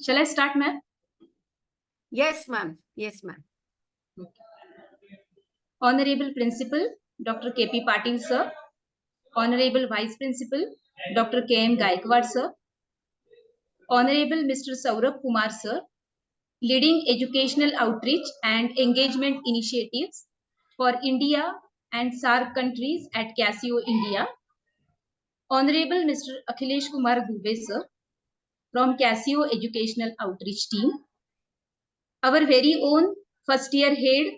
Shall I start, ma'am? Yes, ma'am. Yes, ma'am. Honorable Principal, Dr. K.P. Patil, sir. Honorable Vice Principal, Dr. K.M. Gaikwad, sir. Honorable Mr. Saurabh Kumar, sir, leading educational outreach and engagement initiatives for India and SAARC countries at Casio, India. Honorable Mr. Akhilesh Kumar Dubey, sir, from Casio Educational Outreach Team. Our very own first year head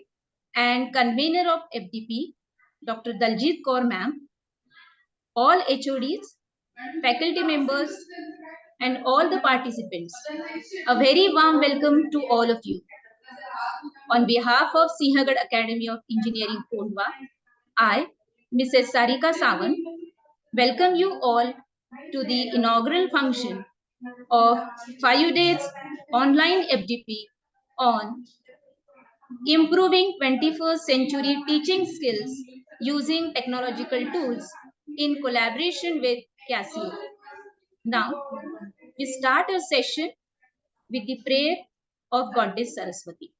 and convener of FDP, Dr. Daljit Kaur ma'am, all HODs, faculty members, and all the participants. A very warm welcome to all of you. On behalf of Sinhagad Academy of Engineering, Kondwa, I, Mrs. Sarika Sawant, welcome you all to the inaugural function of 5 days online FDP on improving 21st century teaching skills using technological tools in collaboration with Casio. Now, we start our session with the prayer of Goddess Saraswati.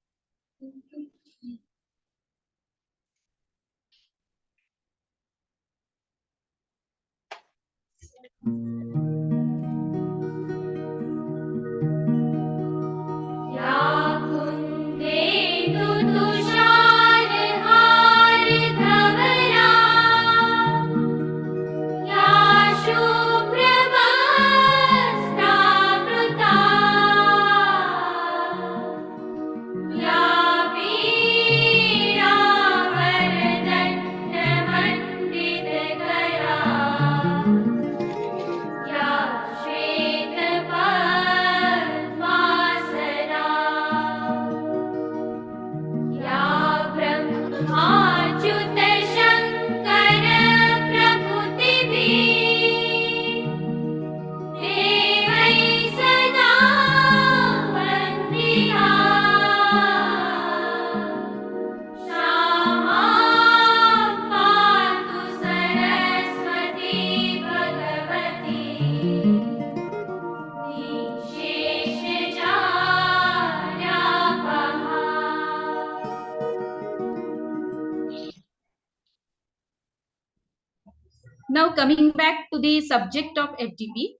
Now coming back to the subject of FDP,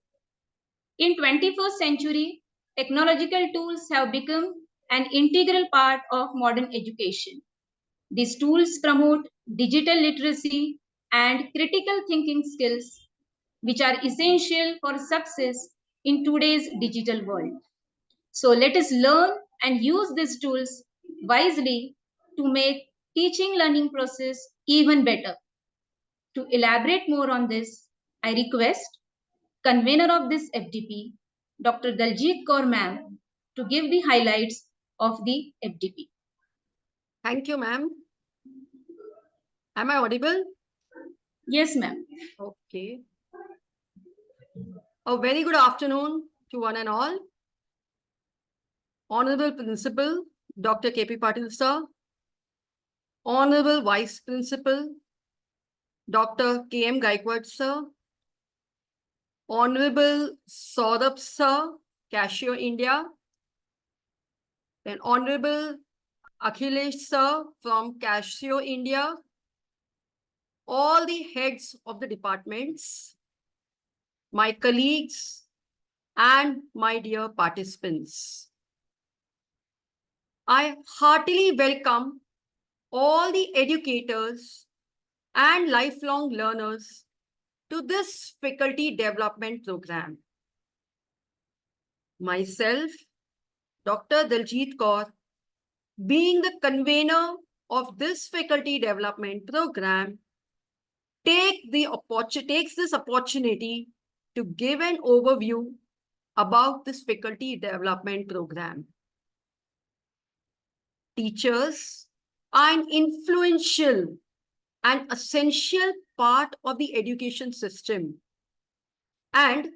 in 21st century, technological tools have become an integral part of modern education. These tools promote digital literacy and critical thinking skills, which are essential for success in today's digital world. So let us learn and use these tools wisely to make teaching learning process even better. To elaborate more on this, I request convener of this FDP, Dr. Daljit Kaur ma'am, to give the highlights of the FDP. Thank you, ma'am. Am I audible? Yes, ma'am. Okay. A very good afternoon to one and all. Honorable Principal, Dr. K.P. Patil, sir. Honorable Vice Principal, Dr. K.M. Gaikwad, sir. Honorable Saurabh, sir, Casio, India. Then Honorable Akhilesh, sir, from Casio, India. All the heads of the departments, my colleagues, and my dear participants. I heartily welcome all the educators and lifelong learners to this faculty development program. Myself, Dr. Daljit Kaur, being the convener of this faculty development program, takes this opportunity to give an overview about this faculty development program. Teachers are an influential and essential part of the education system, and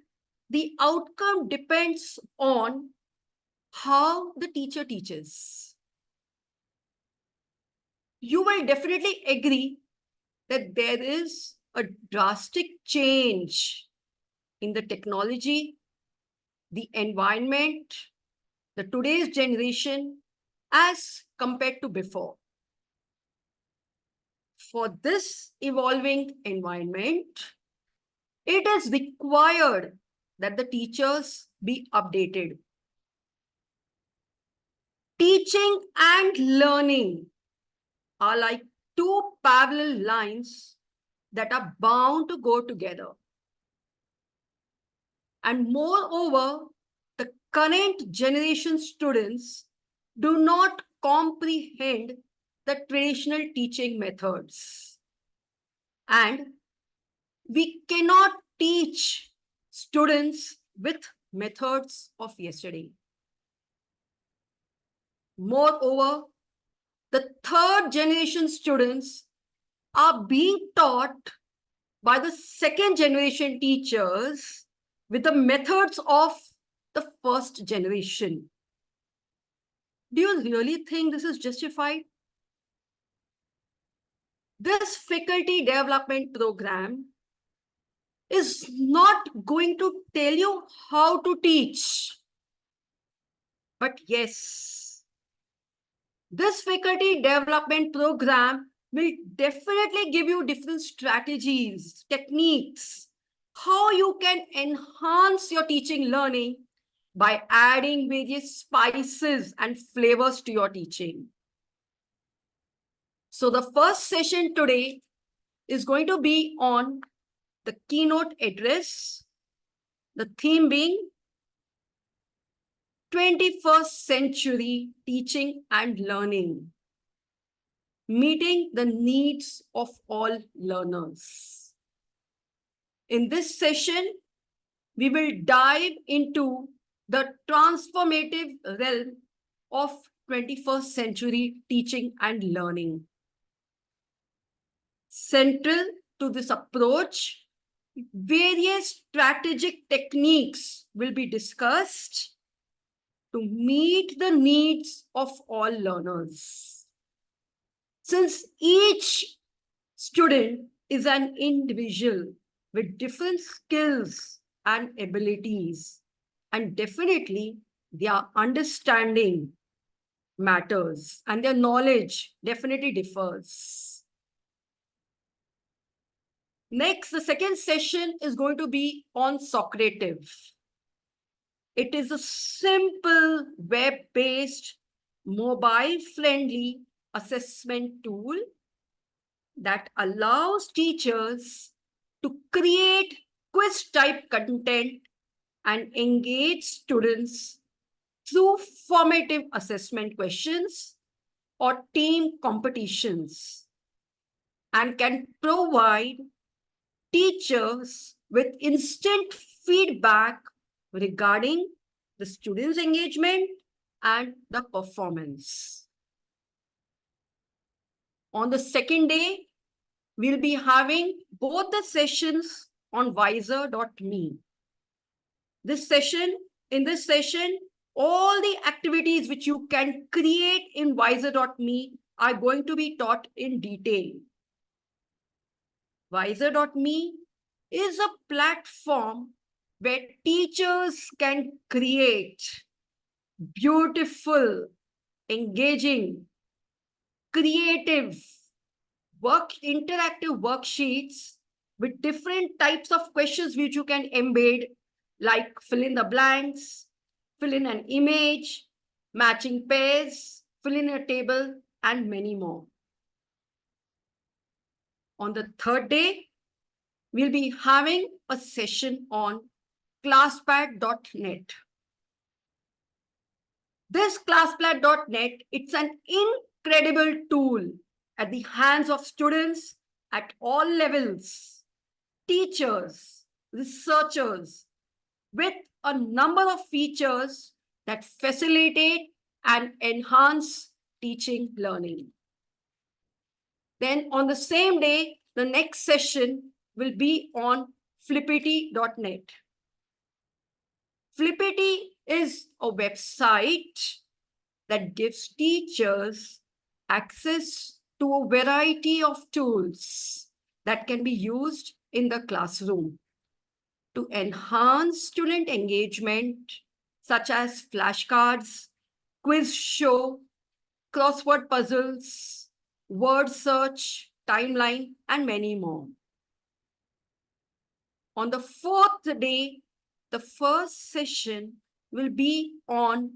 the outcome depends on how the teacher teaches. You will definitely agree that there is a drastic change in the technology, the environment, the today's generation as compared to before. For this evolving environment, it is required that the teachers be updated. Teaching and learning are like two parallel lines that are bound to go together. And moreover, the current generation students do not comprehend the traditional teaching methods. And we cannot teach students with methods of yesterday. Moreover, the third generation students are being taught by the second generation teachers with the methods of the first generation. Do you really think this is justified? This faculty development program is not going to tell you how to teach. But yes, this faculty development program will definitely give you different strategies, techniques, how you can enhance your teaching learning by adding various spices and flavors to your teaching. So the first session today is going to be on the keynote address, the theme being 21st century teaching and learning, meeting the needs of all learners. In this session, we will dive into the transformative realm of 21st century teaching and learning. Central to this approach, various strategic techniques will be discussed to meet the needs of all learners. Since each student is an individual with different skills and abilities, and definitely their understanding matters and their knowledge definitely differs. Next, the second session is going to be on socrative. It is a simple web-based, mobile-friendly assessment tool that allows teachers to create quiz-type content and engage students through formative assessment questions or team competitions, and can provide teachers with instant feedback regarding the students' engagement and the performance. On the second day, we'll be having both the sessions on Visor.me. In this session, all the activities which you can create in Visor.me are going to be taught in detail. Visor.me is a platform where teachers can create beautiful, engaging, creative, interactive worksheets with different types of questions which you can embed, like fill in the blanks, fill in an image, matching pairs, fill in a table, and many more. On the third day, we'll be having a session on ClassPad.net. This ClassPad.net, it's an incredible tool at the hands of students at all levels, teachers, researchers, with a number of features that facilitate and enhance teaching learning. Then on the same day, the next session will be on Flippity.net. Flippity is a website that gives teachers access to a variety of tools that can be used in the classroom to enhance student engagement, such as flashcards, quiz show, crossword puzzles, word search, timeline, and many more. On the fourth day, the first session will be on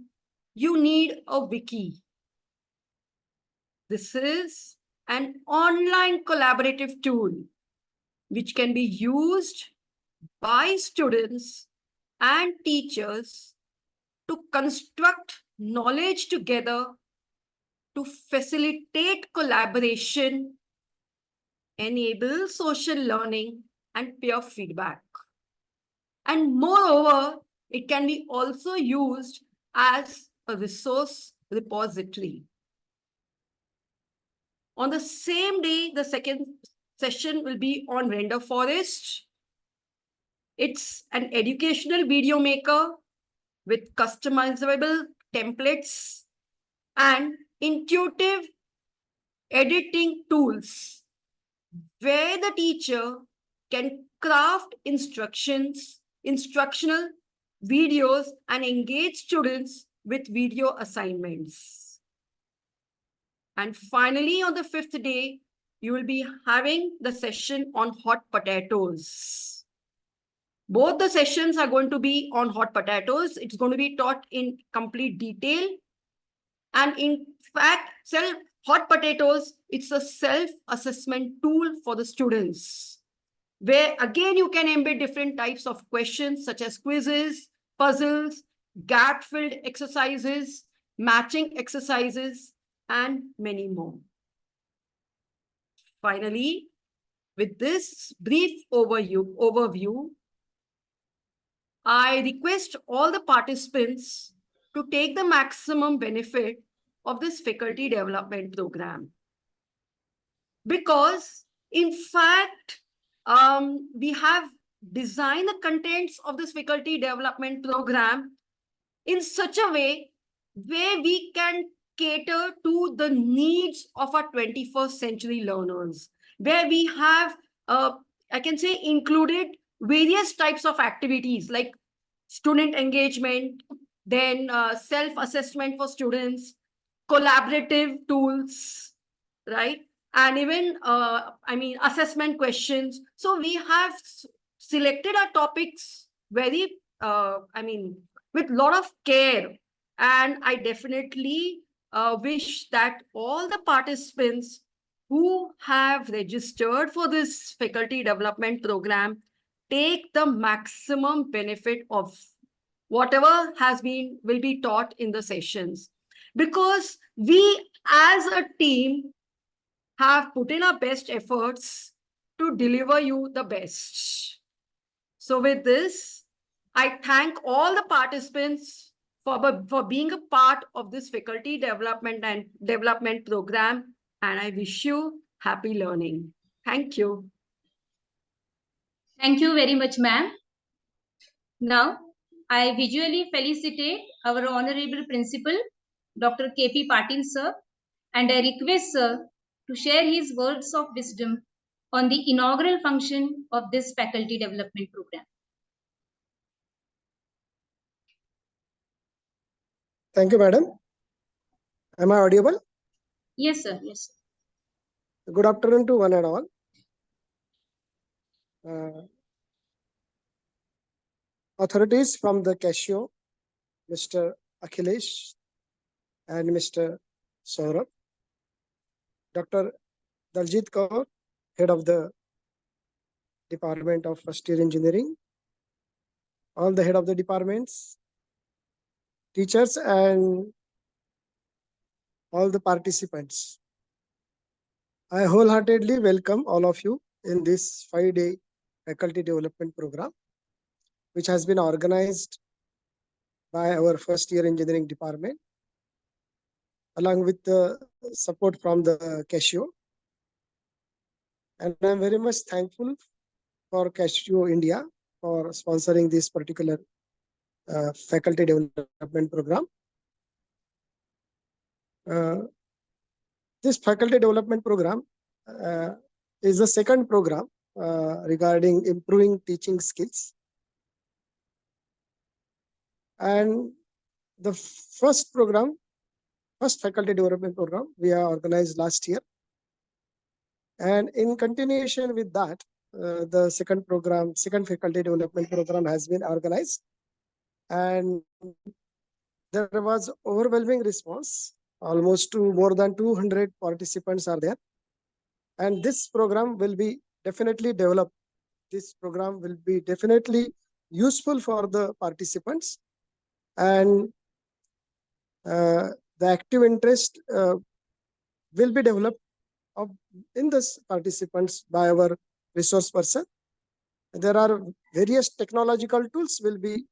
You Need a Wiki. This is an online collaborative tool which can be used by students and teachers to construct knowledge together, to facilitate collaboration, enable social learning, and peer feedback. And moreover, it can be also used as a resource repository. On the same day, the second session will be on Render Forest. It's an educational video maker with customizable templates and intuitive editing tools where the teacher can craft instructional videos and engage students with video assignments. And finally, on the fifth day, you will be having the session on hot potatoes. Both the sessions are going to be on hot potatoes. It's going to be taught in complete detail. And in fact, hot potatoes, it's a self-assessment tool for the students, where again, you can embed different types of questions such as quizzes, puzzles, gap-filled exercises, matching exercises, and many more. Finally, with this brief overview, I request all the participants to take the maximum benefit of this faculty development program. Because, in fact, we have designed the contents of this faculty development program in such a way where we can cater to the needs of our 21st century learners, where we have, I can say, included various types of activities like student engagement, then self-assessment for students, collaborative tools, right? And even, assessment questions. So we have selected our topics very, with a lot of care. And I definitely wish that all the participants who have registered for this faculty development program take the maximum benefit of whatever will be taught in the sessions. Because we as a team have put in our best efforts to deliver you the best. So with this, I thank all the participants for being a part of this faculty development program, and I wish you happy learning. Thank you. Thank you very much, ma'am. Now, I visually felicitate our Honorable Principal, Dr. K.P. Patil, sir, and I request sir to share his words of wisdom on the inaugural function of this faculty development program. Thank you, madam. Am I audible? Yes, sir. Yes, sir. Good afternoon to one and all. Authorities from the Casio, Mr. Akhilesh and Mr. Saurabh, Dr. Daljit Kaur, Head of the Department of First Year Engineering, all the head of the departments, teachers and all the participants. I wholeheartedly welcome all of you in this 5-day faculty development program, which has been organized by our first year engineering department, along with the support from the Casio. And I'm very much thankful for Casio India for sponsoring this particular faculty development program. This faculty development program is the second program regarding improving teaching skills. And the first program first faculty development program we have organized last year. And in continuation with that, the second faculty development program has been organized. And there was overwhelming response. Almost more than 200 participants are there. And this program will be definitely developed. This program will be definitely useful for the participants. And the active interest will be developed in this participants by our resource person. There are various technological tools will be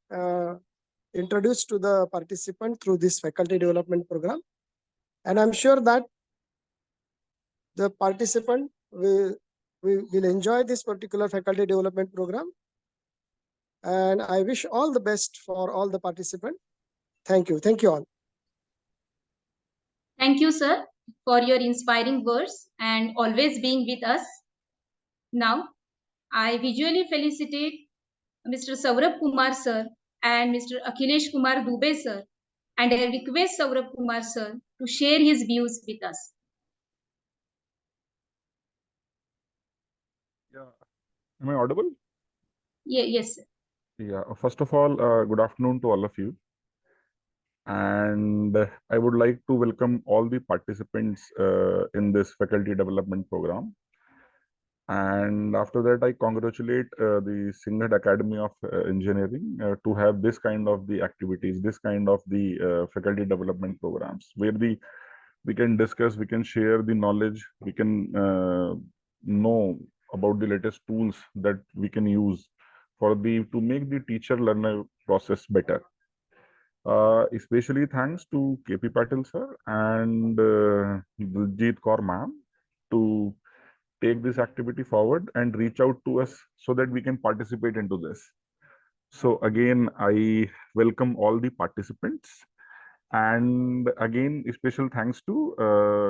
introduced to the participant through this faculty development program. And I'm sure that the participant will enjoy this particular faculty development program. And I wish all the best for all the participants. Thank you. Thank you all. Thank you, sir, for your inspiring words and always being with us. Now, I visually felicitate Mr. Saurabh Kumar, sir, and Mr. Akhilesh Kumar Dubey, sir, and I request Saurabh Kumar, sir, to share his views with us. Yeah. Am I audible? Yes, sir. Yeah. First of all, good afternoon to all of you. And I would like to welcome all the participants in this faculty development program. And after that, I congratulate the Singhat Academy of Engineering to have this kind of the activities, this kind of the faculty development programs, where we can discuss, we can share the knowledge, we can know about the latest tools that we can use to make the teacher learner process better. Especially thanks to KP Patil sir and Diljit Kaur ma'am to take this activity forward and reach out to us so that we can participate into this. So again, I welcome all the participants. And again, special thanks to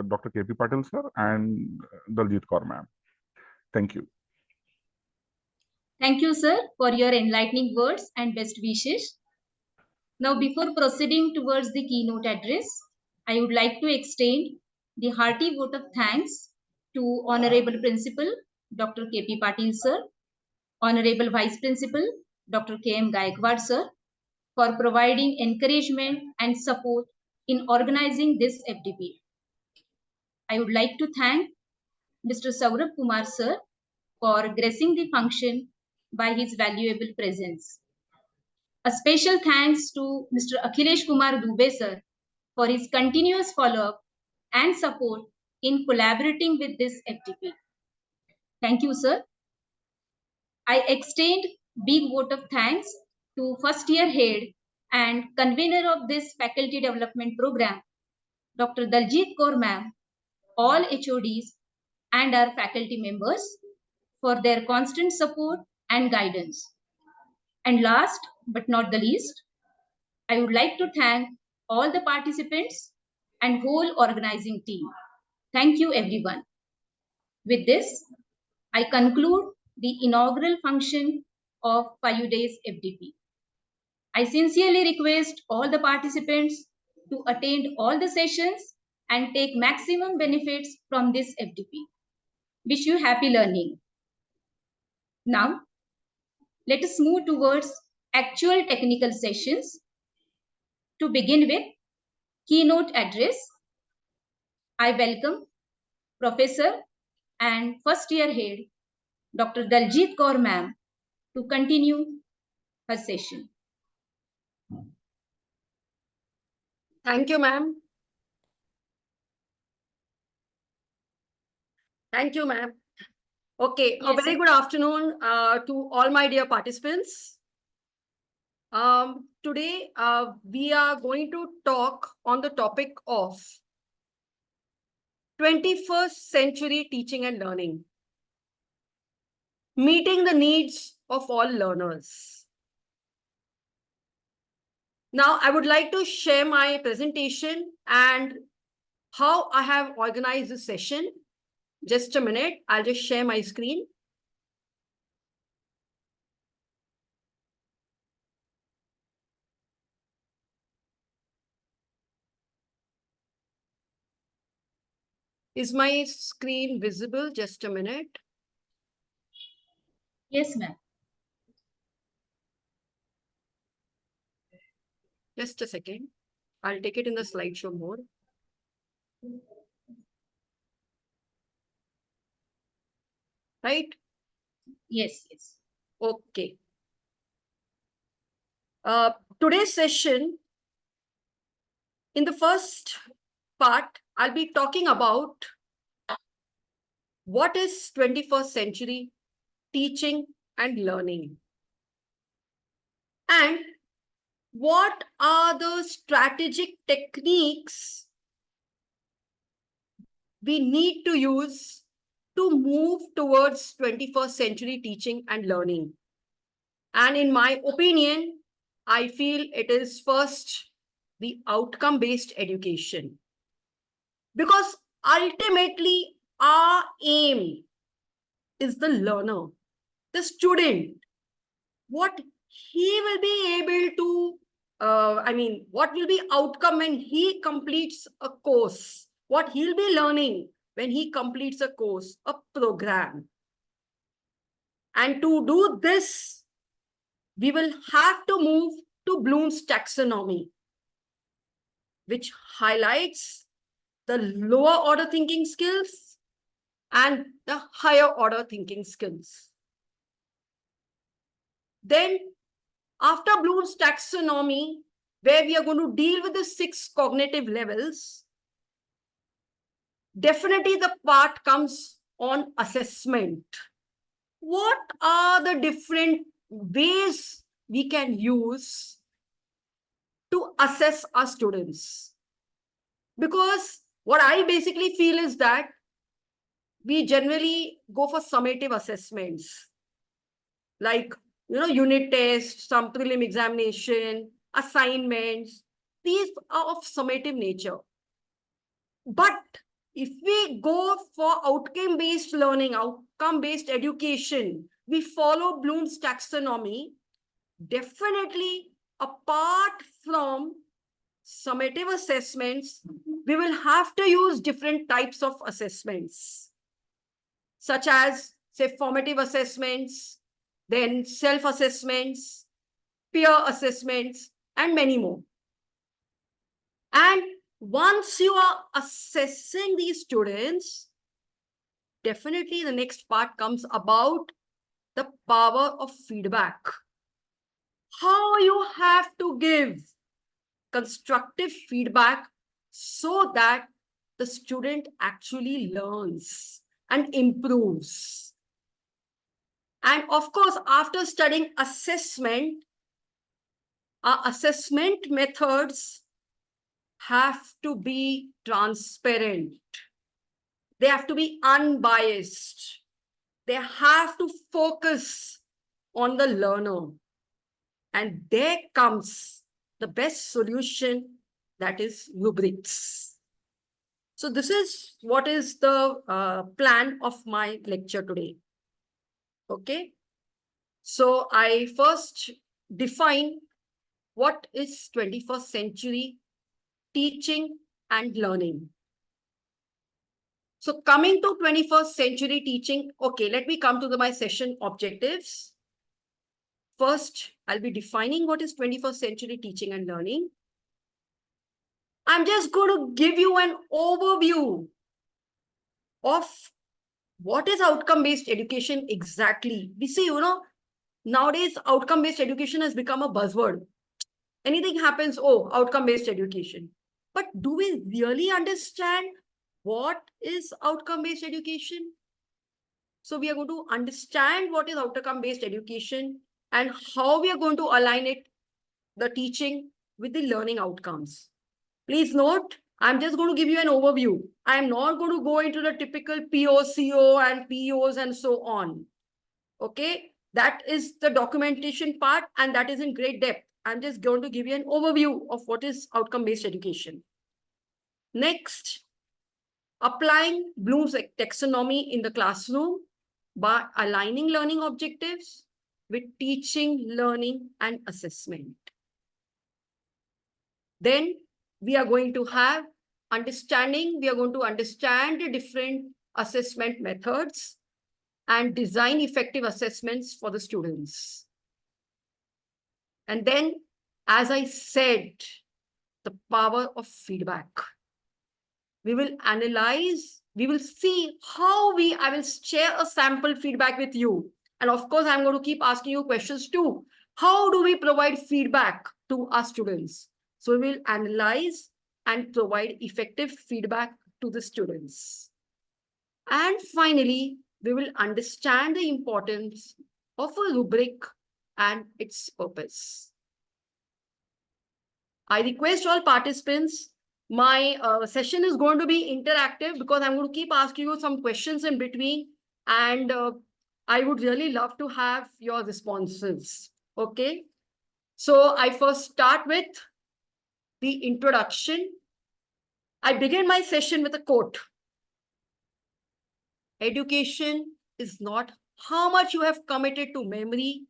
Dr. KP Patil sir and Daljit Kaur ma'am. Thank you. Thank you, sir, for your enlightening words and best wishes. Now, before proceeding towards the keynote address, I would like to extend the hearty vote of thanks to Honorable Principal Dr. K.P. Patil, sir, Honorable Vice Principal Dr. K.M. Gaikwad, sir, for providing encouragement and support in organizing this FDP. I would like to thank Mr. Saurabh Kumar, sir, for gracing the function by his valuable presence. A special thanks to Mr. Akhilesh Kumar Dubey, sir, for his continuous follow-up and support in collaborating with this FDP. Thank you, sir. I extend big vote of thanks to first year head and convener of this faculty development program, Dr. Daljit Kaur ma'am, all HODs and our faculty members for their constant support and guidance. And last but not the least, I would like to thank all the participants and whole organizing team. Thank you, everyone. With this, I conclude the inaugural function of 5 days FDP. I sincerely request all the participants to attend all the sessions and take maximum benefits from this FDP. Wish you happy learning. Now, let us move towards actual technical sessions. To begin with, keynote address. I welcome Professor and first year head, Dr. Daljit Kaur ma'am, to continue her session. Thank you, ma'am. Thank you, ma'am. Okay, a Yes, very sir. good afternoon to all my dear participants. Today, we are going to talk on the topic of 21st century teaching and learning, meeting the needs of all learners. Now, I would like to share my presentation and how I have organized this session. Just a minute, I'll just share my screen. Is my screen visible? Just a minute. Yes, ma'am. Just a second. I'll take it in the slideshow mode. Right? Yes, yes. Okay. Today's session, in the first part, I'll be talking about what is 21st century teaching and learning, and what are the strategic techniques we need to use to move towards 21st century teaching and learning. And in my opinion, I feel it is first the outcome-based education. Because ultimately, our aim is the learner, the student, what he will be able to, what will be outcome when he completes a course, what he'll be learning when he completes a course, a program. And to do this, we will have to move to Bloom's taxonomy, which highlights the lower order thinking skills and the higher order thinking skills. Then, after Bloom's taxonomy, where we are going to deal with the 6 cognitive levels, definitely the part comes on assessment. What are the different ways we can use to assess our students? Because what I basically feel is that we generally go for summative assessments, like unit tests, some prelim examination, assignments. These are of summative nature. But if we go for outcome-based learning, outcome-based education, we follow Bloom's taxonomy, definitely apart from summative assessments, we will have to use different types of assessments, such as, say, formative assessments, then self-assessments, peer assessments, and many more. And once you are assessing these students, definitely the next part comes about the power of feedback. How you have to give constructive feedback so that the student actually learns and improves. And of course, after studying assessment, our assessment methods have to be transparent. They have to be unbiased. They have to focus on the learner. And there comes the best solution, that is rubrics. So this is what is the plan of my lecture today. Okay. So I first define what is 21st century teaching and learning. So coming to 21st century teaching, okay, let me come to my session objectives. First, I'll be defining what is 21st century teaching and learning. I'm just going to give you an overview of what is outcome-based education exactly. We see, nowadays outcome-based education has become a buzzword. Anything happens, oh, outcome-based education. But do we really understand what is outcome-based education? So we are going to understand what is outcome-based education and how we are going to align it, the teaching, with the learning outcomes. Please note, I'm just going to give you an overview. I'm not going to go into the typical POCO and POs and so on. Okay, that is the documentation part and that is in great depth. I'm just going to give you an overview of what is outcome-based education. Next, applying Bloom's taxonomy in the classroom by aligning learning objectives with teaching, learning, and assessment. Then we are going to have we are going to understand the different assessment methods and design effective assessments for the students. And then, as I said, the power of feedback. We will analyze, we will see how I will share a sample feedback with you. And of course, I'm going to keep asking you questions too. How do we provide feedback to our students? So we will analyze and provide effective feedback to the students. And finally, we will understand the importance of a rubric and its purpose. I request all participants, my session is going to be interactive because I'm going to keep asking you some questions in between, and I would really love to have your responses. Okay. So I first start with the introduction. I begin my session with a quote. Education is not how much you have committed to memory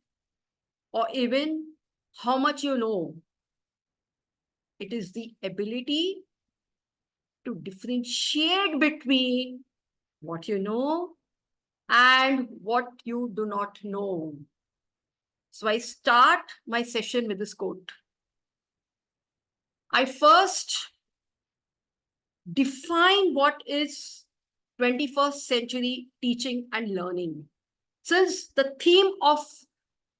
or even how much you know. It is the ability to differentiate between what you know and what you do not know. So I start my session with this quote. I first define what is 21st century teaching and learning. Since the theme of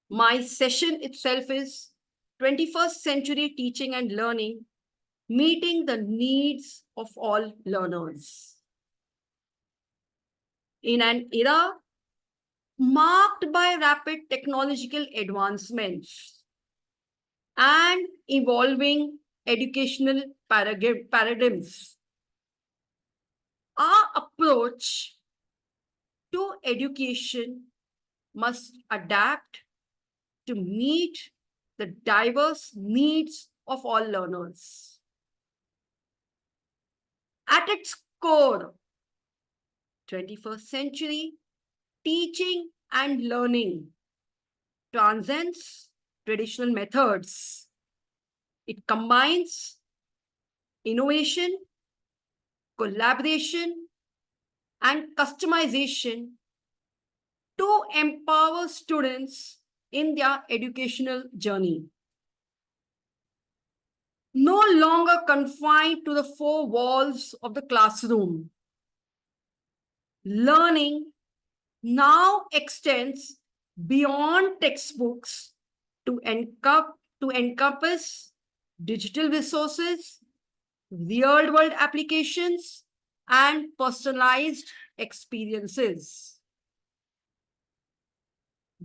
my session itself is 21st century teaching and learning, meeting the needs of all learners. In an era marked by rapid technological advancements and evolving educational paradigms, our approach to education must adapt to meet the diverse needs of all learners. At its core, 21st century teaching and learning transcends traditional methods. It combines innovation, collaboration, and customization to empower students in their educational journey. No longer confined to the four walls of the classroom, learning now extends beyond textbooks to encompass digital resources, real-world applications, and personalized experiences.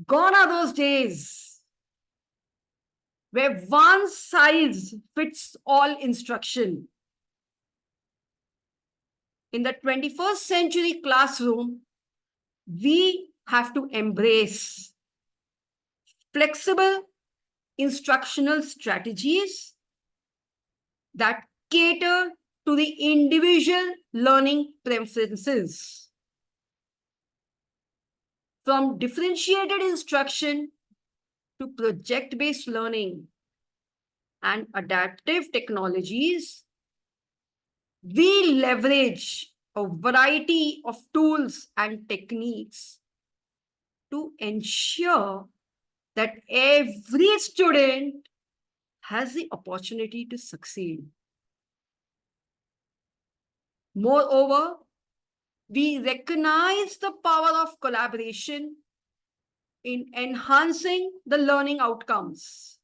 Gone are those days where one size fits all instruction. In the 21st century classroom, we have to embrace flexible instructional strategies that cater to the individual learning preferences. From differentiated instruction to project-based learning and adaptive technologies, we leverage a variety of tools and techniques to ensure that every student has the opportunity to succeed. Moreover, we recognize the power of collaboration in enhancing the learning outcomes.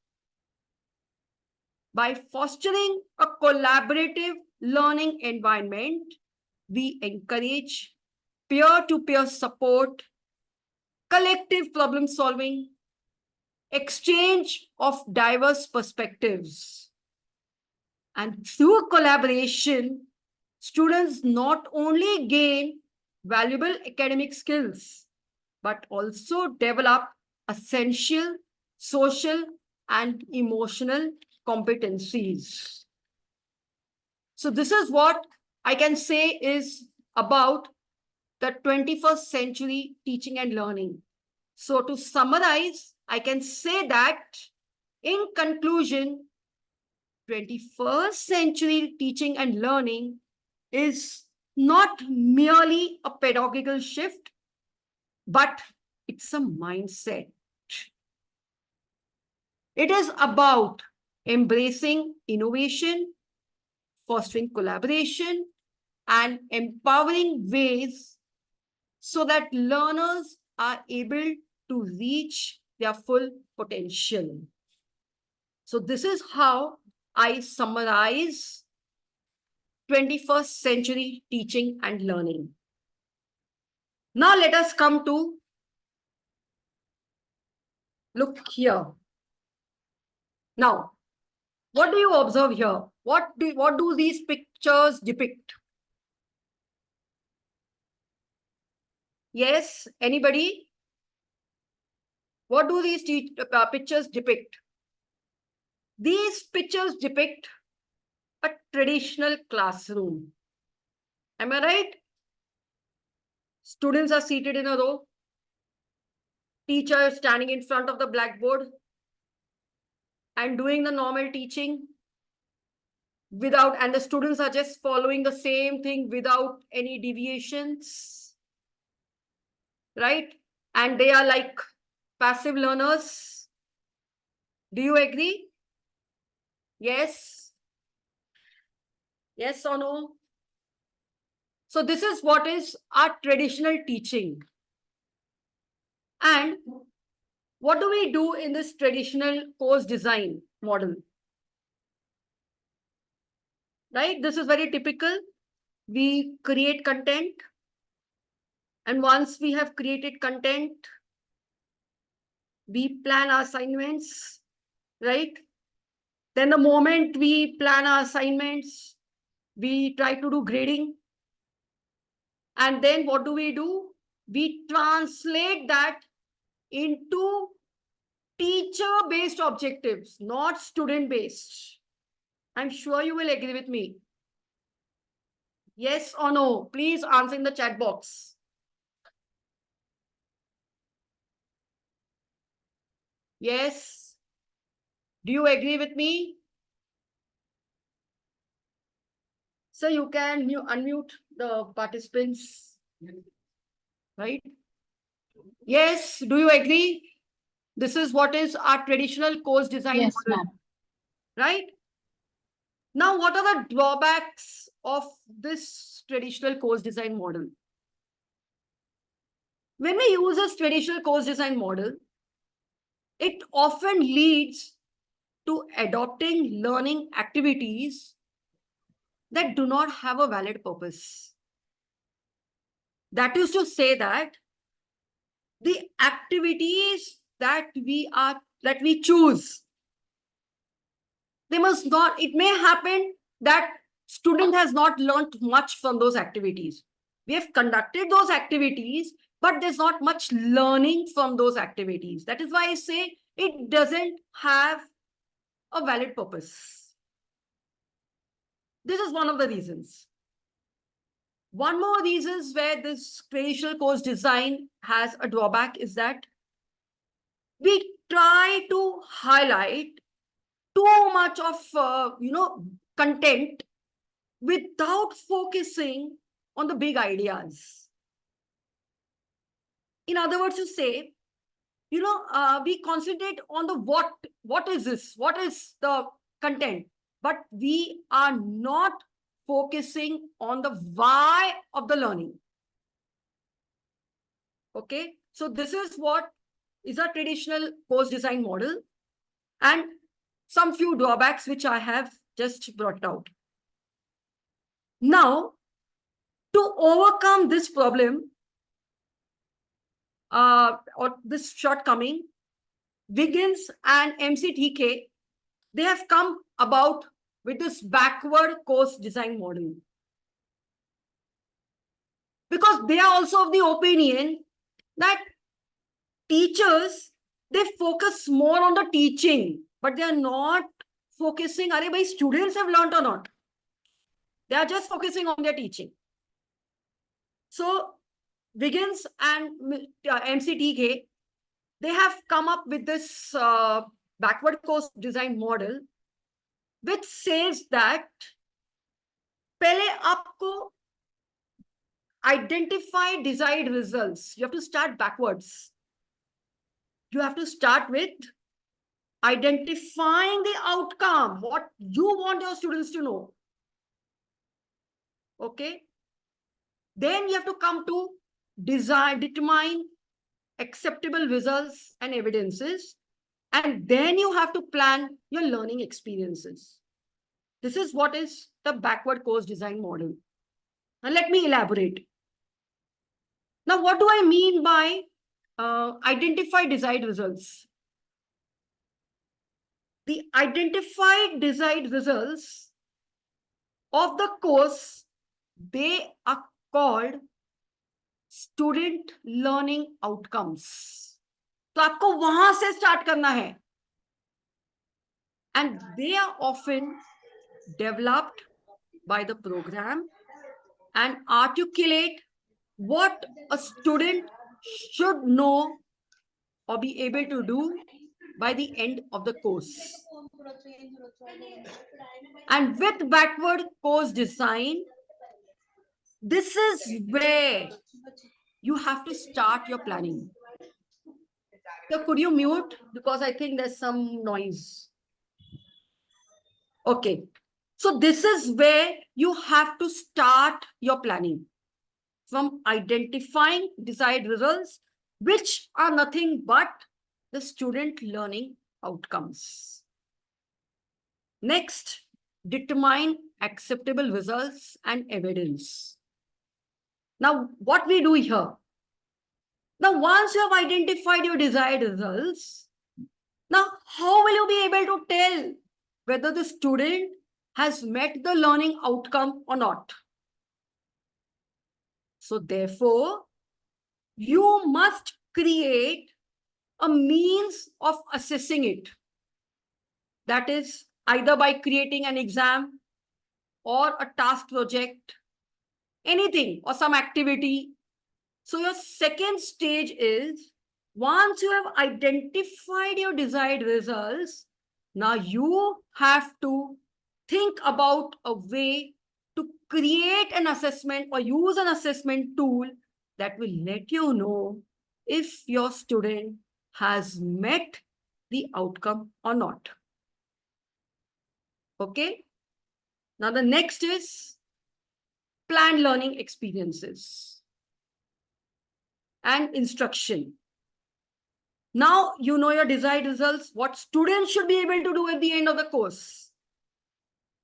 By fostering a collaborative learning environment, we encourage peer-to-peer support, collective problem solving, exchange of diverse perspectives. And through collaboration, students not only gain valuable academic skills, but also develop essential social and emotional competencies. So this is what I can say is about the 21st century teaching and learning. So to summarize, I can say that in conclusion, 21st century teaching and learning is not merely a pedagogical shift, but it's a mindset. It is about embracing innovation, fostering collaboration, and empowering ways so that learners are able to reach their full potential. So this is how I summarize 21st century teaching and learning. Now let us come to look here. Now, what do you observe here? What do these pictures depict? Yes, anybody? What do these pictures depict? These pictures depict a traditional classroom. Am I right? Students are seated in a row. Teacher is standing in front of the blackboard and doing the normal teaching and the students are just following the same thing without any deviations, right? And they are like passive learners. Do you agree? Yes? Yes or no? So this is what is our traditional teaching. And what do we do in this traditional course design model? Right? This is very typical. We create content. And once we have created content, we plan our assignments, right? Then the moment we plan our assignments, we try to do grading. And then what do? We translate that into teacher-based objectives, not student-based. I'm sure you will agree with me. Yes or no? Please answer in the chat box. Yes. Do you agree with me? So you can unmute the participants. Right? Yes. Do you agree? This is what is our traditional course design Yes, model. ma'am. Right? Now, what are the drawbacks of this traditional course design model? When we use this traditional course design model, it often leads to adopting learning activities that do not have a valid purpose. That is to say that the activities that we choose, they must not, it may happen that student has not learned much from those activities. We have conducted those activities, but there's not much learning from those activities. That is why I say it doesn't have a valid purpose. This is one of the reasons. One more reason where this traditional course design has a drawback is that we try to highlight too much of content without focusing on the big ideas. In other words, to say, we concentrate on the what is this? What is the content? But we are not focusing on the why of the learning. Okay, so this is what is a traditional course design model and some few drawbacks which I have just brought out. Now, to overcome this problem or this shortcoming, Wiggins and MCTK, they have come about with this backward course design model. Because they are also of the opinion that teachers, they focus more on the teaching, but they are not focusing, are by students have learned or not. They are just focusing on their teaching. So Wiggins and MCTK, they have come up with this backward course design model which says that पहले आपको identify desired results. You have to start backwards. You have to start with identifying the outcome, what you want your students to know. Okay. Then you have to come to determine acceptable results and evidences. And then you have to plan your learning experiences. This is what is the backward course design model. Now let me elaborate. Now, what do I mean by identify desired results? The identified desired results of the course, they are called student learning outcomes. तो आपको वहां से start करना है. And they are often developed by the program and articulate what a student should know or be able to do by the end of the course. And with backward course design, this is where you have to start your planning. So could you mute? Because I think there's some noise. Okay. So this is where you have to start your planning, from identifying desired results, which are nothing but the student learning outcomes. Next, determine acceptable results and evidence. Now, what we do here? Now, once you have identified your desired results, now how will you be able to tell whether the student has met the learning outcome or not? So therefore, you must create a means of assessing it. That is either by creating an exam or a task project, anything or some activity. So your second stage is, once you have identified your desired results, now you have to think about a way to create an assessment or use an assessment tool that will let you know if your student has met the outcome or not. Okay. Now the next is planned learning experiences and instruction. Now you know your desired results, what students should be able to do at the end of the course.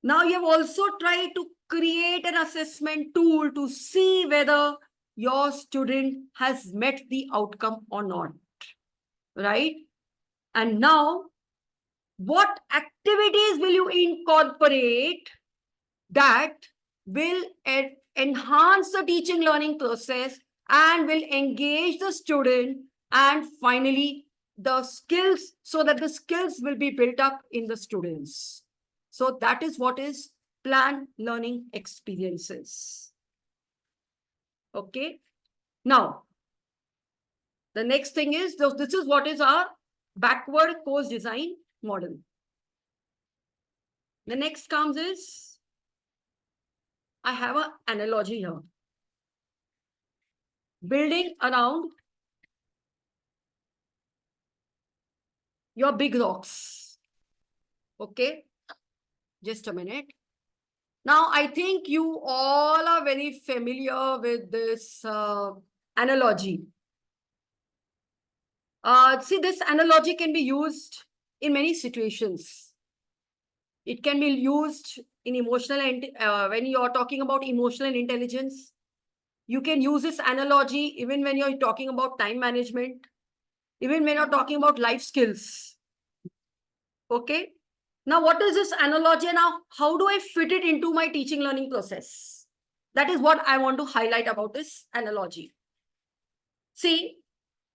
Now you have also tried to create an assessment tool to see whether your student has met the outcome or not, right? And now, what activities will you incorporate that will enhance the teaching learning process and will engage the student, and finally the skills, so that the skills will be built up in the students. So that is what is planned learning experiences. Okay. Now, the next thing is, this is what is our backward course design model. The next comes is, I have an analogy here. Building around your big rocks. Okay. Just a minute. Now, I think you all are very familiar with this analogy. See, this analogy can be used in many situations. It can be used in emotional, when you are talking about emotional intelligence. You can use this analogy even when you're talking about time management, even when you're talking about life skills. Okay. Now, what is this analogy? Now, how do I fit it into my teaching learning process? That is what I want to highlight about this analogy. See,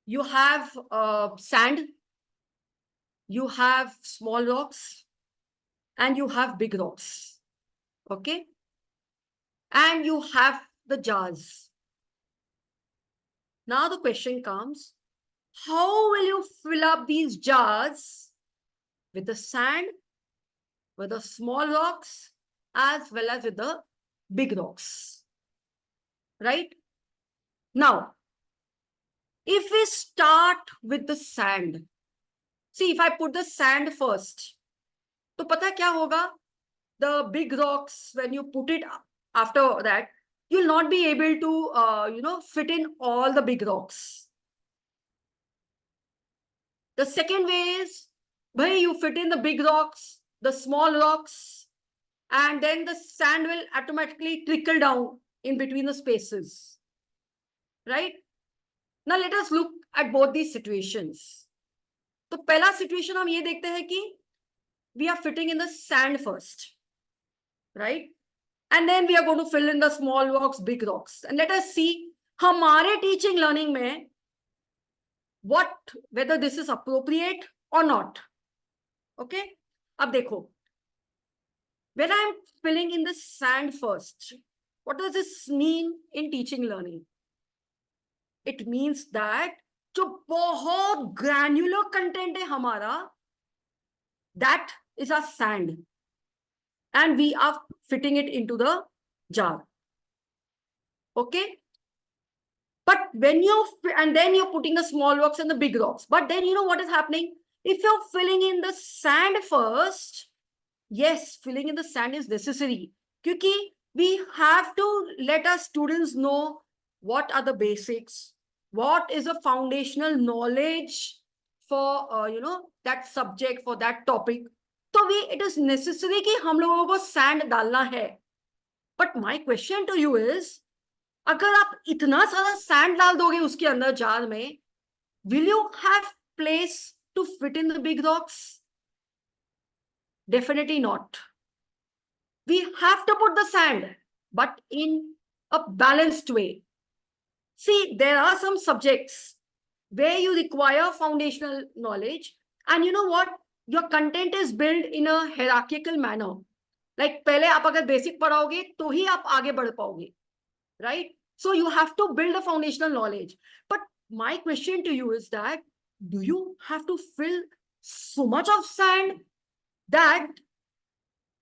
you have sand, you have small rocks, and you have big rocks. Okay. And you have the jars. Now the question comes, how will you fill up these jars with the sand with the small rocks as well as with the big rocks. Right? Now, if we start with the sand, see, if I put the sand first, तो पता है क्या होगा? The big rocks, when you put it after that, you'll not be able to, fit in all the big rocks. The second way is, bhai, you fit in the big rocks, the small rocks, and then the sand will automatically trickle down in between the spaces. Right? Now let us look at both these situations. तो पहला situation हम ये देखते हैं कि we are fitting in the sand first, right? And then we are going to fill in the small rocks, big rocks. And let us see हमारे teaching learning में whether this is appropriate or not. Okay? अब देखो, when I'm filling in the sand first, what does this mean in teaching learning? It means that जो बहुत granular content है हमारा, that is our sand. And we are fitting it into the jar. Okay? But when and then you're putting the small rocks and the big rocks. But then you know what is happening? If you're filling in the sand first, yes, filling in the sand is necessary. Because we have to let our students know what are the basics, what is the foundational knowledge for, that subject, for that topic. So it is necessary कि हम लोगों को sand डालना है. But my question to you is, अगर आप इतना सारा sand डाल दोगे उसके अंदर jar में, will you have place to fit in the big rocks? Definitely not. We have to put the sand, but in a balanced way. See, there are some subjects where you require foundational knowledge, and you know what? Your content is built in a hierarchical manner. Like पहले आप अगर basic पढ़ाओगे तो ही आप आगे बढ़ पाओगे, right? So you have to build a foundational knowledge. But my question to you is that, do you have to fill so much of sand that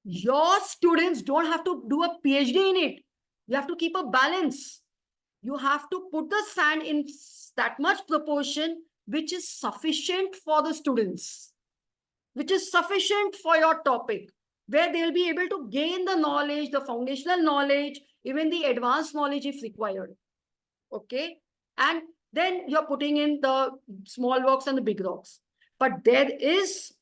your students don't have to do a PhD in it? You have to keep a balance. You have to put the sand in that much proportion which is sufficient for the students, which is sufficient for your topic, where they'll be able to gain the knowledge, the foundational knowledge, even the advanced knowledge if required. Okay? And then you're putting in the small rocks and the big rocks. But there is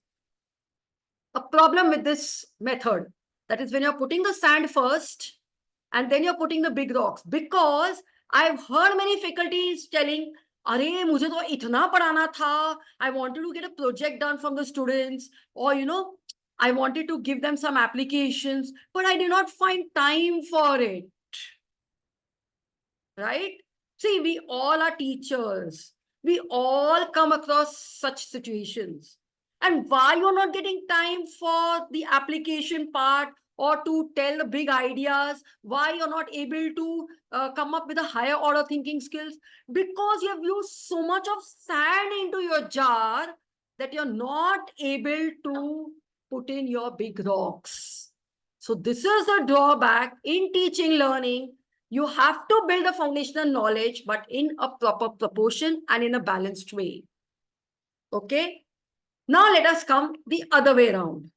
a problem with this method. That is when you're putting the sand first and then you're putting the big rocks. Because I've heard many faculties telling, अरे मुझे तो इतना पढ़ाना था, I wanted to get a project done from the students, or I wanted to give them some applications, but I did not find time for it. Right? See, we all are teachers. We all come across such situations. And why you're not getting time for the application part or to tell the big ideas, why you're not able to come up with a higher order thinking skills? Because you have used so much of sand into your jar that you're not able to put in your big rocks. So this is the drawback in teaching learning. You have to build a foundational knowledge, but in a proper proportion and in a balanced way. Okay? Now let us come the other way around.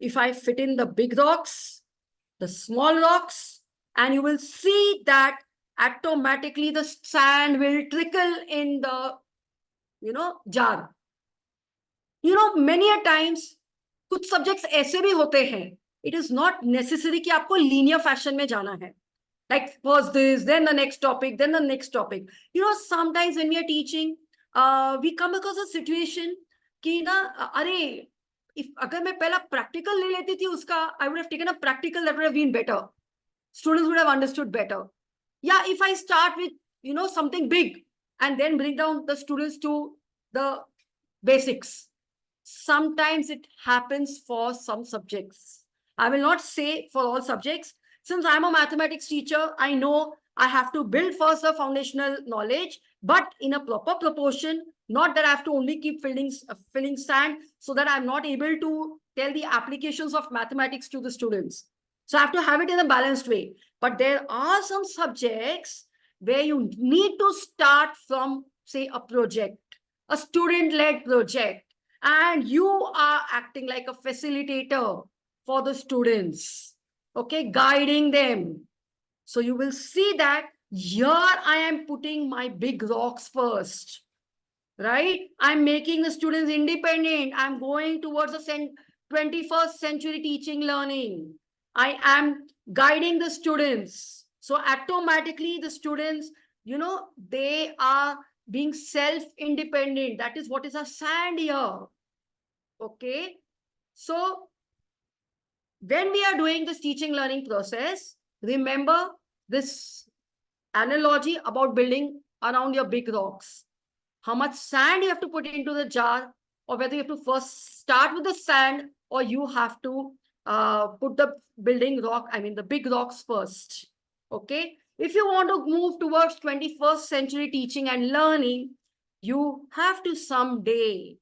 If I fit in the big rocks, the small rocks, and you will see that automatically the sand will trickle in the, jar. Many a times, कुछ subjects ऐसे भी होते हैं. It is not necessary कि आपको linear fashion में जाना है. Like first this, then the next topic, then the next topic. Sometimes when we are teaching, we come across a situation कि अरे, if अगर मैं पहला practical ले लेती थी उसका, I would have taken a practical that would have been better. Students would have understood better. Yeah, if I start with, something big and then bring down the students to the basics. Sometimes it happens for some subjects. I will not say for all subjects. Since I'm a mathematics teacher, I know I have to build first the foundational knowledge, but in a proper proportion Not that I have to only keep filling sand so that I'm not able to tell the applications of mathematics to the students. So I have to have it in a balanced way. But there are some subjects where you need to start from, say, a project, a student-led project, and you are acting like a facilitator for the students, okay, guiding them. So you will see that here I am putting my big rocks first, right? I'm making the students independent. I'm going towards the 21st century teaching learning. I am guiding the students. So automatically the students, they are being self-independent. That is what is a sand here. Okay. So when we are doing this teaching learning process, remember this analogy about building around your big rocks. How much sand you have to put into the jar, or whether you have to first start with the sand, or you have to put the the big rocks first. Okay. If you want to move towards 21st century teaching and learning, you have to someday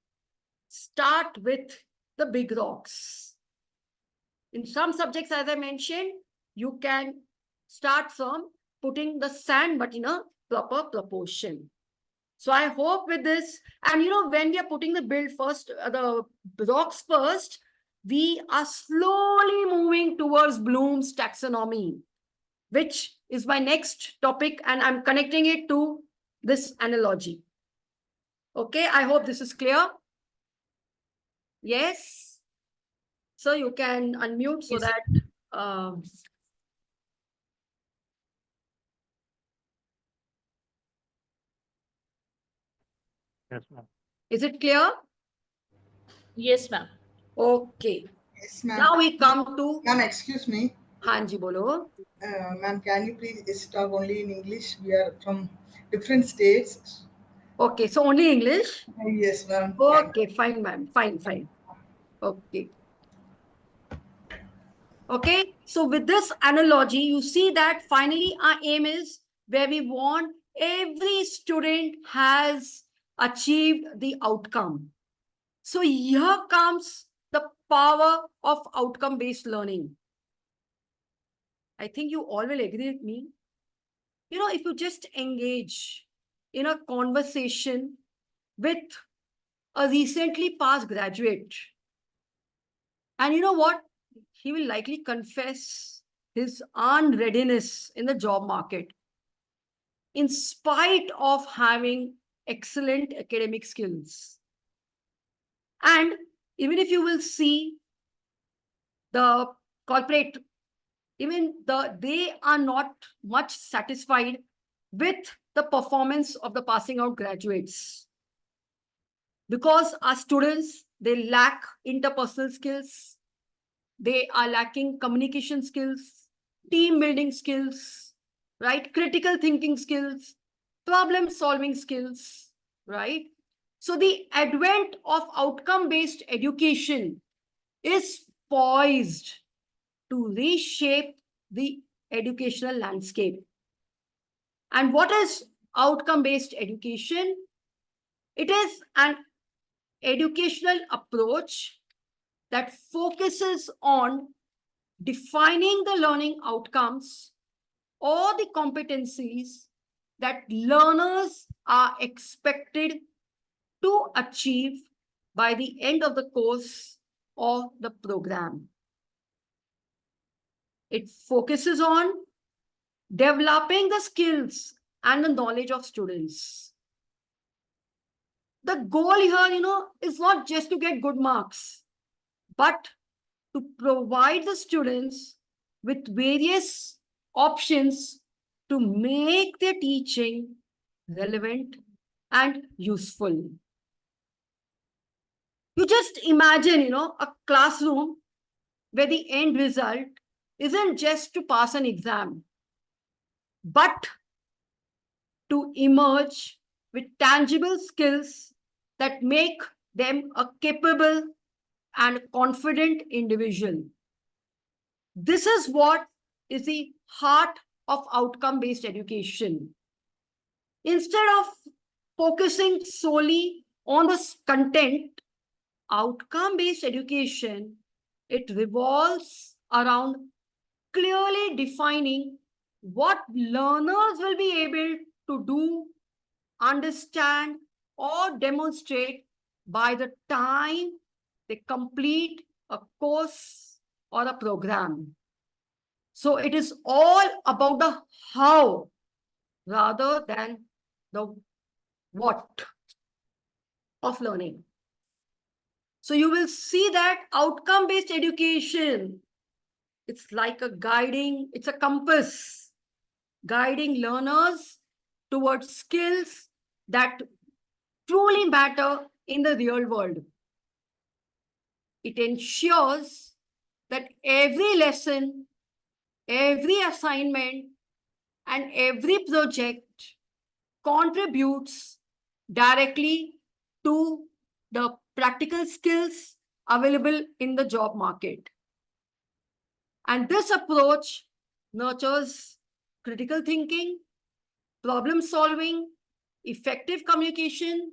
start with the big rocks. In some subjects, as I mentioned, you can start from putting the sand, but in a proper proportion. So I hope with this, and when we are putting the rocks first, we are slowly moving towards Bloom's taxonomy, which is my next topic, and I'm connecting it to this analogy. Okay, I hope this is clear. Yes. So you can unmute so Yes. that Yes, ma'am. is it clear? Yes, ma'am. Okay. Yes, ma'am. Now we come to Ma'am, excuse me. Hanji Bolo. Ma'am, can you please talk only in English? We are from different states. Okay, so only English? Yes, ma'am. Okay, fine, ma'am. Fine. Okay. Okay, so with this analogy, you see that finally our aim is where we want every student has achieved the outcome. So here comes the power of outcome-based learning. I think you all will agree with me. If you just engage in a conversation with a recently passed graduate, and you know what? He will likely confess his unreadiness in the job market, in spite of having excellent academic skills. And even if you will see the corporate, they are not much satisfied with the performance of the passing out graduates, because our students, they lack interpersonal skills, they are lacking communication skills, team building skills, right? Critical thinking skills, problem solving skills, right? So the advent of outcome-based education is poised to reshape the educational landscape. And what is outcome-based education? It is an educational approach that focuses on defining the learning outcomes or the competencies that learners are expected to achieve by the end of the course or the program. It focuses on developing the skills and the knowledge of students. The goal here, is not just to get good marks, but to provide the students with various options to make their teaching relevant and useful. You just imagine, a classroom where the end result isn't just to pass an exam, but to emerge with tangible skills that make them a capable and confident individual. This is what is the heart of outcome-based education. Instead of focusing solely on the content, outcome-based education, it revolves around clearly defining what learners will be able to do, understand, or demonstrate by the time they complete a course or a program. So it is all about the how rather than the what of learning. So you will see that outcome-based education, it's like it's a compass guiding learners towards skills that truly matter in the real world. It ensures that every lesson, every assignment, and every project contributes directly to the practical skills available in the job market. And this approach nurtures critical thinking, problem solving, effective communication,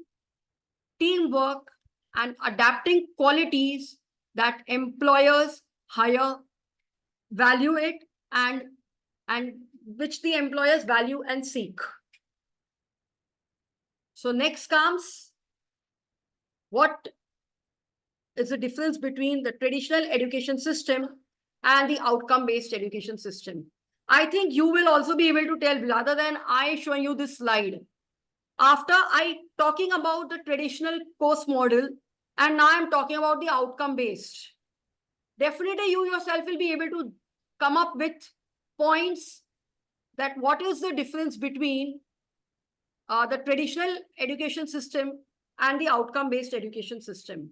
teamwork, and adapting qualities that employers value it and which the employers value and seek. So next comes what is the difference between the traditional education system and the outcome-based education system. I think you will also be able to tell rather than I showing you this slide. After I talking about the traditional course model, and now I'm talking about the outcome-based. Definitely you yourself will be able to come up with points that what is the difference between the traditional education system and the outcome-based education system.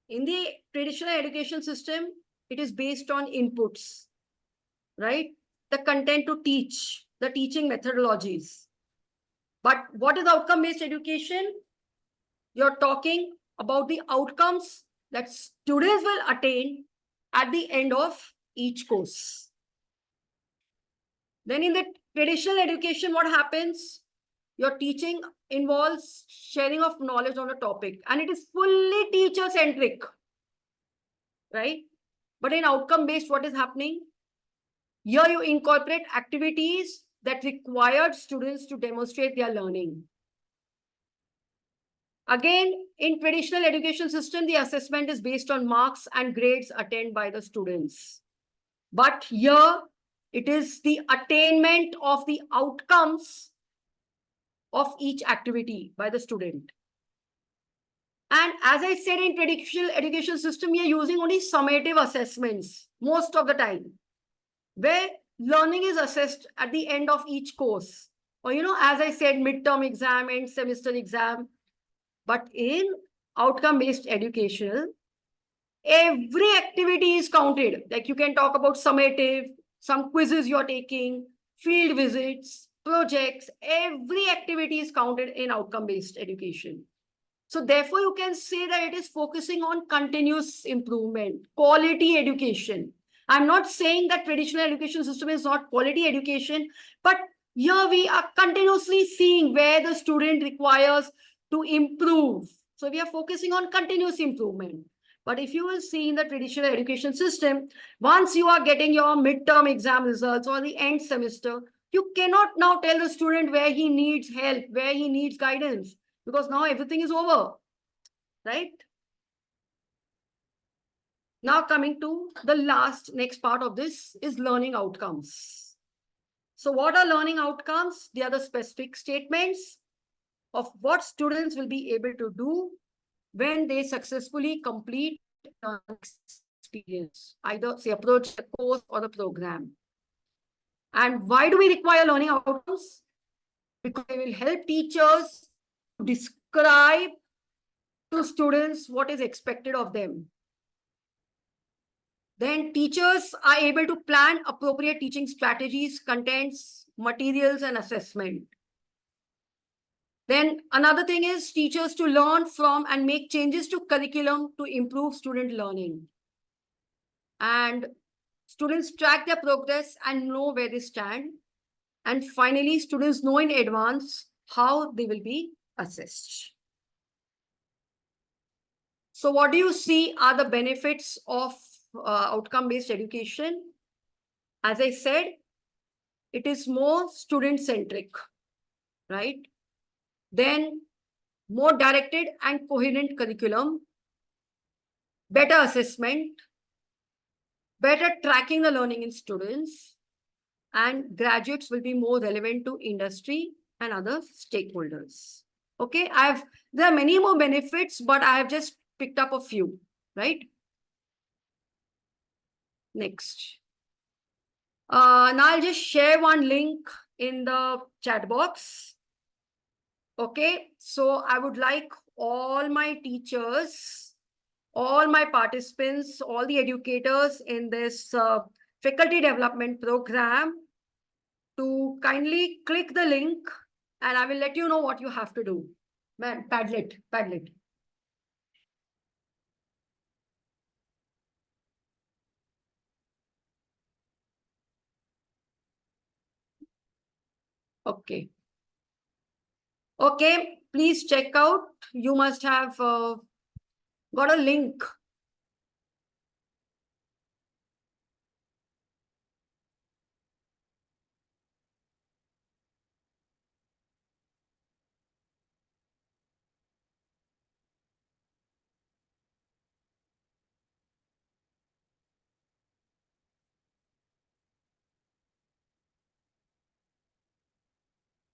In the traditional education system, it is based on inputs, right? The content to teach, the teaching methodologies. But what is outcome-based education? You're talking about the outcomes that students will attain at the end of each course. Then in the traditional education, what happens? Your teaching involves sharing of knowledge on a topic, and it is fully teacher-centric, right? But in outcome-based, what is happening? Here you incorporate activities that required students to demonstrate their learning. Again, in traditional education system, the assessment is based on marks and grades attained by the students. But here, it is the attainment of the outcomes of each activity by the student. And as I said, in traditional education system, we are using only summative assessments most of the time, where learning is assessed at the end of each course. Or, as I said, midterm exam, end semester exam. But in outcome-based education, every activity is counted. Like you can talk about summative, some quizzes you're taking, field visits, projects, every activity is counted in outcome-based education. So therefore, you can say that it is focusing on continuous improvement, quality education. I'm not saying that traditional education system is not quality education, but here we are continuously seeing where the student requires to improve. So we are focusing on continuous improvement. But if you will see in the traditional education system, once you are getting your midterm exam results or the end semester, you cannot now tell the student where he needs help, where he needs guidance, because now everything is over, right? Now coming to the next part of this is learning outcomes. So what are learning outcomes? They are the specific statements of what students will be able to do when they successfully complete the experience, either say approach the course or the program. And why do we require learning outcomes? Because they will help teachers to describe to students what is expected of them. Then teachers are able to plan appropriate teaching strategies, contents, materials, and assessment. Then another thing is teachers to learn from and make changes to curriculum to improve student learning. And students track their progress and know where they stand. And finally, students know in advance how they will be assessed. So what do you see are the benefits of outcome-based education? As I said, it is more student-centric, right? Then more directed and coherent curriculum, better assessment, better tracking the learning in students, and graduates will be more relevant to industry and other stakeholders. Okay, there are many more benefits, but I have just picked up a few, right? Next. Now I'll just share one link in the chat box. Okay, so I would like all my teachers, all my participants, all the educators in this faculty development program to kindly click the link, and I will let you know what you have to do. Man, Padlet. Okay. Okay, please check out. You must have got a link.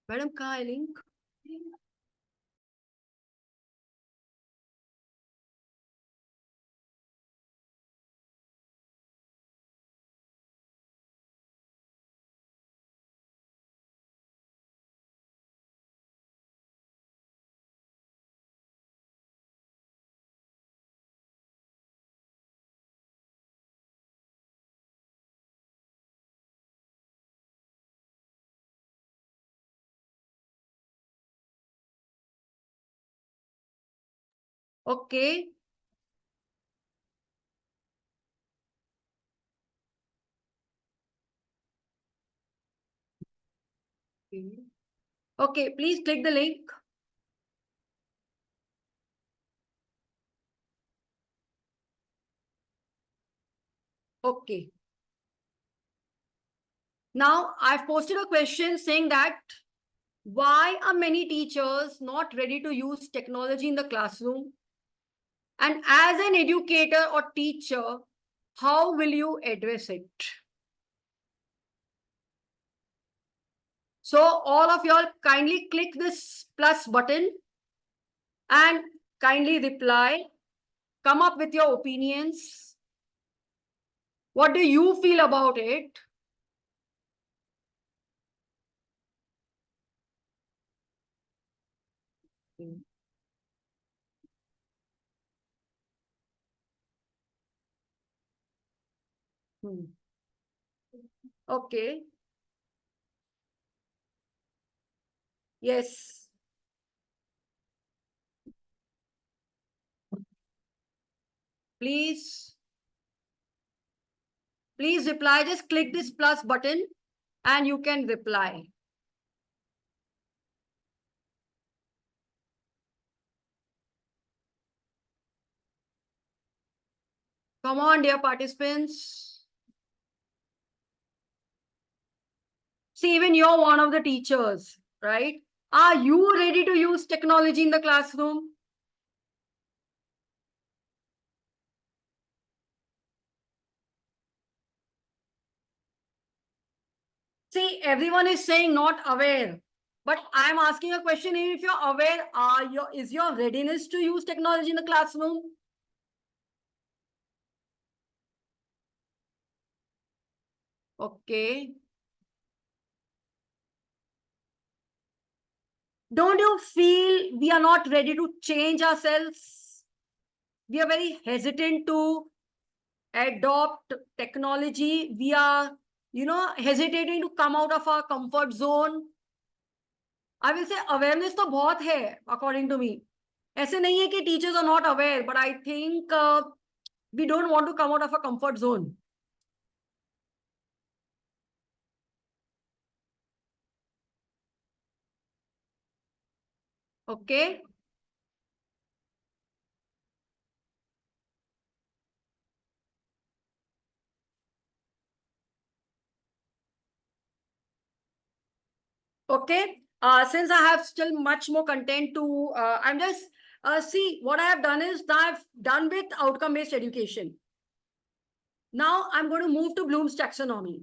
Madam, कहाँ है link? Okay. Okay, please click the link. Okay. Now, I've posted a question saying that why are many teachers not ready to use technology in the classroom? And as an educator or teacher, how will you address it? So all of y'all kindly click this plus button and kindly reply. Come up with your opinions. What do you feel about it? Okay. Yes. Please reply. Just click this plus button and you can reply. Come on, dear participants. See, even you're one of the teachers, right? Are you ready to use technology in the classroom? See, everyone is saying not aware. But I'm asking a question, even if you're aware, is your readiness to use technology in the classroom? Okay. Don't you feel we are not ready to change ourselves? We are very hesitant to adopt technology. We are, hesitating to come out of our comfort zone. I will say awareness तो बहुत है, according to me. ऐसे नहीं है कि teachers are not aware, but I think we don't want to come out of a comfort zone. Okay. Okay. Since I have still much more content to, I'm just, see, what I have done is I've done with outcome-based education. Now I'm going to move to Bloom's taxonomy.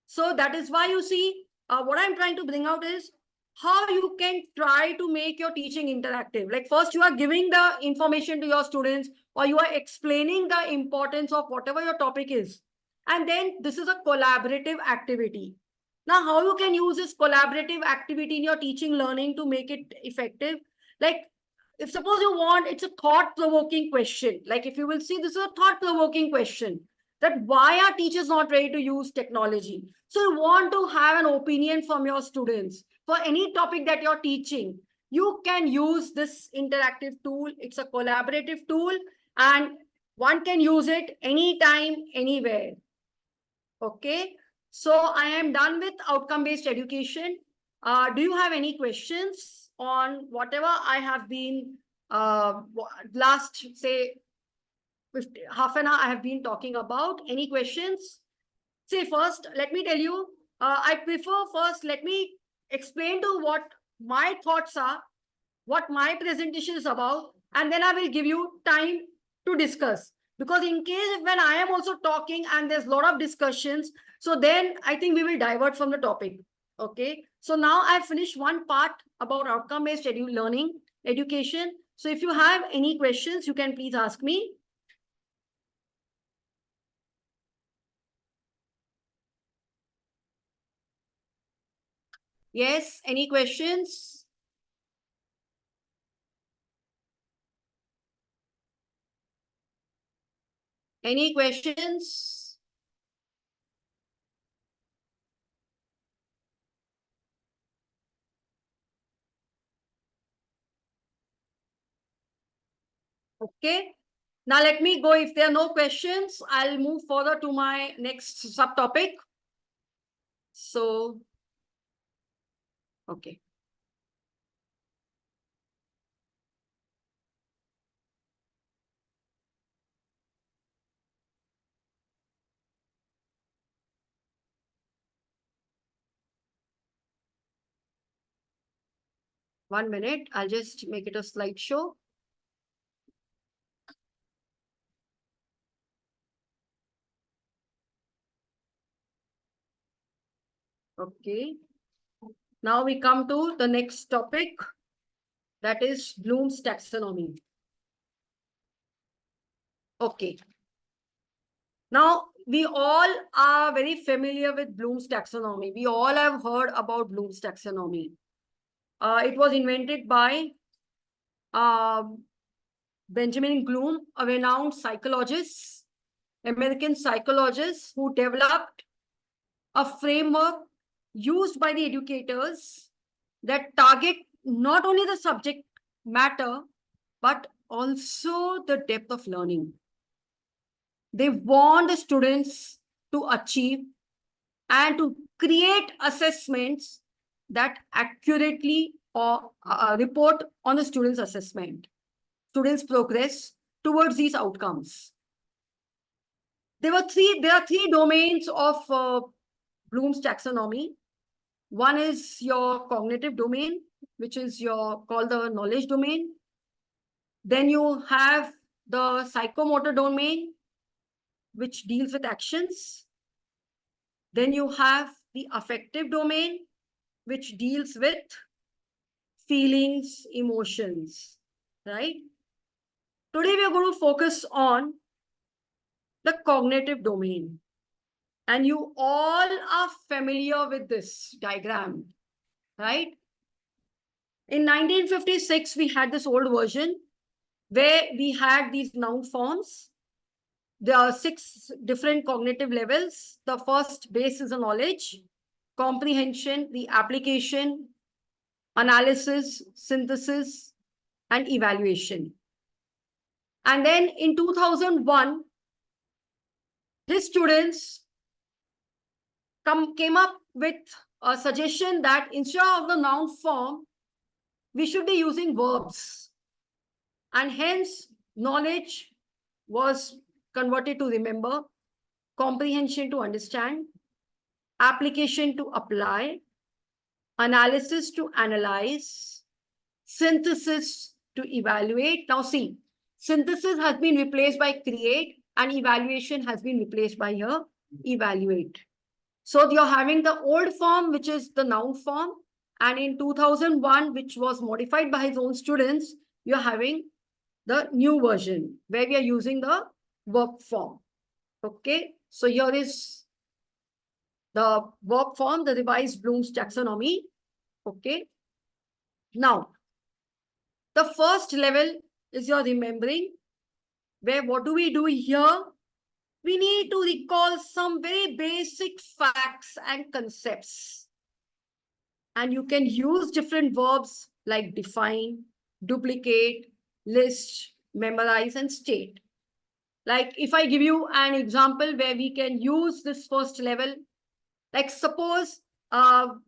So that is why you see, what I'm trying to bring out is how you can try to make your teaching interactive. Like first you are giving the information to your students, or you are explaining the importance of whatever your topic is. And then this is a collaborative activity. Now, how you can use this collaborative activity in your teaching learning to make it effective? Like if suppose you want, it's a thought-provoking question. Like if you will see, this is a thought-provoking question, that why are teachers not ready to use technology? So you want to have an opinion from your students for any topic that you're teaching. You can use this interactive tool. It's a collaborative tool and one can use it anytime, anywhere. Okay. So I am done with outcome-based education. Do you have any questions on whatever I have been last, say, 50, half an hour I have been talking about? Any questions? Say first, let me tell you, I prefer first, let me explain to what my thoughts are, what my presentation is about, and then I will give you time to discuss. Because in case when I am also talking and there's a lot of discussions, so then I think we will divert from the topic. Okay. So now I've finished one part about outcome-based learning, education. So if you have any questions, you can please ask me. Yes, any questions? Any questions? Okay. Now let me go. If there are no questions, I'll move further to my next subtopic. So, okay. One minute. I'll just make it a slideshow. Okay. Now we come to the next topic. That is Bloom's taxonomy. Okay. Now, we all are very familiar with Bloom's taxonomy. We all have heard about Bloom's taxonomy. It was invented by Benjamin Bloom, a renowned psychologist, American psychologist, who developed a framework used by the educators that target not only the subject matter, but also the depth of learning. They want the students to achieve and to create assessments that accurately or report on the students' assessment, students' progress towards these outcomes. There are three domains of Bloom's taxonomy. One is your cognitive domain, which is called the knowledge domain. Then you have the psychomotor domain, which deals with actions. Then you have the affective domain, which deals with feelings, emotions, right? Today we are going to focus on the cognitive domain. And you all are familiar with this diagram, right? In 1956, we had this old version where we had these noun forms. There are 6 different cognitive levels. The first base is the knowledge, comprehension, the application, analysis, synthesis, and evaluation. And then in 2001, his students came up with a suggestion that instead of the noun form, we should be using verbs. And hence, knowledge was converted to remember, comprehension to understand, application to apply, analysis to analyze, synthesis to evaluate. Now see, synthesis has been replaced by create and evaluation has been replaced by here evaluate. So you're having the old form, which is the noun form, and in 2001, which was modified by his own students, you're having the new version where we are using the verb form. Okay, so here is the verb form, the revised Bloom's taxonomy. Okay, now the first level is your remembering, where what do we do here? We need to recall some very basic facts and concepts. And you can use different verbs like define, duplicate, list, memorize, and state. Like if I give you an example where we can use this first level, like suppose, now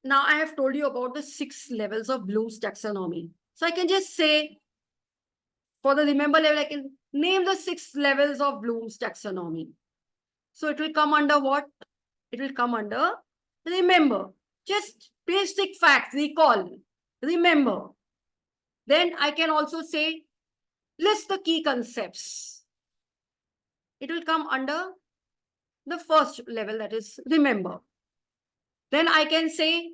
I have told you about the 6 levels of Bloom's taxonomy. So I can just say, for the remember level, I can name the 6 levels of Bloom's taxonomy. So it will come under what? It will come under remember. Just basic facts, recall, remember. Then I can also say, list the key concepts. It will come under the first level, that is remember. Then I can say,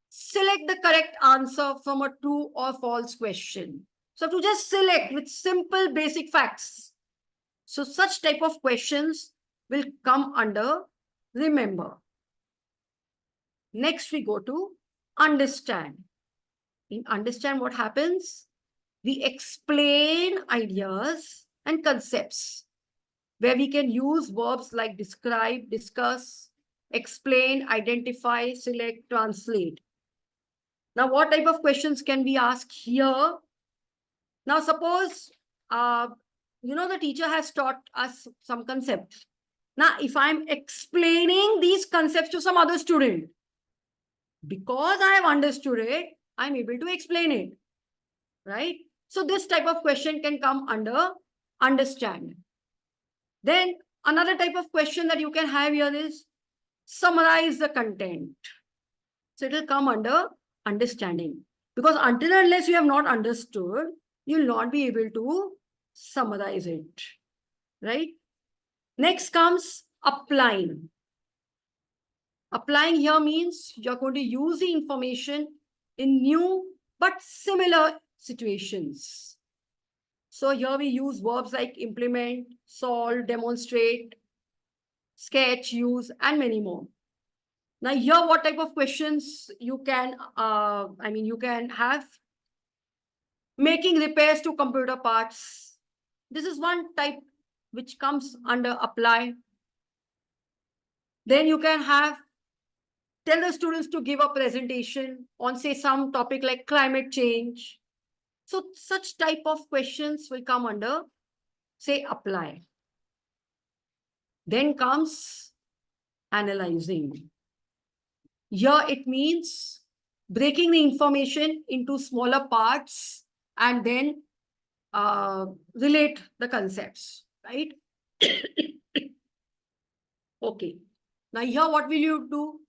select the correct answer from a true or false question. So to just select with simple basic facts. So such type of questions will come under remember. Next we go to understand. In understand, what happens? We explain ideas and concepts where we can use verbs like describe, discuss, explain, identify, select, translate. Now, what type of questions can we ask here? Now, suppose, the teacher has taught us some concepts. Now, if I'm explaining these concepts to some other student, because I have understood it, I'm able to explain it, right? So this type of question can come under understand. Then another type of question that you can have here is summarize the content. So it will come under understanding. Because until and unless you have not understood, you will not be able to summarize it, right? Next comes applying. Applying here means you're going to use the information in new but similar situations. So here we use verbs like implement, solve, demonstrate, sketch, use, and many more. Now here, what type of questions you can, you can have? Making repairs to computer parts. This is one type which comes under apply. Then you can have, tell the students to give a presentation on, say, some topic like climate change. So such type of questions will come under, say, apply. Then comes analyzing. Here it means breaking the information into smaller parts and then relate the concepts, right? Okay. Now here, what will you do?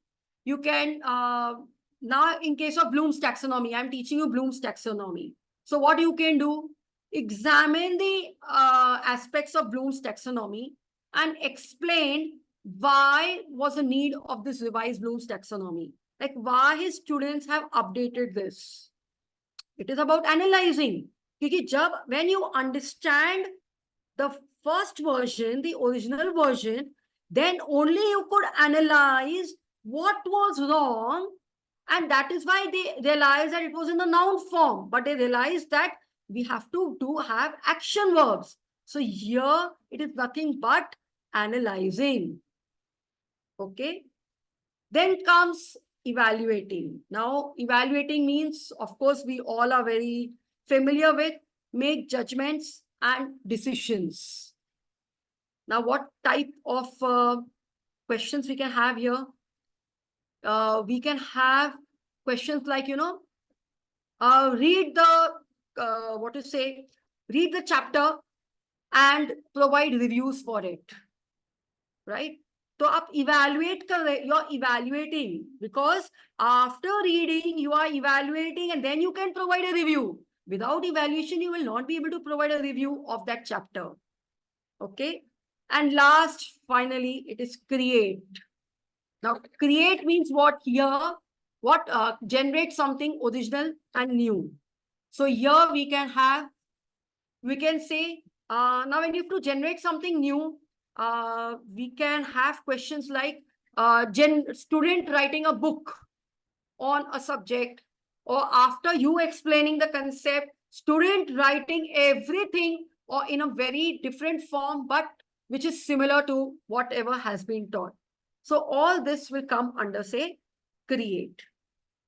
You can, now in case of Bloom's taxonomy, I'm teaching you Bloom's taxonomy. So what you can do, examine the aspects of Bloom's taxonomy and explain why was the need of this revised Bloom's taxonomy. Like why his students have updated this. It is about analyzing. When you understand the first version, the original version, then only you could analyze what was wrong. And that is why they realized that it was in the noun form. But they realized that we have to have action verbs. So here it is nothing but analyzing. Okay. Then comes evaluating. Now, evaluating means, of course, we all are very familiar with make judgments and decisions. Now, what type of questions we can have here? We can have questions like, read the, read the chapter and provide reviews for it, right? So आप evaluate कर रहे, you're evaluating, because after reading you are evaluating and then you can provide a review. Without evaluation you will not be able to provide a review of that chapter. Okay. And last, finally, it is create. Now create means what here? What generate something original and new. So here we can have, we can say, now when you have to generate something new, we can have questions like student writing a book on a subject, or after you explaining the concept, student writing everything or in a very different form, but which is similar to whatever has been taught. So all this will come under, say, create.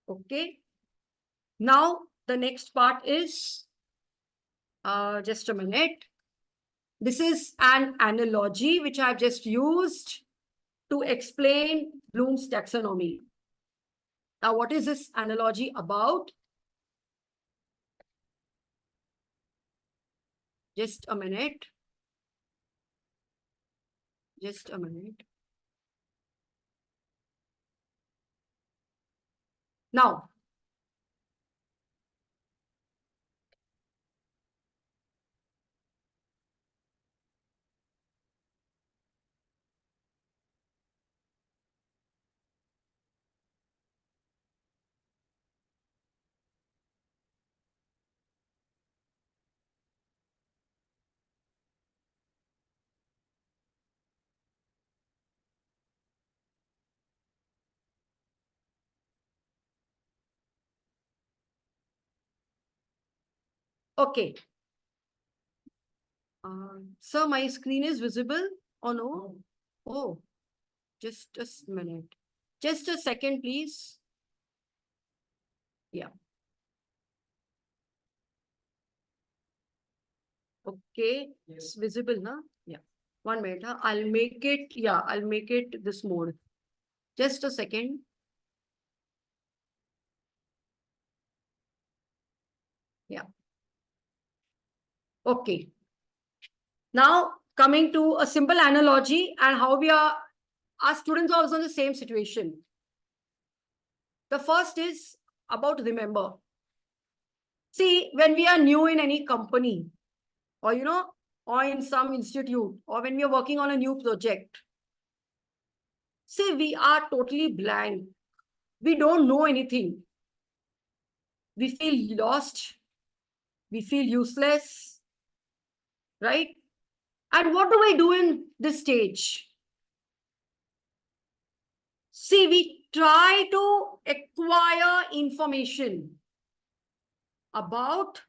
Okay. Now the next part is, just a minute. This is an analogy which I've just used to explain Bloom's taxonomy. Now, what is this analogy about? Just a minute. Just a minute. Now, okay. Sir, my screen is visible or no? Oh, just a minute. Just a second, please. Yeah. Okay, it's visible, na? Yeah. 1 minute. Huh? I'll make it, yeah, I'll make it this mode. Just a second. Yeah. Okay. Now, coming to a simple analogy and how we are, our students are also in the same situation. The first is about remember. See, when we are new in any company, or or in some institute, or when we are working on a new project, see, we are totally blank. We don't know anything. We feel lost. We feel useless, right? And what do we do in this stage? See, we try to acquire information about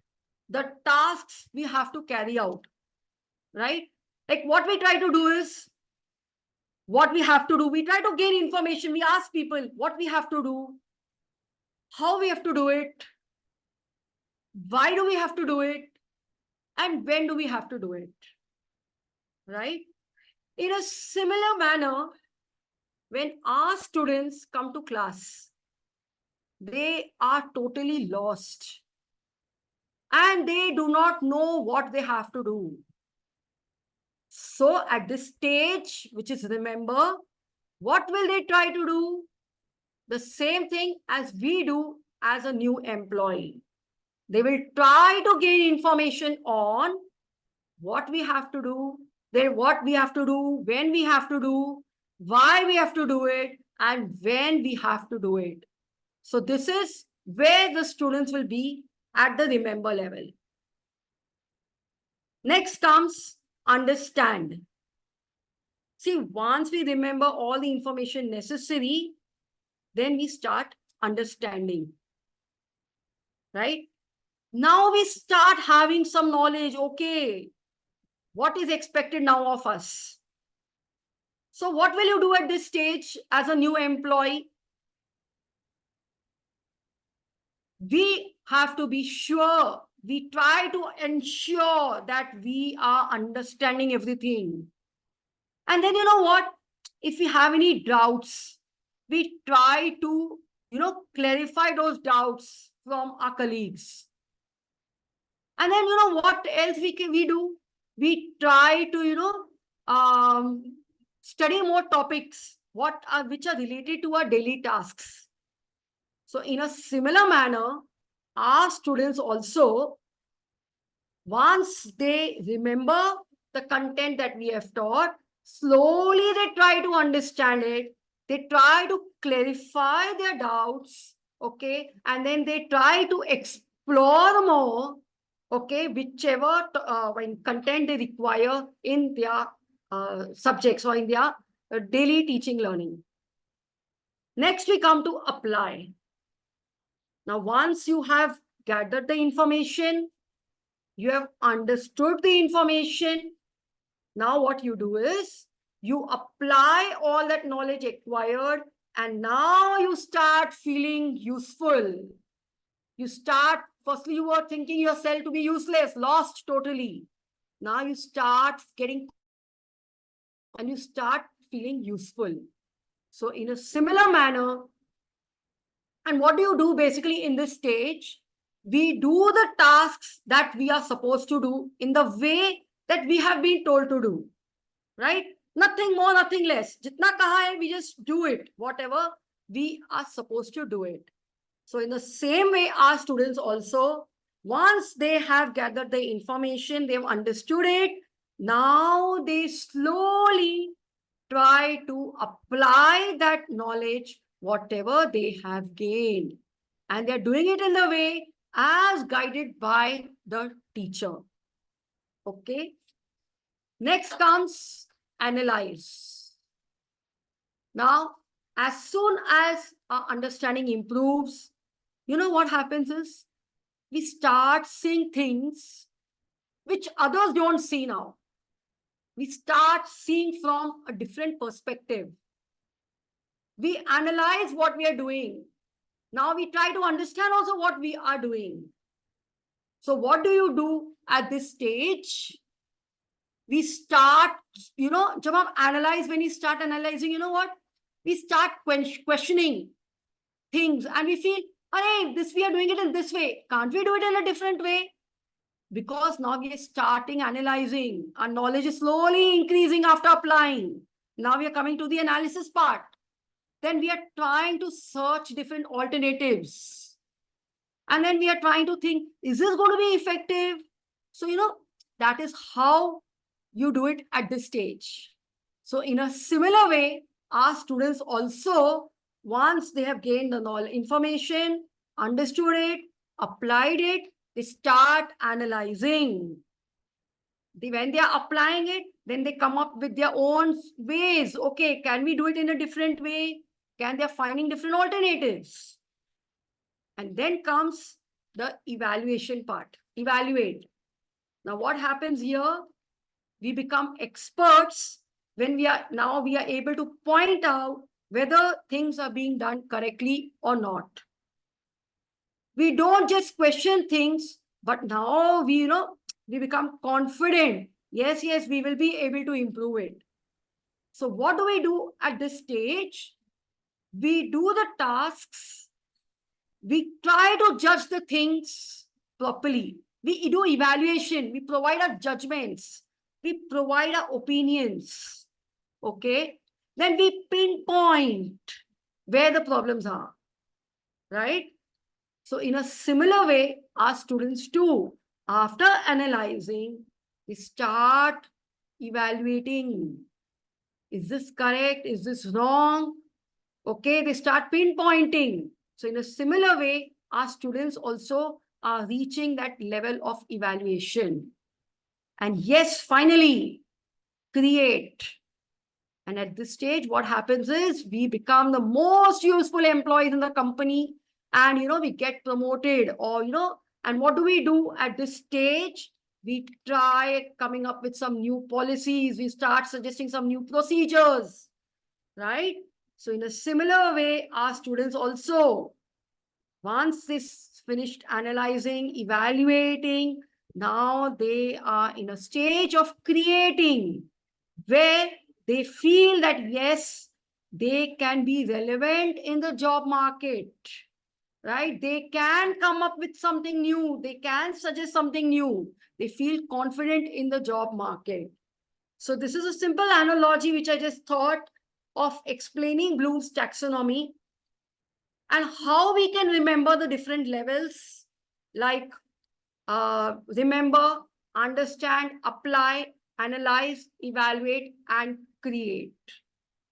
the tasks we have to carry out, right? Like what we try to do is, what we have to do, we try to gain information. We ask people what we have to do, how we have to do it, why do we have to do it, and when do we have to do it, right? In a similar manner, when our students come to class, they are totally lost and they do not know what they have to do. So at this stage, which is remember, what will they try to do? The same thing as we do as a new employee. They will try to gain information on what we have to do, then what we have to do, when we have to do, why we have to do it, and when we have to do it. So this is where the students will be at the remember level. Next comes understand. See, once we remember all the information necessary, then we start understanding, right? Now we start having some knowledge. Okay, what is expected now of us? So what will you do at this stage as a new employee? We have to be sure, we try to ensure that we are understanding everything. And then you know what? If we have any doubts, we try to, clarify those doubts from our colleagues. And then, what else we do? We try to, study more topics, which are related to our daily tasks. So in a similar manner, our students also, once they remember the content that we have taught, slowly they try to understand it. They try to clarify their doubts, okay? And then they try to explore more, okay, whichever content they require in their subjects or in their daily teaching learning. Next, we come to apply. Now, once you have gathered the information, you have understood the information, now what you do is you apply all that knowledge acquired, and now you start feeling useful. You start, firstly, you were thinking yourself to be useless, lost totally. Now you start getting, and you start feeling useful. So in a similar manner, and what do you do basically in this stage? We do the tasks that we are supposed to do in the way that we have been told to do, right? Nothing more, nothing less. Jitna kaha hai, we just do it, whatever we are supposed to do it. So in the same way, our students also, once they have gathered the information, they've understood it, now they slowly try to apply that knowledge, whatever they have gained. And they're doing it in the way as guided by the teacher. Okay. Next comes analyze. Now, as soon as our understanding improves, you know what happens is we start seeing things which others don't see now. We start seeing from a different perspective. We analyze what we are doing. Now we try to understand also what we are doing. So what do you do at this stage? We start, jab hum analyze, when we start analyzing, you know what? We start questioning things and we feel, hey, this we are doing it in this way. Can't we do it in a different way? Because now we are starting analyzing. Our knowledge is slowly increasing after applying. Now we are coming to the analysis part. Then we are trying to search different alternatives. And then we are trying to think, is this going to be effective? So, that is how you do it at this stage. So in a similar way, our students also, once they have gained the knowledge, information, understood it, applied it, they start analyzing. When they are applying it, then they come up with their own ways. Okay, can we do it in a different way? Can they are finding different alternatives? And then comes the evaluation part. Evaluate. Now, what happens here? We become experts when we are able to point out whether things are being done correctly or not. We don't just question things, but now we become confident. Yes, we will be able to improve it. So what do we do at this stage? We do the tasks. We try to judge the things properly. We do evaluation. We provide our judgments. We provide our opinions. Okay. Then we pinpoint where the problems are. Right? So in a similar way, our students too, after analyzing, they start evaluating. Is this correct? Is this wrong? Okay, they start pinpointing. So in a similar way, our students also are reaching that level of evaluation. And yes, finally, create. And at this stage, what happens is we become the most useful employees in the company, and we get promoted, or and what do we do at this stage? We try coming up with some new policies. We start suggesting some new procedures, right? So in a similar way, our students also, once this finished analyzing, evaluating, now they are in a stage of creating, where they feel that yes, they can be relevant in the job market. right? They can come up with something new. They can suggest something new. They feel confident in the job market. So this is a simple analogy which I just thought of explaining Bloom's taxonomy and how we can remember the different levels, like remember, understand, apply, analyze, evaluate, and create.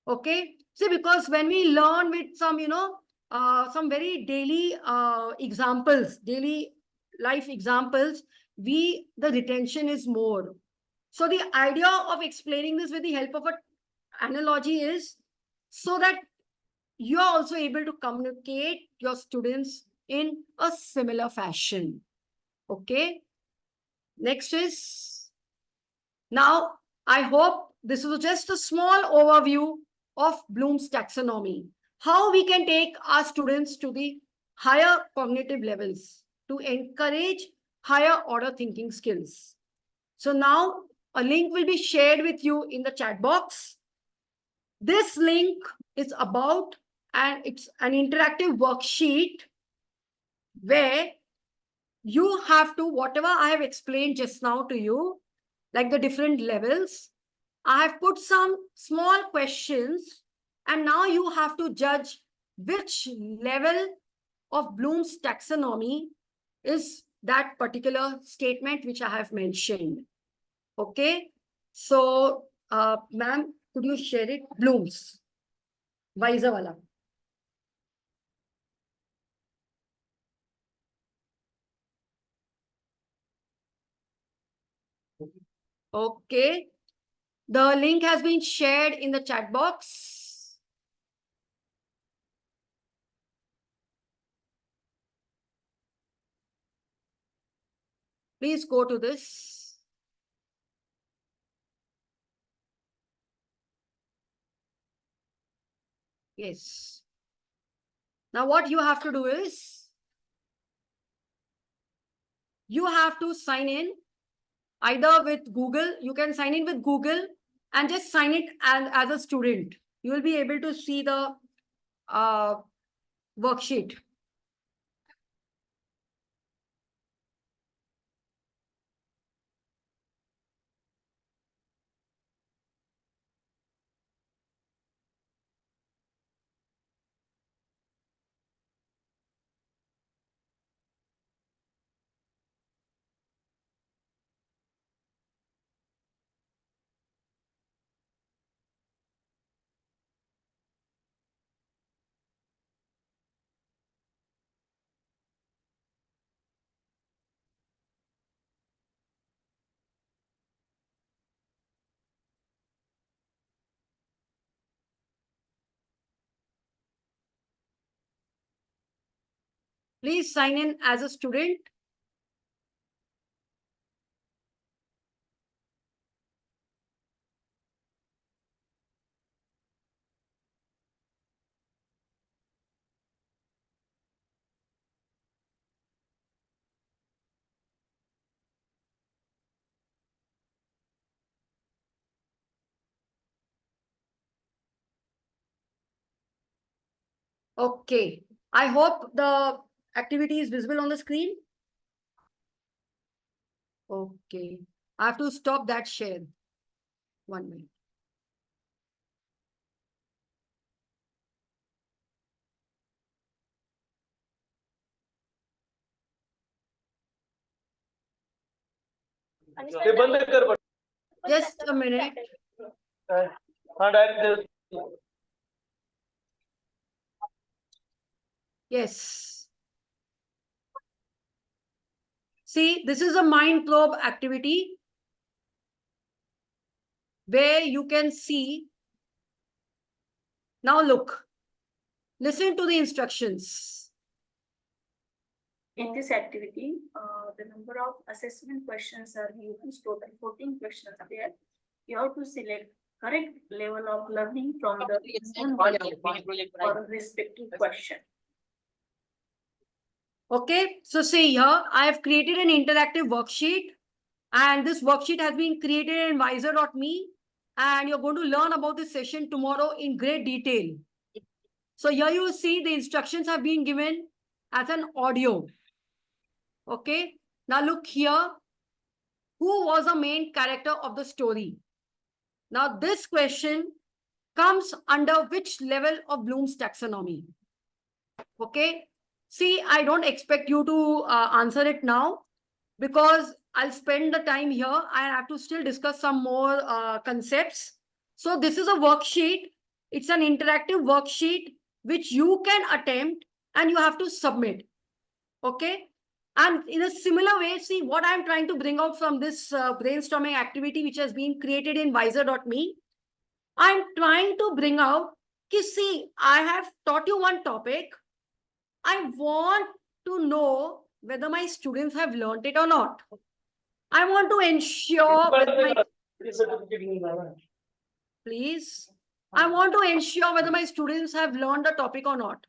Okay. See, because when we learn with some, some very daily examples, daily life examples, the retention is more. So the idea of explaining this with the help of an analogy is so that you are also able to communicate your students in a similar fashion. Okay. Next is, now I hope this was just a small overview of Bloom's taxonomy, how we can take our students to the higher cognitive levels to encourage higher order thinking skills. So now a link will be shared with you in the chat box. This link is about, and it's an interactive worksheet where you have to, whatever I have explained just now to you, like the different levels, I have put some small questions, and now you have to judge which level of Bloom's taxonomy is that particular statement which I have mentioned. Okay. So, ma'am, could you share it? Bloom's. Visa wala. Okay. The link has been shared in the chat box. Please go to this. Yes. Now what you have to do is, you have to sign in either with Google. You can sign in with Google and just sign it as a student. You will be able to see the worksheet. Please sign in as a student. Okay. I hope the activity is visible on the screen. Okay. I have to stop that share. 1 minute. Just a minute. Yes. See, this is a mind probe activity where you can see. Now look, listen to the instructions. In this activity, the number of assessment questions are used. Total 14 questions are there. You have to select correct level of learning from the or respective question. Okay, so see here, I have created an interactive worksheet, and this worksheet has been created in Wiser.me, and you're going to learn about this session tomorrow in great detail. So here you see the instructions have been given. as an audio. Okay. Now look here. Who was the main character of the story? Now this question comes under which level of Bloom's taxonomy? Okay. See, I don't expect you to answer it now because I'll spend the time here. I have to still discuss some more concepts. So this is a worksheet. It's an interactive worksheet which you can attempt and you have to submit. Okay. And in a similar way, see what I'm trying to bring out from this brainstorming activity which has been created in Wiser.me. I'm trying to bring out, see, I have taught you one topic. I want to know whether my students have learned it or not. I want to ensure please. I want to ensure whether my students have learned the topic or not.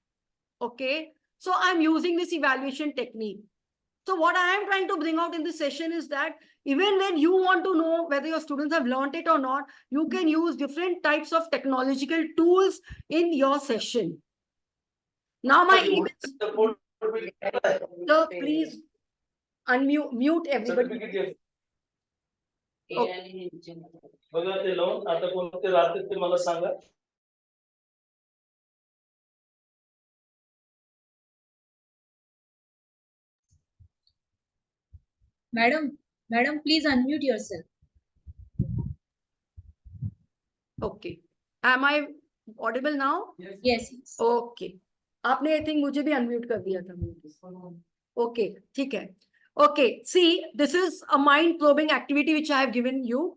Okay. So I'm using this evaluation technique. So what I am trying to bring out in this session is that even when you want to know whether your students have learned it or not, you can use different types of technological tools in your session. Now my aim is, so please mute everybody. Okay. Madam, please unmute yourself. Okay. Am I audible now? Yes. Okay. आपने I think मुझे भी unmute कर दिया था. Okay, ठीक है. Okay, see, this is a mind-probing activity which I have given you.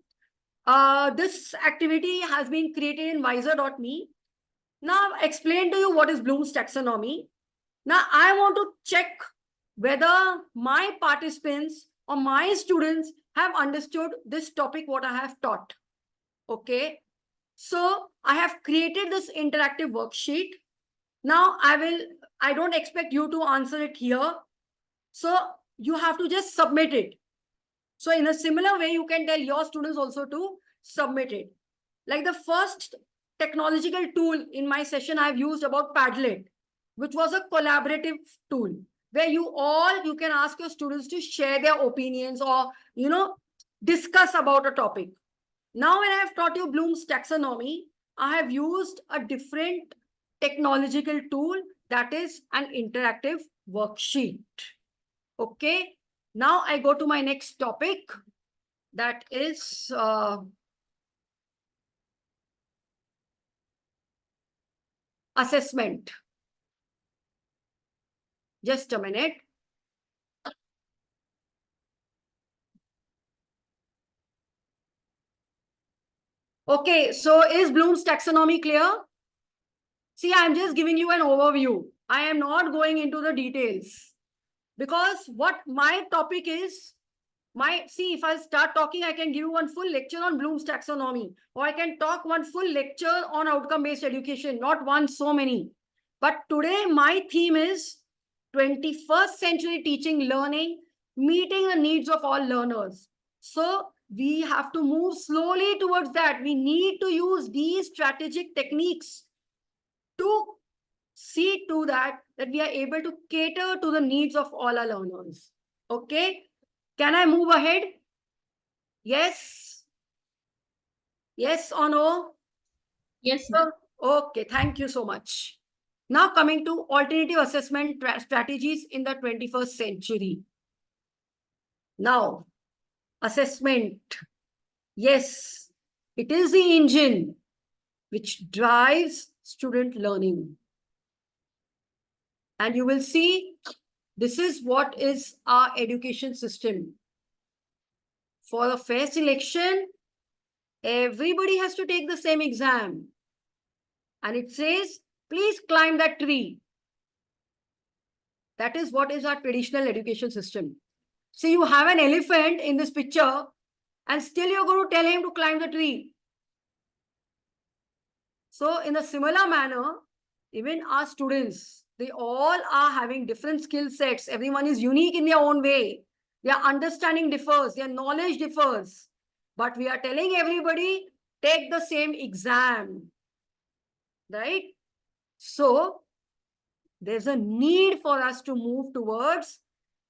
This activity has been created in Wiser.me. Now, I've explained to you what is Bloom's taxonomy. Now, I want to check whether my participants or my students have understood this topic, what I have taught. Okay. So, I have created this interactive worksheet. Now, I don't expect you to answer it here. So, you have to just submit it. So, in a similar way, you can tell your students also to submit it. Like the first technological tool in my session I've used about Padlet, which was a collaborative tool where you can ask your students to share their opinions or, discuss about a topic. Now, when I have taught you Bloom's taxonomy, I have used a different technological tool that is an interactive worksheet. Okay. Now I go to my next topic, that is assessment. Just a minute. Okay, so is Bloom's taxonomy clear? See, I'm just giving you an overview. I am not going into the details because what my topic is, see, if I start talking, I can give you one full lecture on Bloom's taxonomy, or I can talk one full lecture on outcome-based education, not one, so many. But today, my theme is 21st century teaching learning, meeting the needs of all learners. So we have to move slowly towards that. We need to use these strategic techniques to see to that we are able to cater to the needs of all our learners. Okay. Can I move ahead? Yes. Yes or no? Yes, ma'am. Okay, thank you so much. Now coming to alternative assessment strategies in the 21st century. Now, assessment. Yes, it is the engine which drives student learning. And you will see this is what is our education system. For a fair selection, everybody has to take the same exam. And it says, please climb that tree. That is what is our traditional education system. So you have an elephant in this picture and still you're going to tell him to climb the tree. So in a similar manner, even our students, they all are having different skill sets. Everyone is unique in their own way. Their understanding differs, their knowledge differs. But we are telling everybody, take the same exam. Right? So, there's a need for us to move towards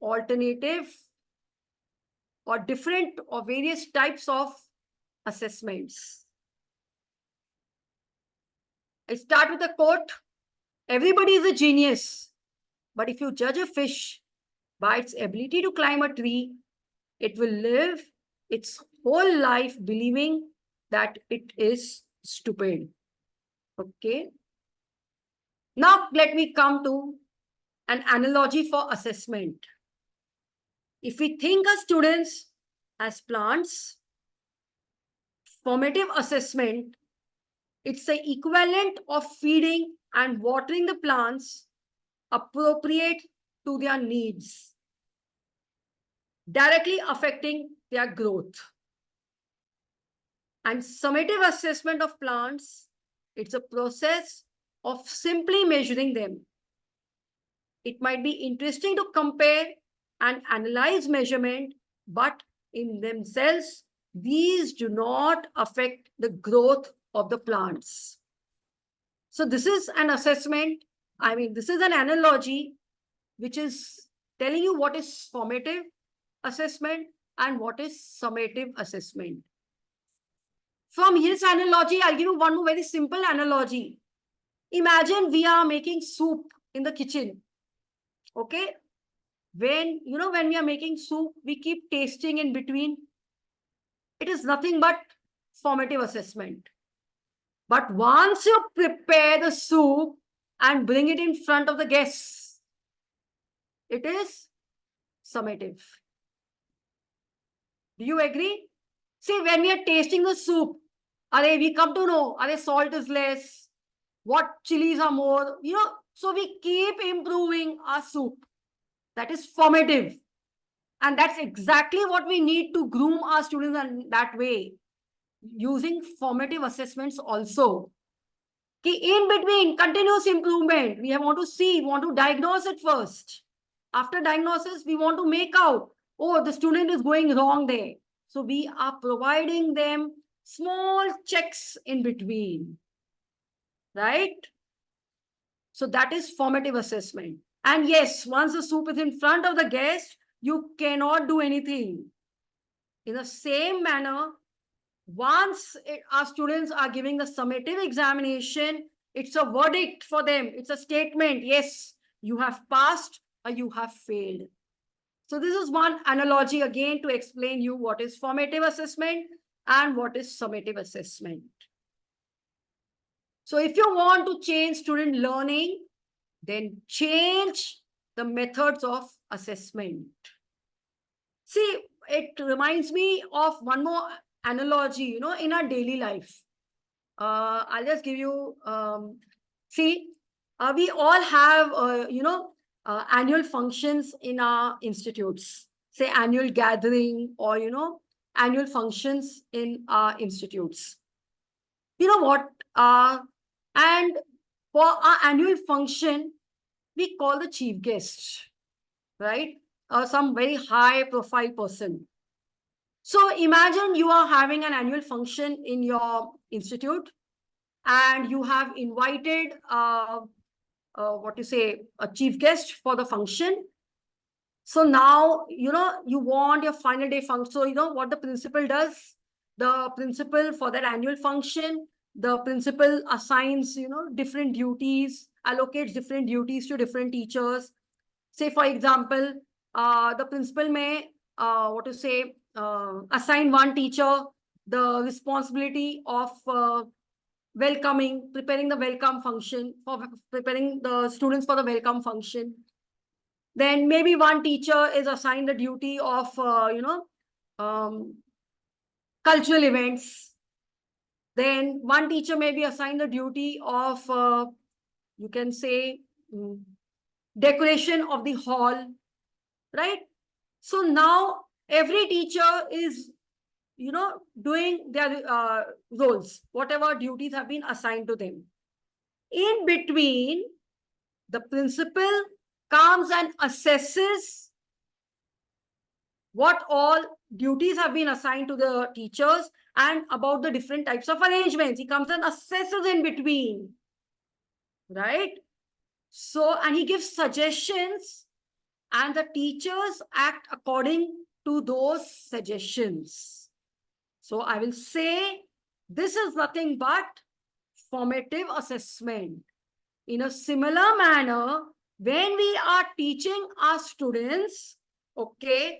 alternative or different or various types of assessments. I start with a quote. Everybody is a genius, but if you judge a fish by its ability to climb a tree, it will live its whole life believing that it is stupid. Okay. Now let me come to an analogy for assessment. If we think of students as plants, formative assessment, it's the equivalent of feeding and watering the plants appropriate to their needs, directly affecting their growth. And summative assessment of plants, it's a process of simply measuring them. It might be interesting to compare and analyze measurement, but in themselves, these do not affect the growth of the plants. So this is an assessment. I mean, this is an analogy which is telling you what is formative assessment and what is summative assessment. From his analogy, I'll give you one more very simple analogy. Imagine we are making soup in the kitchen. Okay? When we are making soup, we keep tasting in between. It is nothing but formative assessment. But once you prepare the soup and bring it in front of the guests, it is summative. Do you agree? See, when we are tasting the soup, we come to know, salt is less, what chilies are more, so we keep improving our soup. That is formative. And that's exactly what we need to groom our students in that way, using formative assessments also. In between, continuous improvement, we want to diagnose it first. After diagnosis, we want to make out, oh, the student is going wrong there. So we are providing them small checks in between, right? So that is formative assessment. And yes, once the soup is in front of the guest, you cannot do anything. In the same manner, once our students are giving the summative examination, it's a verdict for them. It's a statement. Yes, you have passed or you have failed. So this is one analogy again to explain you what is formative assessment and what is summative assessment. So if you want to change student learning, then change the methods of assessment. See, it reminds me of one more analogy, in our daily life. I'll just give you, we all have, annual functions in our institutes, say annual gathering or, annual functions in our institutes. You know what? And for our annual function, we call the chief guest, right? Some very high profile person. So imagine you are having an annual function in your institute and you have invited a chief guest for the function. So now, you want your final day function. So, what the principal does? The principal for that annual function, the principal assigns, different duties, allocates different duties to different teachers. Say, for example, the principal may, assign one teacher the responsibility of preparing the welcome function, for preparing the students for the welcome function. Then maybe one teacher is assigned the duty of, cultural events. Then one teacher may be assigned the duty of, you can say, decoration of the hall, right? So now every teacher is, doing their roles, whatever duties have been assigned to them. In between, the principal comes and assesses what all duties have been assigned to the teachers and about the different types of arrangements. He comes and assesses in between, right? So, and he gives suggestions and the teachers act according to those suggestions. So I will say this is nothing but formative assessment. In a similar manner, when we are teaching our students, okay,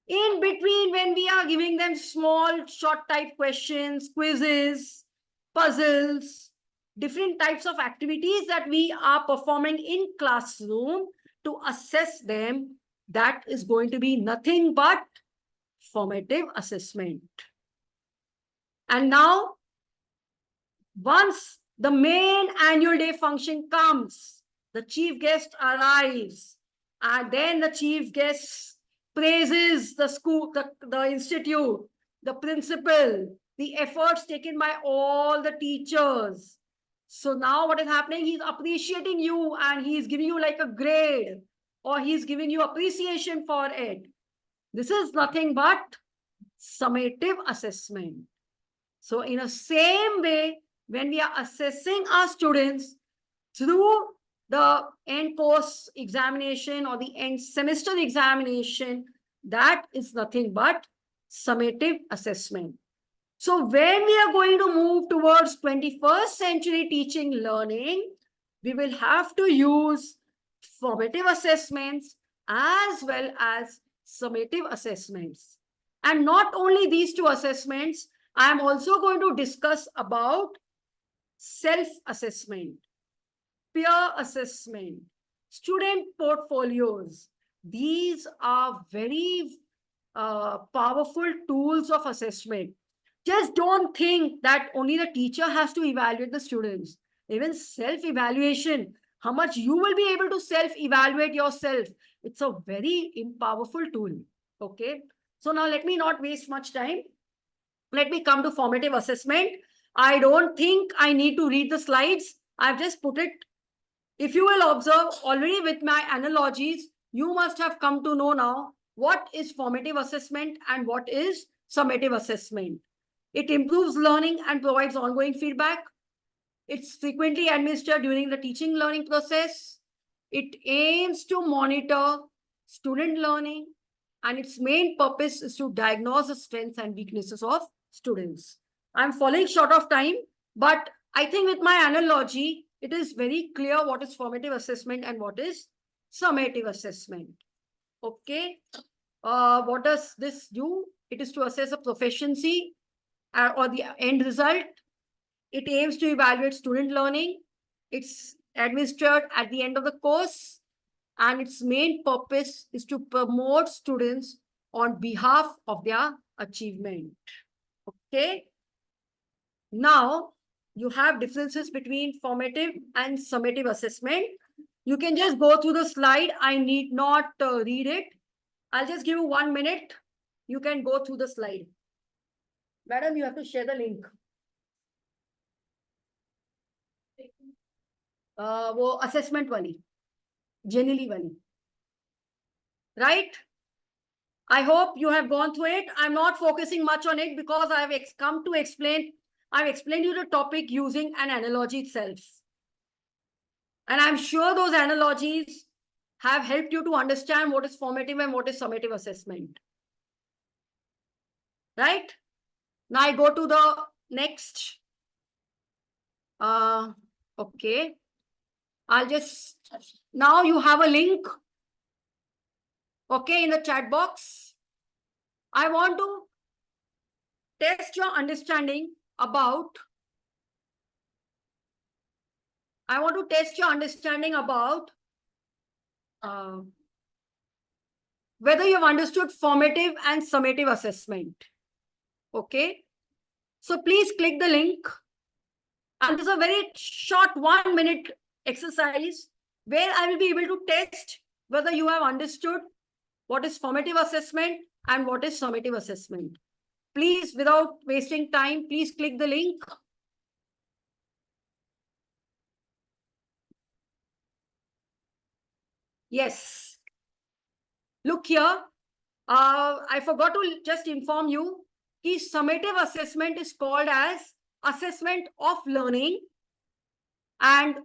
in between when we are giving them small short type questions, quizzes, puzzles, different types of activities that we are performing in classroom to assess them, that is going to be nothing but formative assessment. And now, once the main annual day function comes, the chief guest arrives, and then the chief guest praises the school, the institute, the principal, the efforts taken by all the teachers. So now what is happening? He's appreciating you and he's giving you like a grade, or he's giving you appreciation for it. This is nothing but summative assessment. So in the same way, when we are assessing our students through the end course examination or the end semester examination, that is nothing but summative assessment. So when we are going to move towards 21st century teaching learning, we will have to use formative assessments as well as summative assessments. And not only these two assessments, I am also going to discuss about self-assessment, peer assessment, student portfolios. These are very powerful tools of assessment. Just don't think that only the teacher has to evaluate the students. Even self-evaluation, how much you will be able to self-evaluate yourself. It's a very powerful tool. Okay. So now let me not waste much time. Let me come to formative assessment. I don't think I need to read the slides. I've just put it. If you will observe already with my analogies, you must have come to know now what is formative assessment and what is summative assessment. It improves learning and provides ongoing feedback. It's frequently administered during the teaching learning process. It aims to monitor student learning, and its main purpose is to diagnose the strengths and weaknesses of students. I'm falling short of time, but I think with my analogy, it is very clear what is formative assessment and what is summative assessment. Okay. What does this do? It is to assess a proficiency or the end result. It aims to evaluate student learning. It's administered at the end of the course, and its main purpose is to promote students on behalf of their achievement. Okay. Now, you have differences between formative and summative assessment. You can just go through the slide. I need not read it. I'll just give you 1 minute. You can go through the slide. Madam, you have to share the link. वो assessment वाली, generally वाली, right? I hope you have gone through it. I'm not focusing much on it because I've come to explain. I've explained you the topic using an analogy itself. And I'm sure those analogies have helped you to understand what is formative and what is summative assessment. Right? Now I go to the next. Okay. I'll just, now you have a link. Okay, in the chat box. I want to test your understanding about, whether you've understood formative and summative assessment. Okay. So please click the link. And this is a very short 1 minute exercise where I will be able to test whether you have understood what is formative assessment and what is summative assessment. Please, without wasting time, please click the link. Yes. Look here. I forgot to just inform you. Summative assessment is called as assessment of learning, and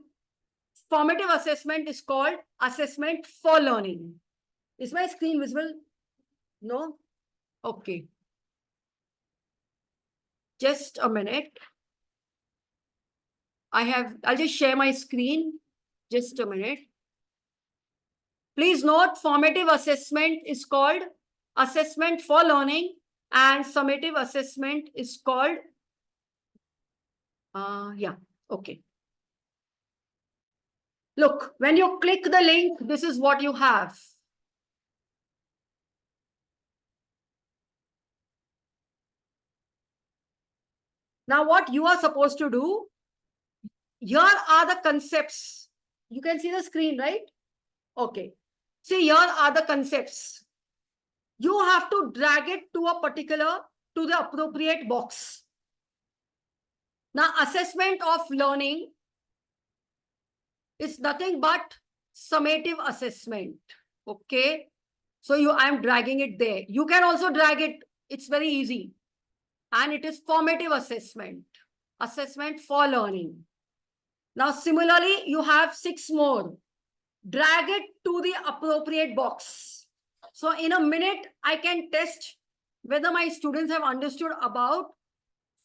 formative assessment is called assessment for learning. Is my screen visible? No? Okay. Just a minute. I'll just share my screen. Just a minute. Please note, formative assessment is called assessment for learning and summative assessment is called, okay. Look, when you click the link, this is what you have. Now, what you are supposed to do, here are the concepts. You can see the screen, right? Okay. See, here are the concepts. You have to drag it to the appropriate box. Now, assessment of learning is nothing but summative assessment. Okay. So I'm dragging it there. You can also drag it. It's very easy. And it is formative assessment. Assessment for learning. Now, similarly, you have 6 more. Drag it to the appropriate box. So in a minute, I can test whether my students have understood about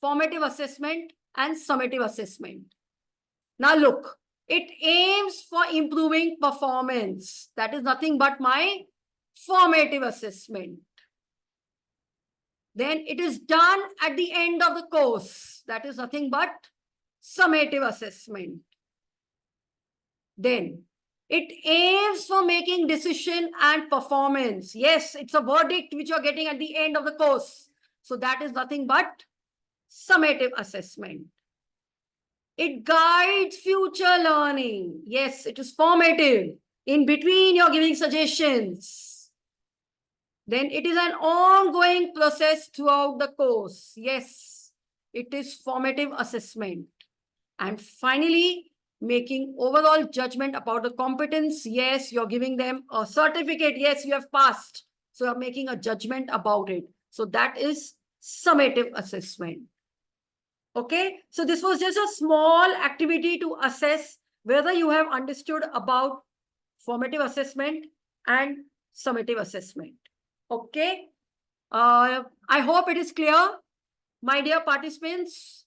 formative assessment and summative assessment. Now look, it aims for improving performance. That is nothing but my formative assessment. Then it is done at the end of the course. That is nothing but summative assessment. Then it aims for making decision and performance. Yes, it's a verdict which you're getting at the end of the course. So that is nothing but summative assessment. It guides future learning. Yes, it is formative. In between, you're giving suggestions. Then it is an ongoing process throughout the course. Yes, it is formative assessment. And finally, making overall judgment about the competence. Yes, you're giving them a certificate. Yes, you have passed. So you're making a judgment about it. So that is summative assessment. Okay, so this was just a small activity to assess whether you have understood about formative assessment and summative assessment. Okay, I hope it is clear. My dear participants,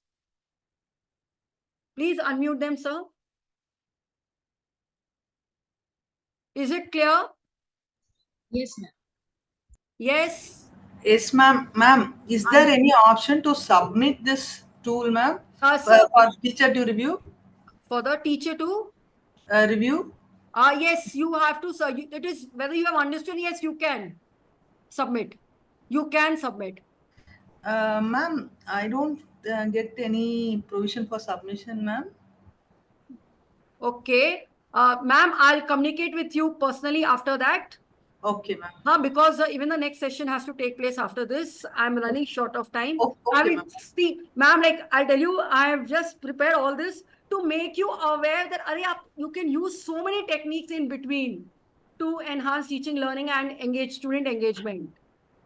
please unmute them, sir. Is it clear? Yes, ma'am. Yes. Yes, ma'am. Ma'am, is there any option to submit this tool, ma'am, Sir, for teacher to review? for the teacher to? Review? Yes, you have to, sir. It is whether you have understood. Yes, you can submit. You can submit. Ma'am, I don't get any provision for submission, ma'am. Okay. Ma'am, I'll communicate with you personally after that. Okay, ma'am. Because even the next session has to take place after this. I'm running short of time. I Okay, will ma'am. see, ma'am, like I'll tell you, I have just prepared all this to make you aware that you can use so many techniques in between to enhance teaching, learning, and student engagement.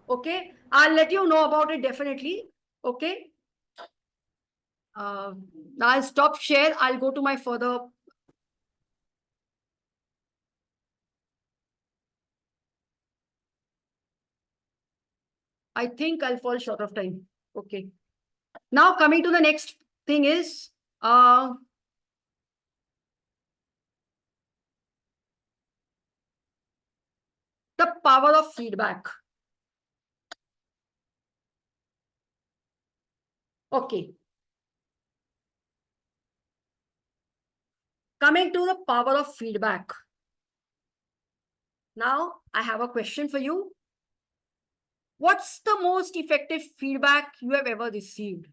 Okay. I'll let you know about it definitely. Okay. I'll stop share. I'll go to my further. I think I'll fall short of time. Okay. Now coming to the next thing is the power of feedback. Okay. Coming to the power of feedback. Now I have a question for you. What's the most effective feedback you have ever received?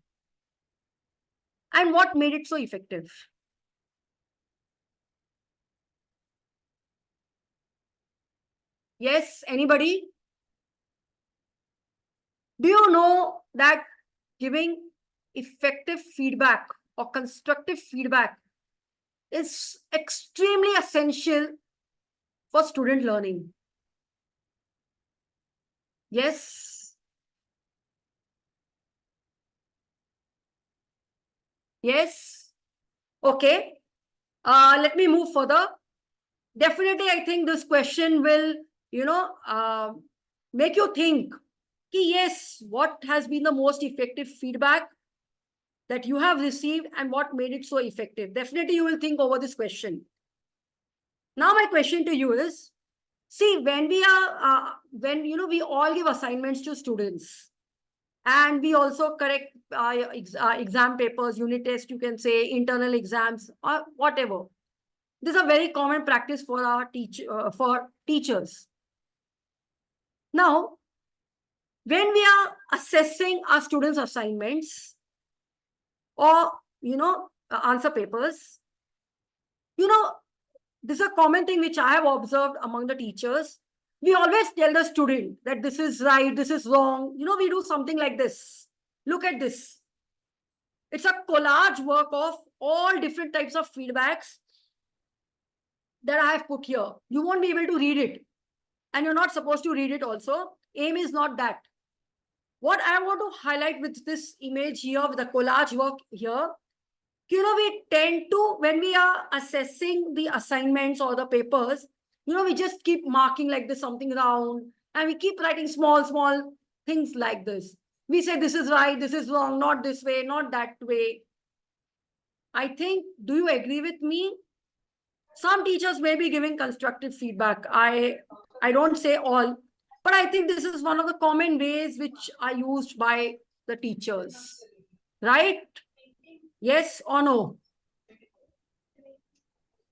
And what made it so effective? Yes, anybody? Do you know that giving effective feedback or constructive feedback is extremely essential for student learning? Yes. Yes. Okay. Let me move further. Definitely, I think this question will, make you think, yes, what has been the most effective feedback that you have received and what made it so effective? Definitely, you will think over this question. Now, my question to you is, see, when we are, we all give assignments to students, and we also correct exam papers, unit test, you can say, internal exams, or whatever. This is a very common practice for our teachers. Now, when we are assessing our students' assignments or, answer papers, this is a common thing which I have observed among the teachers. We always tell the student that this is right, this is wrong. We do something like this. Look at this. It's a collage work of all different types of feedbacks that I have put here. You won't be able to read it. And you're not supposed to read it also. Aim is not that. What I want to highlight with this image here, with the collage work here, we tend to, when we are assessing the assignments or the papers, we just keep marking like this, something round, and we keep writing small, small things like this. We say this is right, this is wrong, not this way, not that way. I think, do you agree with me? Some teachers may be giving constructive feedback. I don't say all, but I think this is one of the common ways which are used by the teachers, right? Yes or no?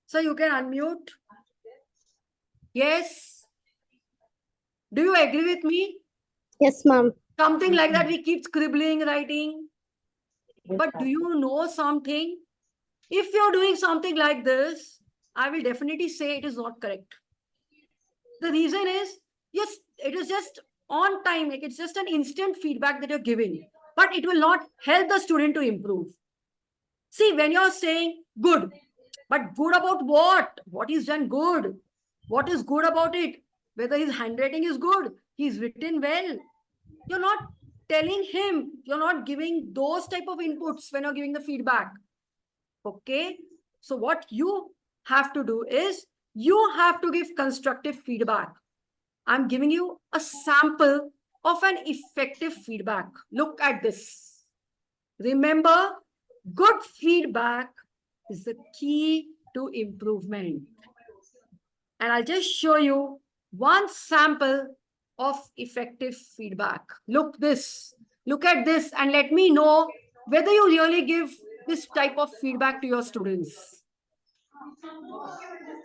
So you can unmute. Yes. Do you agree with me? Yes, ma'am. Something like that, we keep scribbling, writing. But do you know something? If you're doing something like this, I will definitely say it is not correct. The reason is, yes, it is just on time. Like it's just an instant feedback that you're giving, but it will not help the student to improve. See, when you're saying good, but good about what? What is done good? What is good about it? Whether his handwriting is good, he's written well. You're not telling him, you're not giving those type of inputs when you're giving the feedback. Okay. So what you have to do is you have to give constructive feedback. I'm giving you a sample of an effective feedback. Look at this. Remember, good feedback is the key to improvement. And I'll just show you one sample of effective feedback. Look at this, and let me know whether you really give this type of feedback to your students.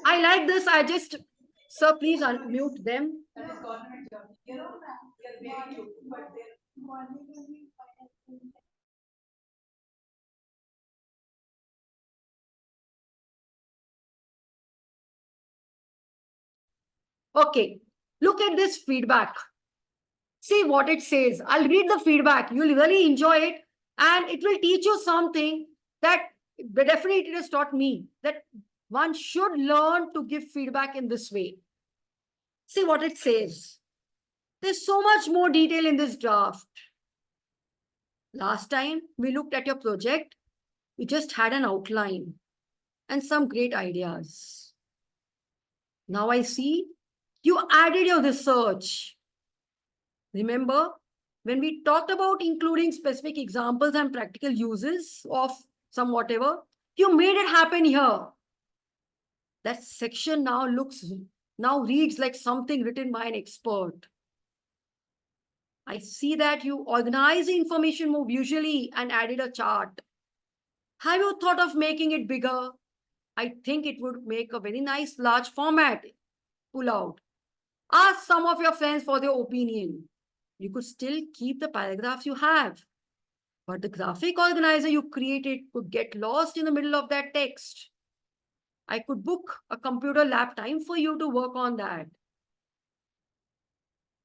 I like this. Sir, please unmute them. Okay, look at this feedback. See what it says. I'll read the feedback. You'll really enjoy it, and it will teach you something that definitely it has taught me, that one should learn to give feedback in this way. See what it says. There's so much more detail in this draft. Last time we looked at your project, we just had an outline and some great ideas. Now I see you added your research. Remember, when we talked about including specific examples and practical uses of some whatever, you made it happen here. That section now reads like something written by an expert. I see that you organized the information more visually and added a chart. Have you thought of making it bigger? I think it would make a very nice large format. Pull out. Ask some of your friends for their opinion. You could still keep the paragraphs you have, but the graphic organizer you created could get lost in the middle of that text. I could book a computer lab time for you to work on that.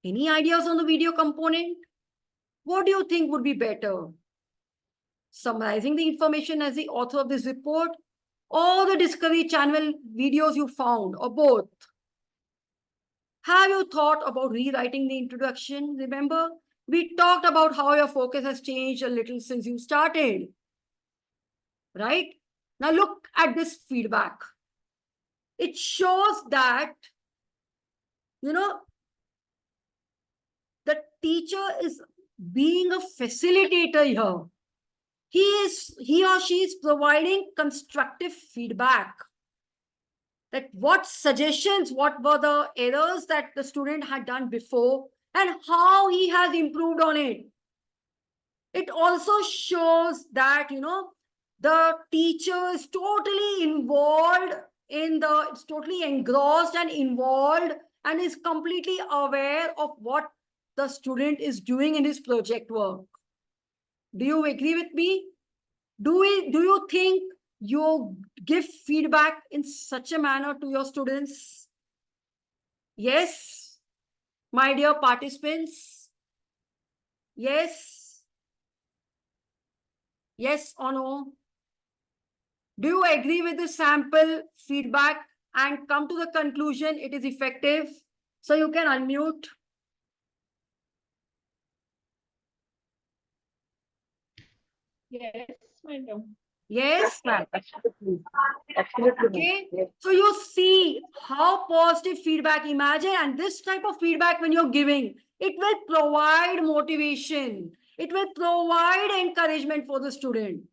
Any ideas on the video component? What do you think would be better? Summarizing the information as the author of this report, or the Discovery Channel videos you found, or both? Have you thought about rewriting the introduction? Remember, we talked about how your focus has changed a little since you started, right? Now look at this feedback. It shows that, the teacher is being a facilitator here. He or she is providing constructive feedback. That what suggestions, what were the errors that the student had done before, and how he has improved on it. It also shows that, the teacher is totally involved it's totally engrossed and involved and is completely aware of what the student is doing in his project work. Do you agree with me? Do you think you give feedback in such a manner to your students? Yes, my dear participants. Yes. Yes or no? Do you agree with the sample feedback and come to the conclusion it is effective? So you can unmute. Yes, madam. Yes. Absolutely. Absolutely. Okay. Yes. So you see how positive feedback, imagine, and this type of feedback when you're giving, it will provide motivation. It will provide encouragement for the student.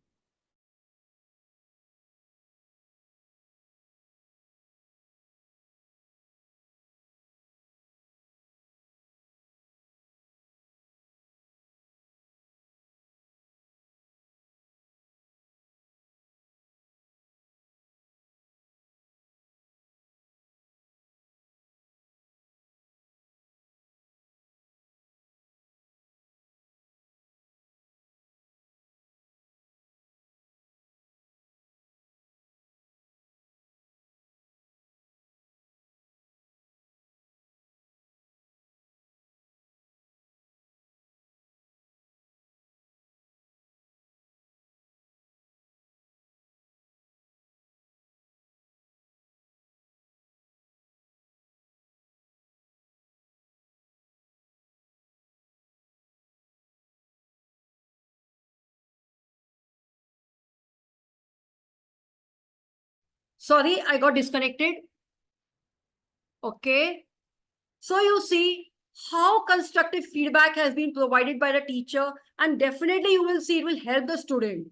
Sorry, I got disconnected. Okay. So you see how constructive feedback has been provided by the teacher, and definitely you will see it will help the student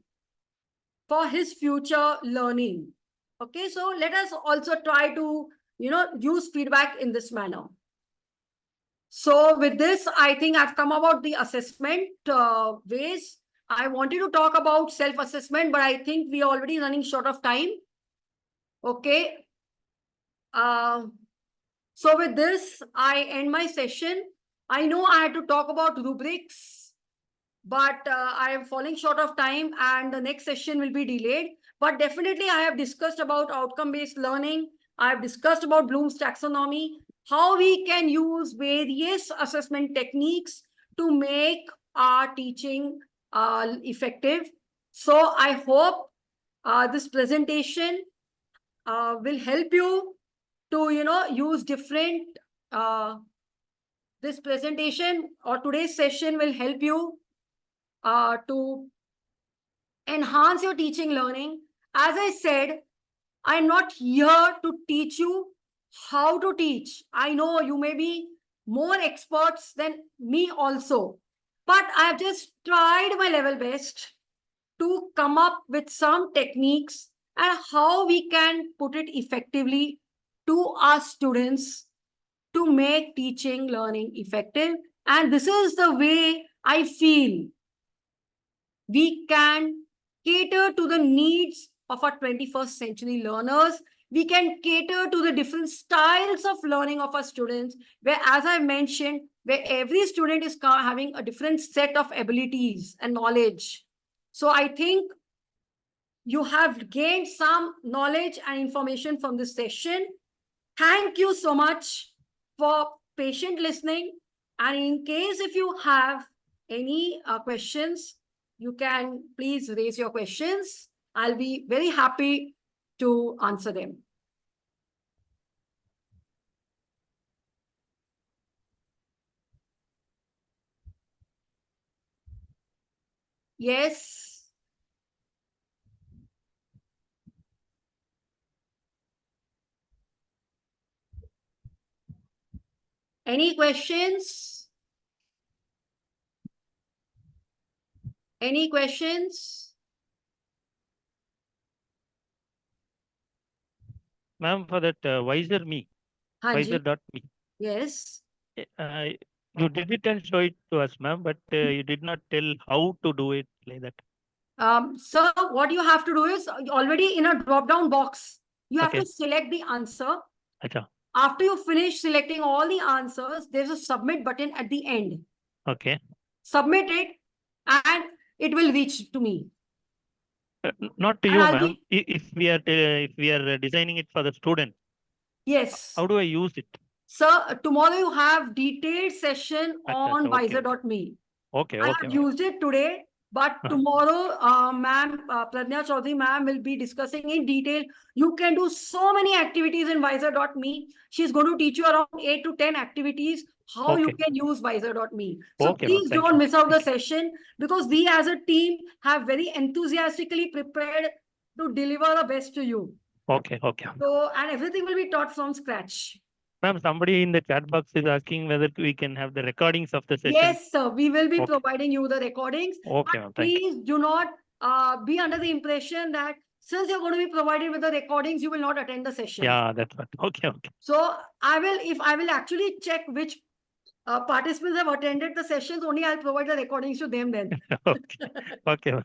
for his future learning. Okay, so let us also try to, use feedback in this manner. So with this, I think I've come about the assessment ways. I wanted to talk about self-assessment, but I think we are already running short of time. Okay. So with this, I end my session. I know I had to talk about rubrics, but I am falling short of time and the next session will be delayed. But definitely I have discussed about outcome-based learning. I have discussed about Bloom's taxonomy, how we can use various assessment techniques to make our teaching effective. So I hope this presentation will help you to, use different, this presentation or today's session will help you to enhance your teaching learning. As I said, I'm not here to teach you how to teach. I know you may be more experts than me also, but I've just tried my level best to come up with some techniques and how we can put it effectively to our students to make teaching learning effective. And this is the way I feel we can cater to the needs of our 21st century learners. We can cater to the different styles of learning of our students, where, as I mentioned, where every student is having a different set of abilities and knowledge. So I think you have gained some knowledge and information from this session. Thank you so much for patient listening. And in case if you have any questions, you can please raise your questions. I'll be very happy to answer them. Yes. Any questions? Any questions? Ma'am, for that Wiser Me, Hanji. Wiser.me. Yes. You did it and show it to us, ma'am, but you did not tell how to do it like that. So what you have to do is already in a drop-down box, you have Okay. to select the answer. Acha. After you finish selecting all the answers, there's a submit button at the end. Okay. Submit it and it will reach to me. Not to And you, I'll ma'am. be- If we are designing it for the student, Yes. how do I use it? Sir, tomorrow you have detailed session Acha, on acha, okay, Wiser.me. Okay, I okay, have ma'am. used it today, but tomorrow, ma'am, Pradnya Chaudhary ma'am will be discussing in detail. You can do so many activities in Wiser.me. She's going to teach you around 8 to 10 activities, how you Okay. can use Wiser.me. So Okay, ma'am. please Thank don't you. miss out the session, because we as a team have very enthusiastically prepared to deliver the best to you. Okay, okay. So, and everything will be taught from scratch. Ma'am, somebody in the chat box is asking whether we can have the recordings of the session. Yes, sir. We will be Okay. providing you the recordings. Okay, But ma'am. Thank you. please do not be under the impression that since you're going to be provided with the recordings, you will not attend the session. Yeah, that's what. Okay, okay. So I will actually check which participants have attended the sessions, only I'll provide the recordings to them then. Okay. Okay, ma'am.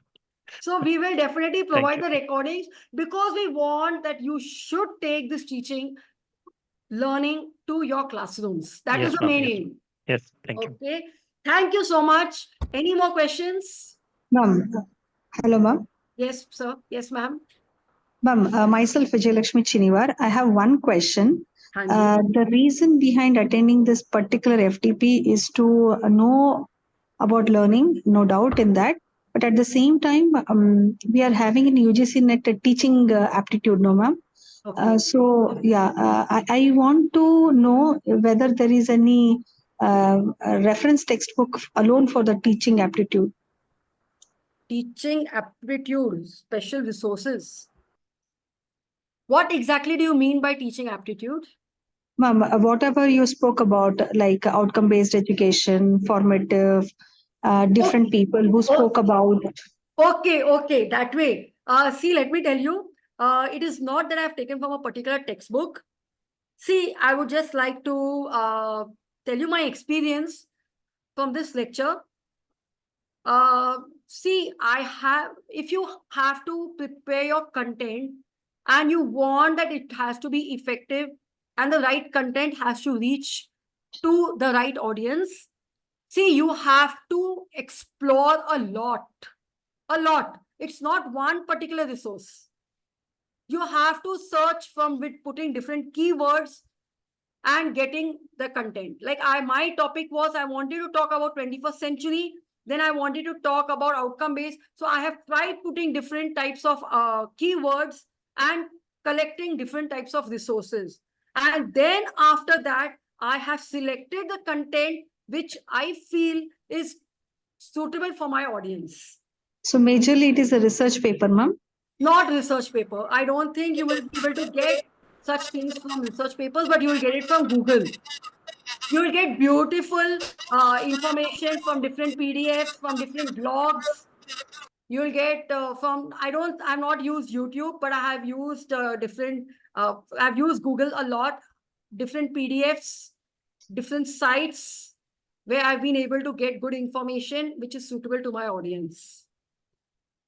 So we will definitely Thank provide you. the recordings, because we want that you should take this teaching, learning to your classrooms. That is Yes, the ma'am. main Yes. aim. Yes, thank you. Okay. Thank you so much. Any more questions? Ma'am, hello, ma'am. Yes, sir. Yes, ma'am. Ma'am, myself, Vijayalakshmi Chinivar. I have one question. Hanji. The reason behind attending this particular FTP is to know about learning, no doubt in that. But at the same time, we are having in UGC NET a teaching aptitude, no, ma'am. Okay. So, yeah, I want to know whether there is any reference textbook alone for the teaching aptitude. Teaching aptitude, special resources. What exactly do you mean by teaching aptitude? Ma'am, whatever you spoke about, like outcome-based education, formative, different people who spoke about. Okay, okay, that way. See, let me tell you, it is not that I've taken from a particular textbook. See, I would just like to tell you my experience from this lecture. See, if you have to prepare your content and you want that it has to be effective and the right content has to reach to the right audience, see, you have to explore a lot. A lot. It's not one particular resource. You have to search from with putting different keywords and getting the content. Like my topic was, I wanted to talk about 21st century. Then I wanted to talk about outcome based. So I have tried putting different types of keywords and collecting different types of resources. And then after that, I have selected the content which I feel is suitable for my audience. So majorly it is a research paper, ma'am. Not research paper. I don't think you will be able to get such things from research papers, but you will get it from Google. You will get beautiful information from different PDFs, from different blogs. You will get I've not used YouTube, but I have used I've used Google a lot, different PDFs, different sites where I've been able to get good information, which is suitable to my audience.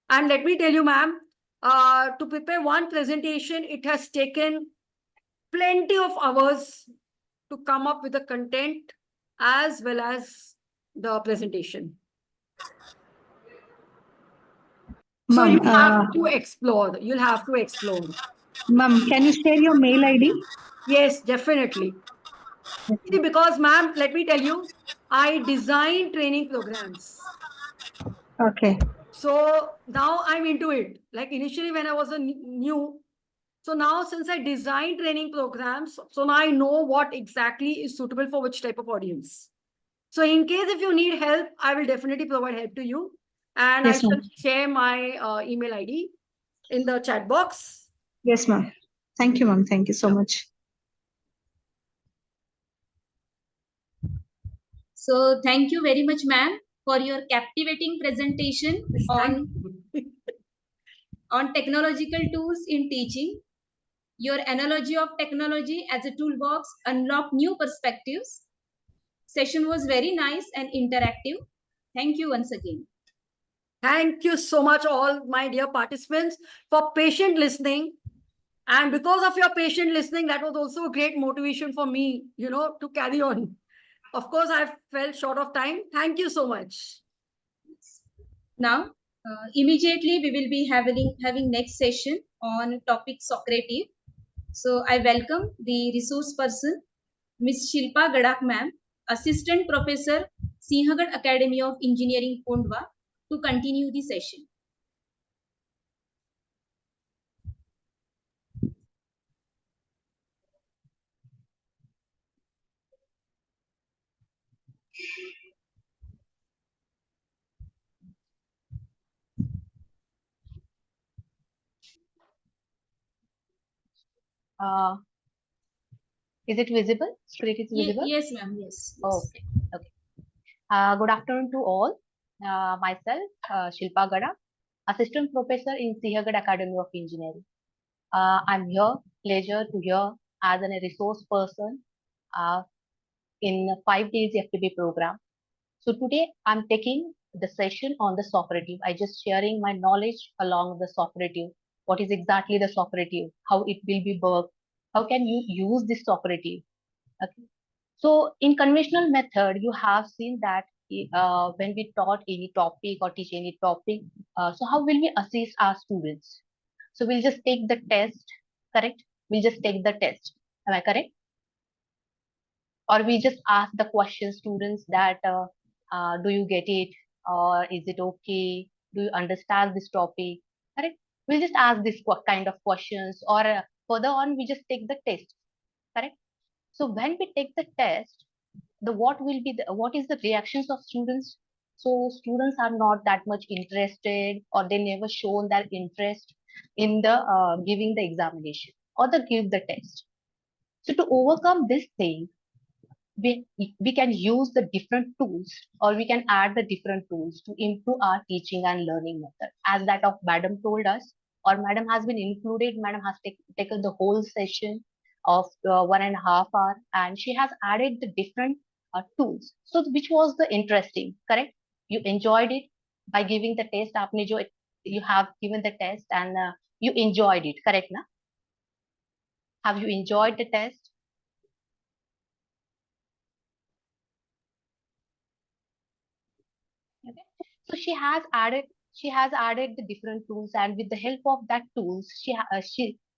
And let me tell you, ma'am, to prepare one presentation, it has taken plenty of hours to come up with the content as well as the presentation. So you have to explore. You'll have to explore. Ma'am, can you share your mail ID? Yes, definitely. Okay. See, because ma'am, let me tell you, I design training programs. Okay. So now I'm into it. Like initially when I was a new, so now since I design training programs, so now I know what exactly is suitable for which type of audience. So in case if you need help, I will definitely provide help to you. And Yes, I shall ma'am. share my email ID in the chat box. Yes, ma'am. Thank you, ma'am. Thank you so much. So thank you very much, ma'am, for your captivating presentation on technological tools in teaching. Your analogy of technology as a toolbox unlocked new perspectives. Session was very nice and interactive. Thank you once again. Thank you so much, all my dear participants, for patient listening. And because of your patient listening, that was also a great motivation for me, to carry on. Of course, I fell short of time. Thank you so much. Now, immediately we will be having next session on topic socrative. So I welcome the resource person, Ms. Shilpa Gadak ma'am, Assistant Professor, Sinhagad Academy of Engineering, Kondwa, to continue the session. Is it visible? Screen is visible? Yes, ma'am. Yes. Okay. Okay. Good afternoon to all. Myself, Shilpa Gada, Assistant Professor in Sinhagad Academy of Engineering. I'm here, pleasure to hear as a resource person in 5 days FTB program. So today I'm taking the session on the socrative. I just sharing my knowledge along the socrative. What is exactly the socrative? How it will be worked? How can you use this socrative? Okay. So in conventional method, you have seen that when we taught any topic or teach any topic, so how will we assist our students? So we'll just take the test, correct? We'll just take the test. Am I correct? Or we just ask the question students that do you get it, or is it okay? Do you understand this topic? Correct? We'll just ask this kind of questions, or further on we just take the test. Correct? So when we take the test, what is the reactions of students? So students are not that much interested, or they never shown their interest in the giving the examination or the give the test. So to overcome this thing, we can use the different tools, or we can add the different tools to improve our teaching and learning method, as that of madam told us, or madam has been included. Madam has taken the whole session of 1.5 hours, and she has added the different tools. So which was the interesting, correct? You enjoyed it by giving the test. You have given the test and you enjoyed it, correct na? Have you enjoyed the test? Okay. So she has added the different tools, and with the help of that tools,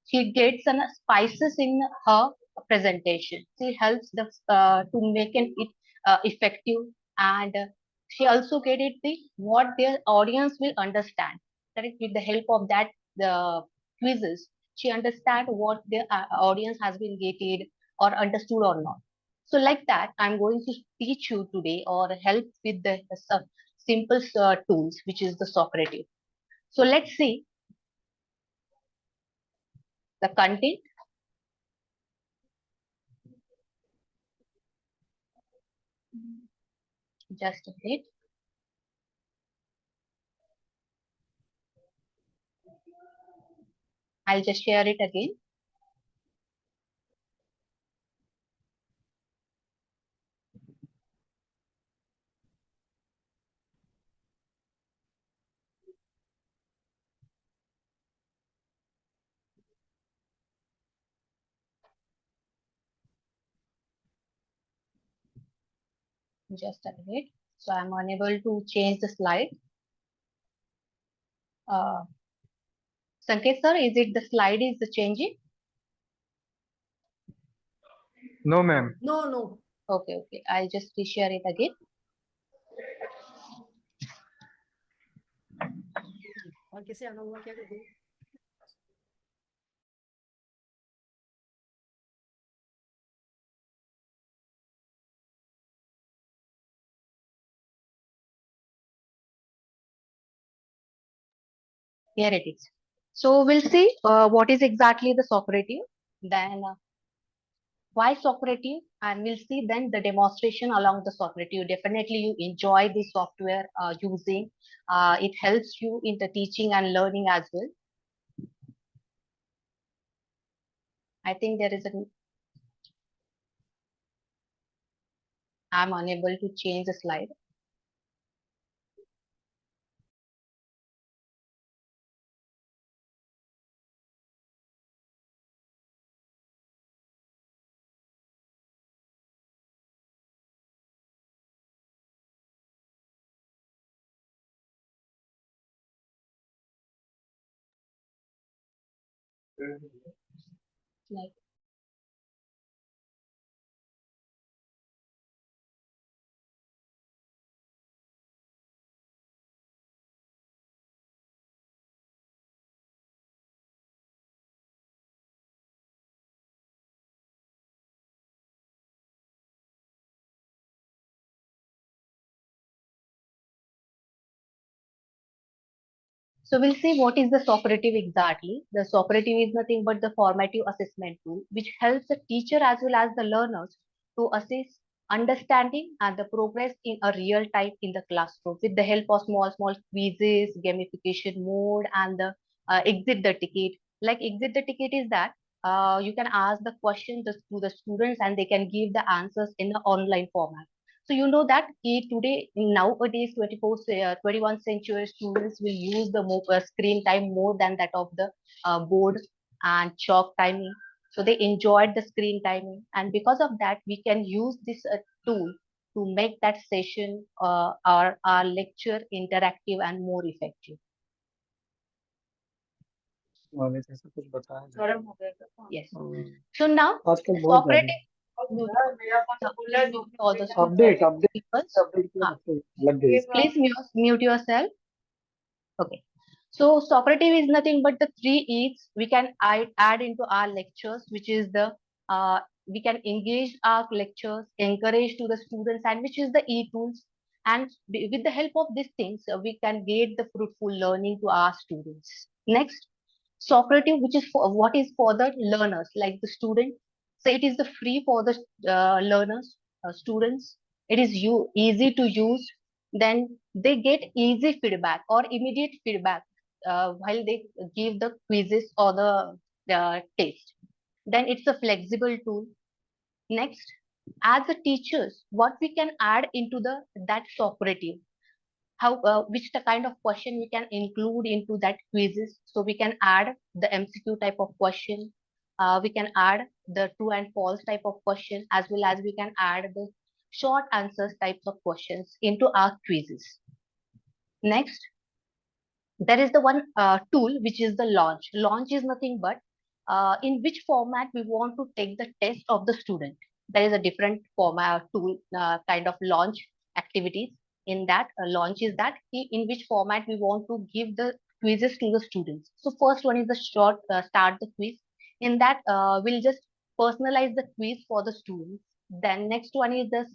she gets some spices in her presentation. She helps to make it effective, and she also get it what their audience will understand. Correct? With the help of that the quizzes, she understand what the audience has been getting or understood or not. So like that, I'm going to teach you today, or help with the simple tools, which is the socrative. So let's see the content. Just a bit. I'll just share it again. Just a minute. So I'm unable to change the slide. Sanket sir, is it the slide is changing? No, ma'am. No. Okay, okay. I'll just reshare it again. Here it is. So we'll see what is exactly the socrative. Then Why socrative? And we'll see then the demonstration along the socrative. Definitely you enjoy the software using. It helps you in the teaching and learning as well. I think there is I'm unable to change the slide. Slide. So we'll see what is the socrative exactly. The socrative is nothing but the formative assessment tool, which helps the teacher as well as the learners to assess understanding and the progress in a real time in the classroom with the help of small quizzes, gamification mode, and the exit the ticket. Like exit the ticket is that you can ask the question to the students and they can give the answers in the online format. So you know that today, nowadays, 21st century students will use the screen time more than that of the board and chalk timing. So they enjoyed the screen timing, and because of that, we can use this tool to make that session or our lecture interactive and more effective. Yes. So now, Socrates. Please mute yourself. Okay. So Socrative is nothing but the 3 E's we can add into our lectures, which is the we can engage our lectures, encourage to the students, and which is the E tools. And with the help of these things, we can get the fruitful learning to our students. Next, Socrative, which is for what is for the learners, like the student. So it is the free for the learners, students. It is easy to use. Then they get easy feedback or immediate feedback while they give the quizzes or the test. Then it's a flexible tool. Next, as a teachers, what we can add into the that Socrative, how which the kind of question we can include into that quizzes. So we can add the MCQ type of question. We can add the true and false type of question, as well as we can add the short answers types of questions into our quizzes. Next, there is the one tool which is the launch. Launch is nothing but in which format we want to take the test of the student. There is a different format tool kind of launch activities. In that launch is that in which format we want to give the quizzes to the students. So first one is the short start the quiz. In that we'll just personalize the quiz for the students. Then next one is the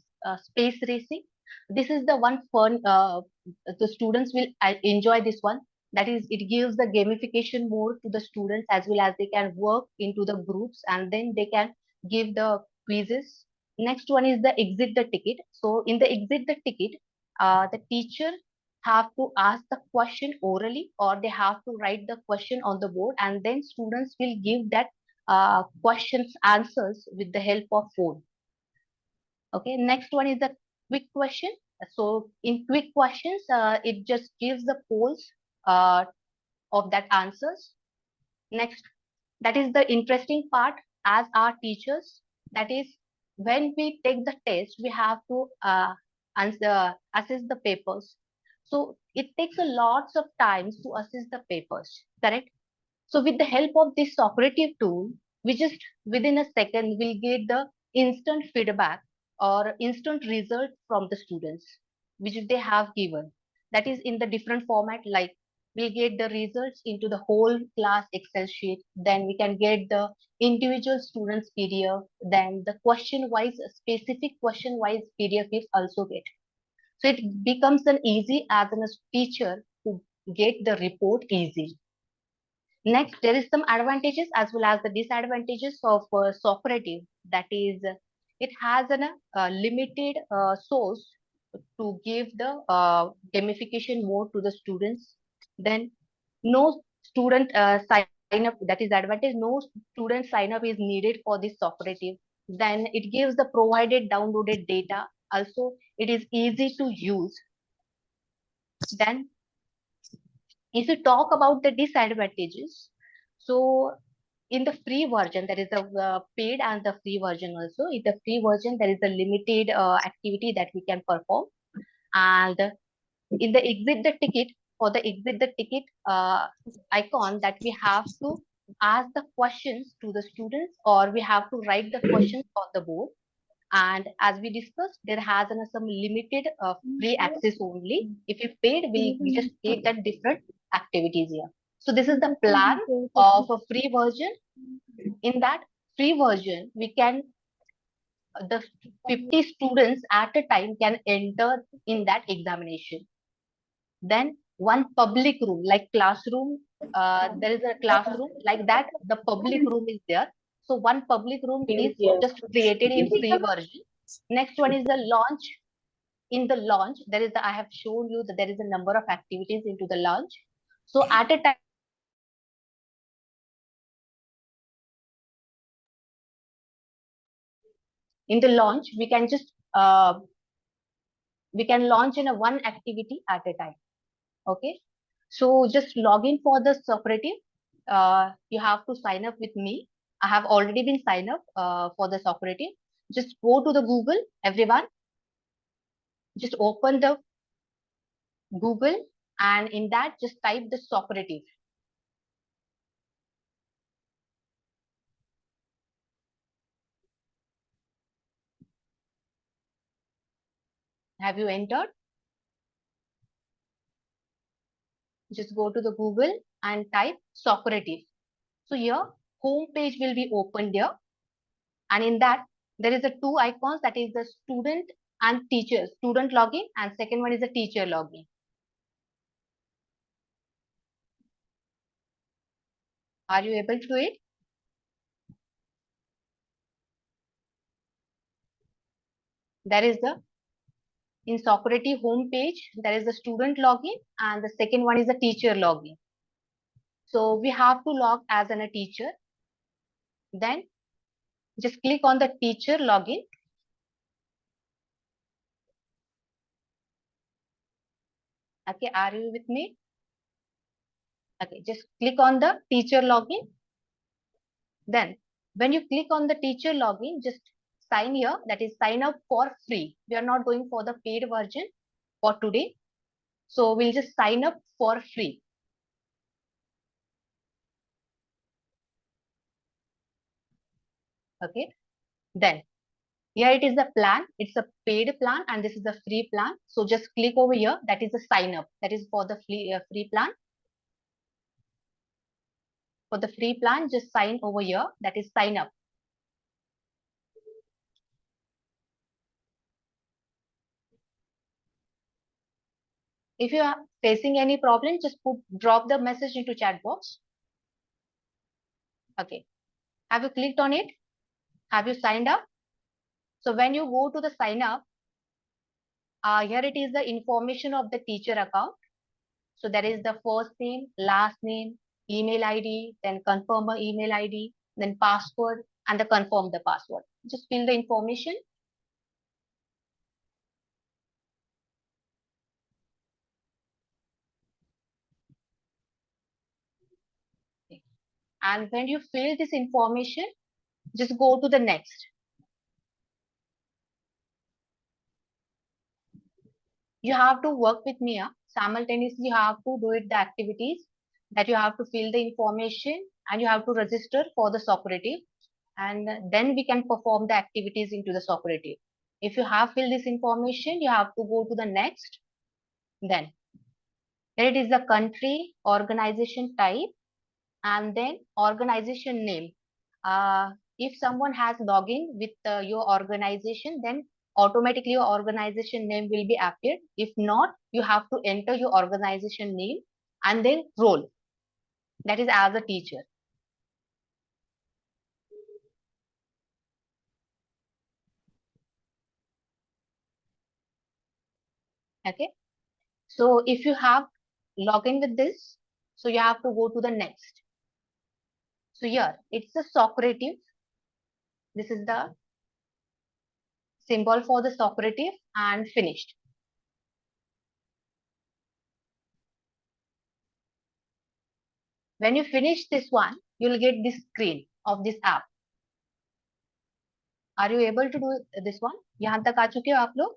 space racing. This is the one fun the students will enjoy this one. That is, it gives the gamification mode to the students, as well as they can work into the groups and then they can give the quizzes. Next one is the exit the ticket. So in the exit the ticket, the teacher have to ask the question orally, or they have to write the question on the board, and then students will give that questions answers with the help of phone. Okay, next one is the quick question. So in quick questions, it just gives the polls of that answers. Next, that is the interesting part as our teachers. That is, when we take the test, we have to assess the papers. So it takes a lots of times to assess the papers, correct? So with the help of this Socrative tool, we just within a second will get the instant feedback or instant result from the students, which they have given. That is in the different format, like we'll get the results into the whole class Excel sheet. Then we can get the individual students PDF. Then the question wise, specific question wise PDF is also get. So it becomes an easy as a teacher to get the report easy. Next, there is some advantages as well as the disadvantages of Socrative. that is, it has a limited source to give the gamification mode to the students. Then no student sign up, that is the advantage, no student sign up is needed for this socrative. Then it gives the provided downloaded data. Also, it is easy to use. Then if you talk about the disadvantages, so in the free version, there is a paid and the free version also. In the free version, there is a limited activity that we can perform. And in the exit the ticket, for the exit the ticket icon, that we have to ask the questions to the students, or we have to write the questions on the board. And as we discussed, there has some limited free access only. If you paid, we just take that different activities here. So this is the plan of a free version. In that free version, we can the 50 students at a time can enter in that examination. Then one public room, like classroom, there is a classroom like that. The public room is there. So one public room is just created in free version. Next one is the launch. In the launch, there is I have shown you that there is a number of activities into the launch. So at a time, in the launch, we can just we can launch in a one activity at a time. Okay. So just log in for the Socrative. You have to sign up with me. I have already been signed up for the Socrative. Just go to the Google, everyone. Just open the Google, and in that just type the Socrative. Have you entered? Just go to the Google and type Socrative. So here, home page will be opened here. And in that, there is a two icons, that is the student and teacher, student login, and second one is the teacher login. Are you able to do it? There is the, in Socrative home page, there is the student login and the second one is the teacher login. So we have to log as a teacher. Then just click on the teacher login. Okay, are you with me? Okay, just click on the teacher login. Then when you click on the teacher login, just sign here, that is sign up for free. We are not going for the paid version for today. So we'll just sign up for free. Okay, then here it is the plan. It's a paid plan and this is the free plan. So just click over here. That is the sign up. That is for the free plan. For the free plan, just sign over here. That is sign up. If you are facing any problem, just drop the message into chat box. Okay. Have you clicked on it? Have you signed up? So when you go to the sign up, here it is the information of the teacher account. So there is the first name, last name, email ID, then confirm the email ID, then password, and the confirm the password. Just fill the information. Okay. And when you fill this information, just go to the next. You have to work with me. Simultaneously, you have to do it the activities that you have to fill the information and you have to register for the Socrative. And then we can perform the activities into the Socrative. If you have filled this information, you have to go to the next. Then here it is the country, organization type, and then organization name. If someone has login with your organization, then automatically your organization name will be appeared. If not, you have to enter your organization name and then role. That is as a teacher. Okay. So if you have login with this, so you have to go to the next. So here it's a socrative. This is the symbol for the socrative and finished. When you finish this one, you'll get this screen of this app. Are you able to do this one? यहाँ तक आ चुके हो आप लोग?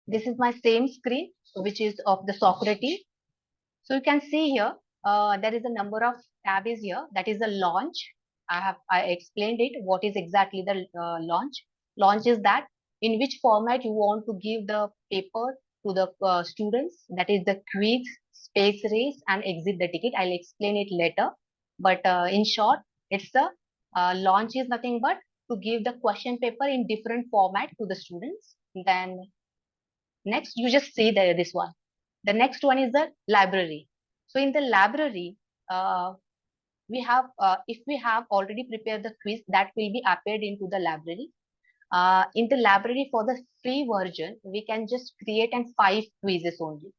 This is my same screen, which is of the socrative. So you can see here, there is a number of tab is here. That is the launch. I explained it. What is exactly the launch? Launch is that in which format you want to give the paper to the students. That is the quiz, space race, and exit the ticket. I'll explain it later. But in short, it's the launch is nothing but to give the question paper in different format to the students. Then next, you just see this one. The next one is the library. So in the library, we have, if we have already prepared the quiz, that will be appeared into the library. In the library for the free version, we can just create and 5 quizzes only.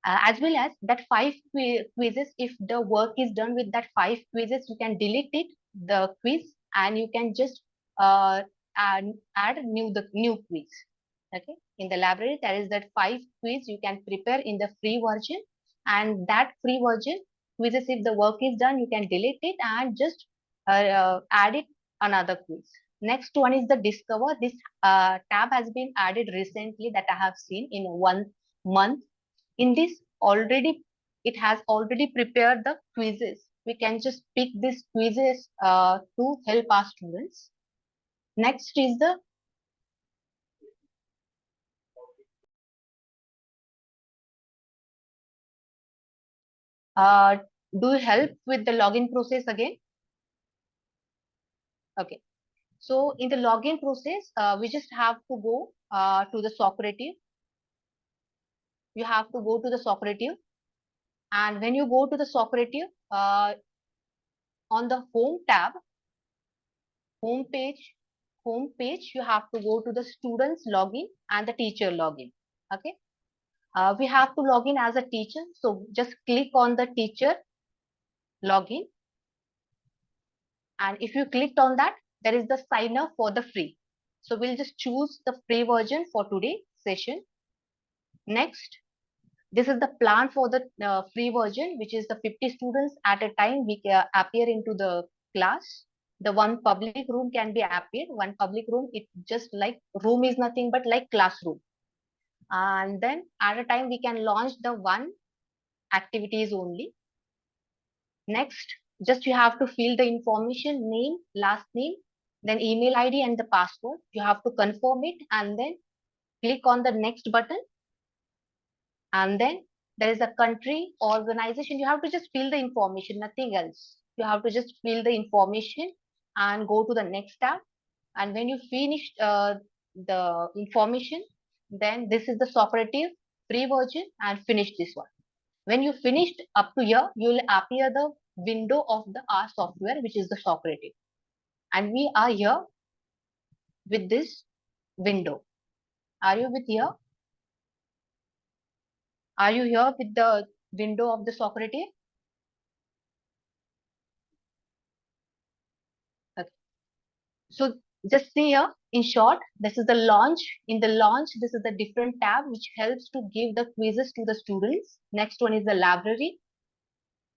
As well as that 5 quizzes, if the work is done with that 5 quizzes, you can delete it, the quiz, and you can just add the new quiz. Okay, in the library there is that 5 quiz you can prepare in the free version, and that free version quizzes, if the work is done, you can delete it and just add it another quiz. Next one is the discover. This tab has been added recently that I have seen in 1 month. In this already, it has already prepared the quizzes. We can just pick these quizzes to help our students. Next is the do you help with the login process again? Okay. So in the login process, we just have to go to the socrative. You have to go to the socrative. And when you go to the socrative, on the home tab, home page, you have to go to the students login and the teacher login. Okay. We have to log in as a teacher. So just click on the teacher login. And if you clicked on that, there is the sign up for the free. So we'll just choose the free version for today's session. Next, this is the plan for the free version, which is the 50 students at a time we appear into the class. The one public room can be appeared. One public room, it just like room is nothing but like classroom. And then at a time we can launch the one activities only. Next, just you have to fill the information, name, last name, then email ID and the password. You have to confirm it and then click on the next button. And then there is a country, organization. You have to just fill the information, nothing else. You have to just fill the information and go to the next tab. And when you finish the information, then this is the socrative free version and finish this one. When you finished up to here, you will appear the window of the R software, which is the socrative. And we are here with this window. Are you with here? Are you here with the window of the socrative? Okay. So just see here, in short, this is the launch. In the launch, this is the different tab which helps to give the quizzes to the students. Next one is the library.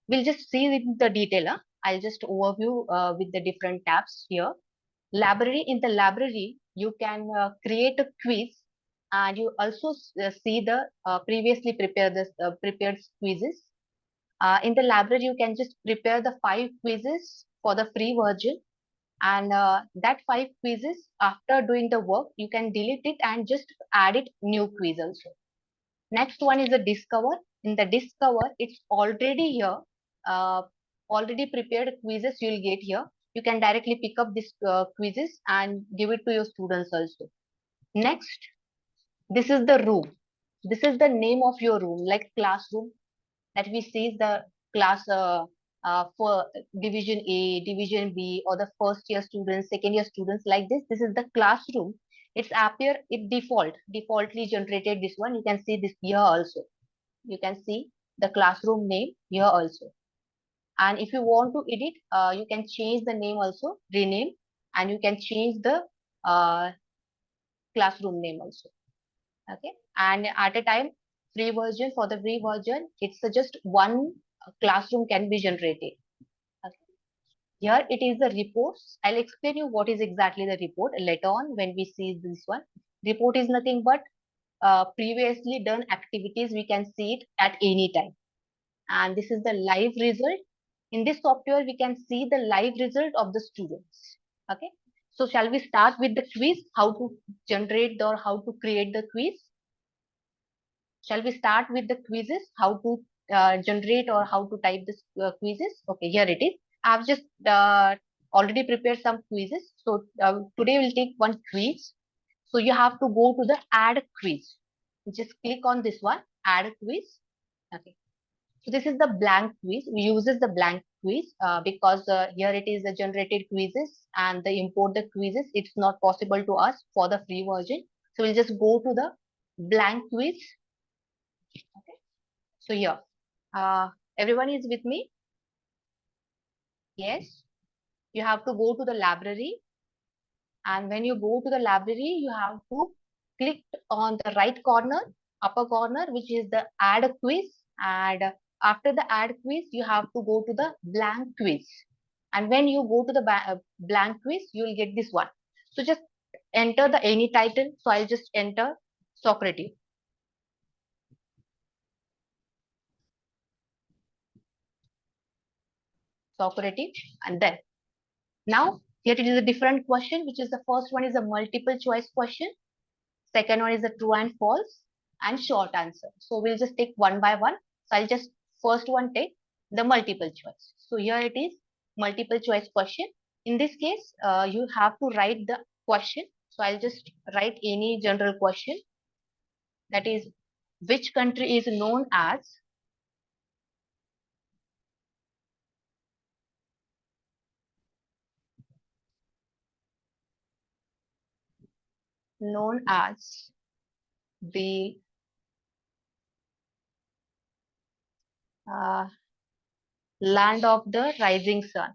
We'll just see in the detail. I'll just overview with the different tabs here. Library, in the library, you can create a quiz, and you also see the previously prepared quizzes. In the library, you can just prepare the 5 quizzes for the free version. And that 5 quizzes, after doing the work, you can delete it and just add it new quiz also. Next one is the discover. In the discover, it's already here, already prepared quizzes you'll get here. You can directly pick up these quizzes and give it to your students also. Next, this is the room. This is the name of your room, like classroom that we see the class for division A, division B, or the first year students, second year students, like this. This is the classroom. It's appear it defaultly generated this one. You can see this here also. You can see the classroom name here also. And if you want to edit, you can change the name also, rename, and you can change the classroom name also. Okay, and at a time, free version, for the free version, it's just one classroom can be generated. Okay. Here it is the reports. I'll explain you what is exactly the report later on when we see this one. Report is nothing but previously done activities. We can see it at any time. And this is the live result. In this software, we can see the live result of the students. Okay. So shall we start with the quiz, how to generate or how to create the quiz? Shall we start with the quizzes, how to generate or how to type this quizzes? Okay, here it is. I've just already prepared some quizzes. So today we'll take one quiz. So you have to go to the add quiz. Just click on this one, add quiz. Okay. So this is the blank quiz. We uses the blank quiz because here it is the generated quizzes and the import the quizzes. It's not possible to us for the free version. So we'll just go to the blank quiz. Okay. So here, everyone is with me? Yes. You have to go to the library. And when you go to the library, you have to click on the right corner, upper corner, which is the add quiz. And after the add quiz, you have to go to the blank quiz. And when you go to the blank quiz, you will get this one. So just enter the any title. So I'll just enter socrative. Socrative, and then now here it is a different question, which is the first one is a multiple choice question, second one is a true and false, and short answer. So we'll just take one by one. So I'll just first one take the multiple choice. So here it is multiple choice question. In this case, you have to write the question. So I'll just write any general question, that is, which country is known as the land of the rising sun.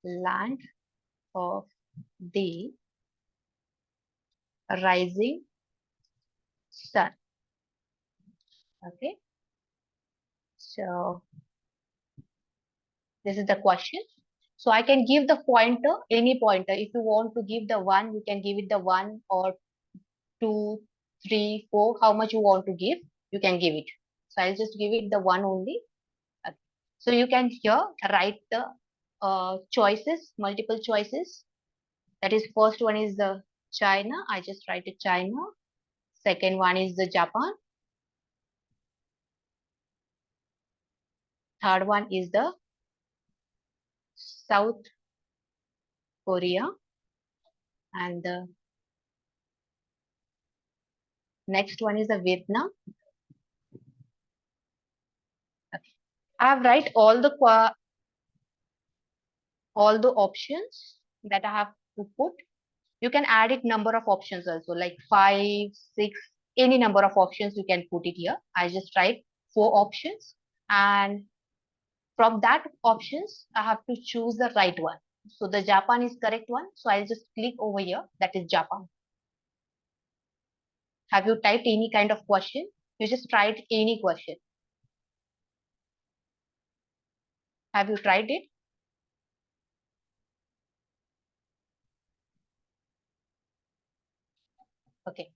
Land of the rising sun. Okay. So this is the question. So I can give the pointer, any pointer. If you want to give the one, you can give it the 1 or 2, 3, 4, how much you want to give, you can give it. So I'll just give it the 1 only. Okay. So you can here write the choices, multiple choices. That is, first one is the China. I just write it China. Second one is the Japan. Third one is the South Korea. And the next one is the Vietnam. Okay. I have write all the options that I have to put. You can add it number of options also, like 5, 6, any number of options you can put it here. I just write 4 options, and from that options, I have to choose the right one. So the Japan is correct one. So I'll just click over here. That is Japan. Have you typed any kind of question? You just tried any question. Have you tried it? Okay.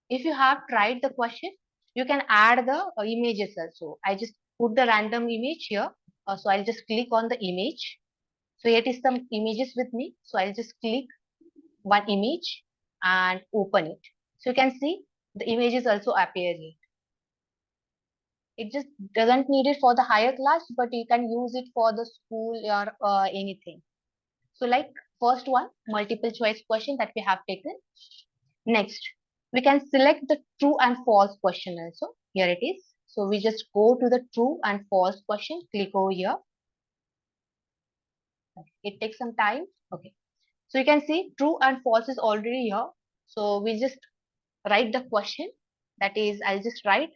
If you have tried the question, you can add the images also. I just put the random image here. So I'll just click on the image. So here is some images with me. So I'll just click one image and open it. So you can see the image is also appearing. It just doesn't need it for the higher class, but you can use it for the school or anything. So like first one, multiple choice question that we have taken. Next, we can select the true and false question also. Here it is. So we just go to the true and false question, click over here. It takes some time. Okay. So you can see true and false is already here. So we just write the question. That is, I'll just write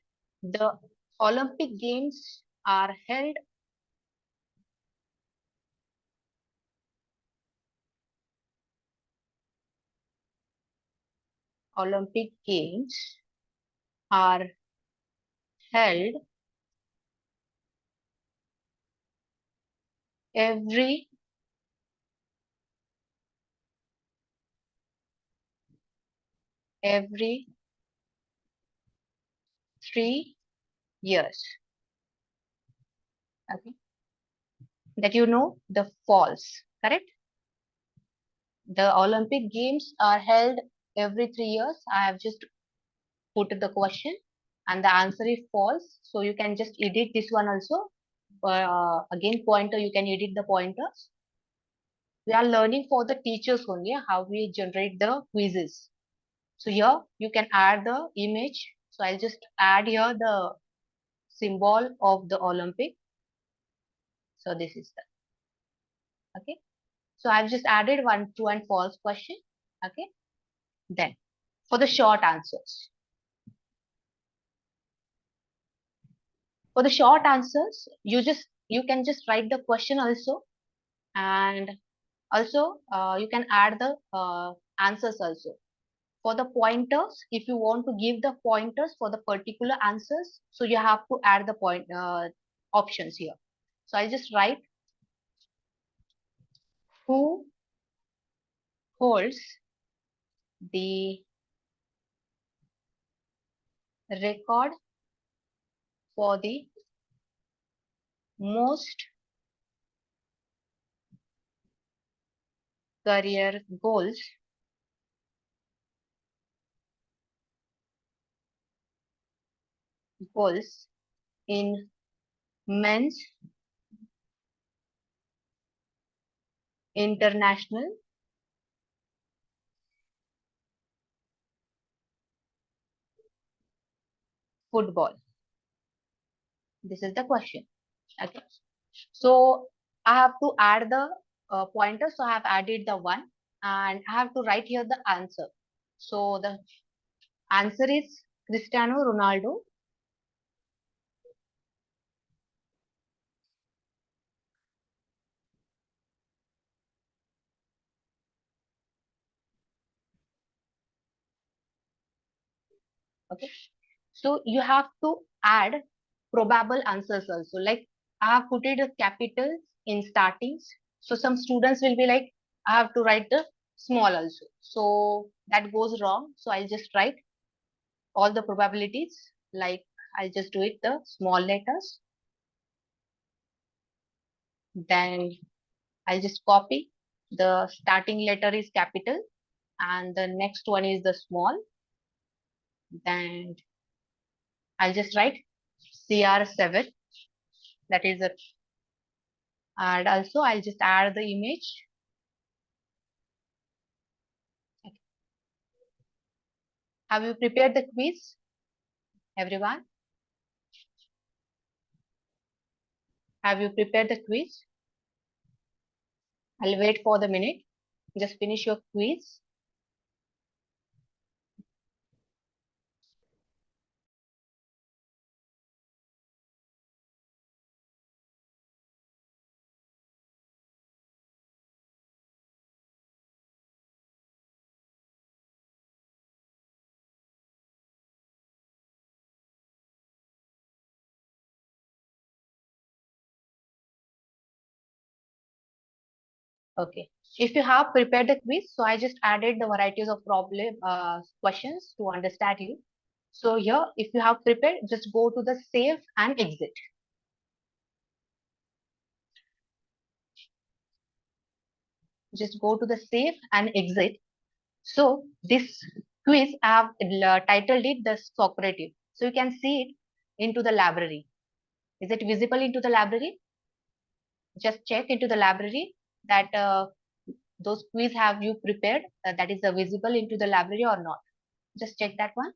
the Olympic Games are held Olympic Games are held every every 3 years. Okay. That you know the false, correct? The Olympic Games are held every 3 years. I have just put the question and the answer is false. So you can just edit this one also. Again, pointer, you can edit the pointers. We are learning for the teachers only how we generate the quizzes. So here you can add the image. So I'll just add here the symbol of the Olympic. So this is the, okay. So I've just added one true and false question. Okay. Then for the short answers. For the short answers, you can just write the question also, and also you can add the answers also. For the pointers, if you want to give the pointers for the particular answers, so you have to add the point options here. So I'll just write who holds the record for the most career goals in men's international football. This is the question. Okay. So I have to add the pointer. So I have added the one and I have to write here the answer. So the answer is Cristiano Ronaldo. Okay. So you have to add probable answers also. Like I have put it a capital in startings. So some students will be like, I have to write the small also. So that goes wrong. So I'll just write all the probabilities. Like I'll just do it the small letters. Then I'll just copy. The starting letter is capital and the next one is the small. Then I'll just write CR7. That is a, and also I'll just add the image. Okay. Have you prepared the quiz, everyone? Have you prepared the quiz? I'll wait for the minute. Just finish your quiz. Okay. If you have prepared the quiz, so I just added the varieties of problem questions to understand you. So here, if you have prepared, just go to the save and exit. Just go to the save and exit. So this quiz I have titled it the socrative. So you can see it into the library. Is it visible into the library? Just check into the library that those quiz have you prepared, that is visible into the library or not. Just check that one.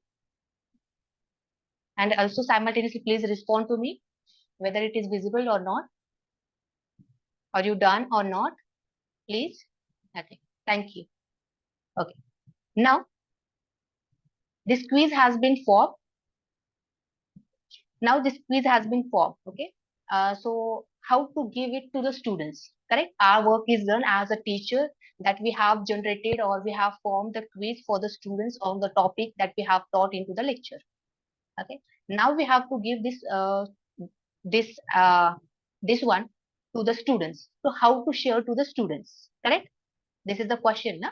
And also simultaneously please respond to me whether it is visible or not. Are you done or not? Please. Okay. Thank you. Okay. Now this quiz has been formed. Now this quiz has been formed. Okay. So how to give it to the students? Correct. Our work is done as a teacher, that we have generated or we have formed the quiz for the students on the topic that we have taught into the lecture. Okay. Now we have to give this one to the students. So how to share to the students? Correct. This is the question. Na?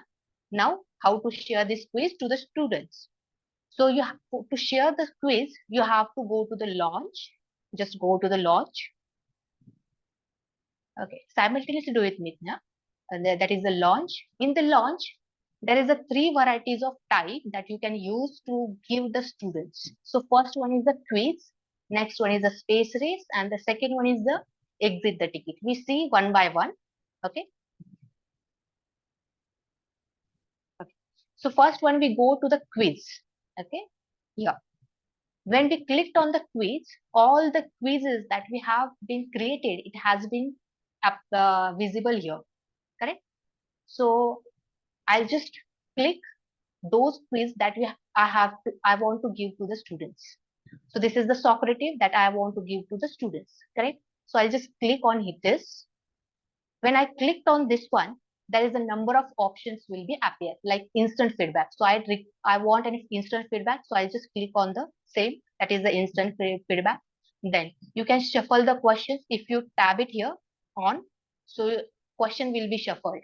Now how to share this quiz to the students? So you have to share the quiz, you have to go to the launch. Just go to the launch. Okay, simultaneously do it, Nitya. And that is the launch. In the launch, there is a 3 varieties of type that you can use to give the students. So first one is the quiz, next one is the space race, and the second one is the exit the ticket. We see one by one. Okay. Okay. So first one we go to the quiz. Okay. Yeah. When we clicked on the quiz, all the quizzes that we have been created, it has been visible here, correct? So I'll just click those quiz that I want to give to the students. So this is the socrative that I want to give to the students, correct? So I'll just click on this. When I clicked on this one, there is a number of options will be appear, like instant feedback. So I want an instant feedback. So I'll just click on the same, that is the instant feedback. Then you can shuffle the questions if you tab it here on. So question will be shuffled.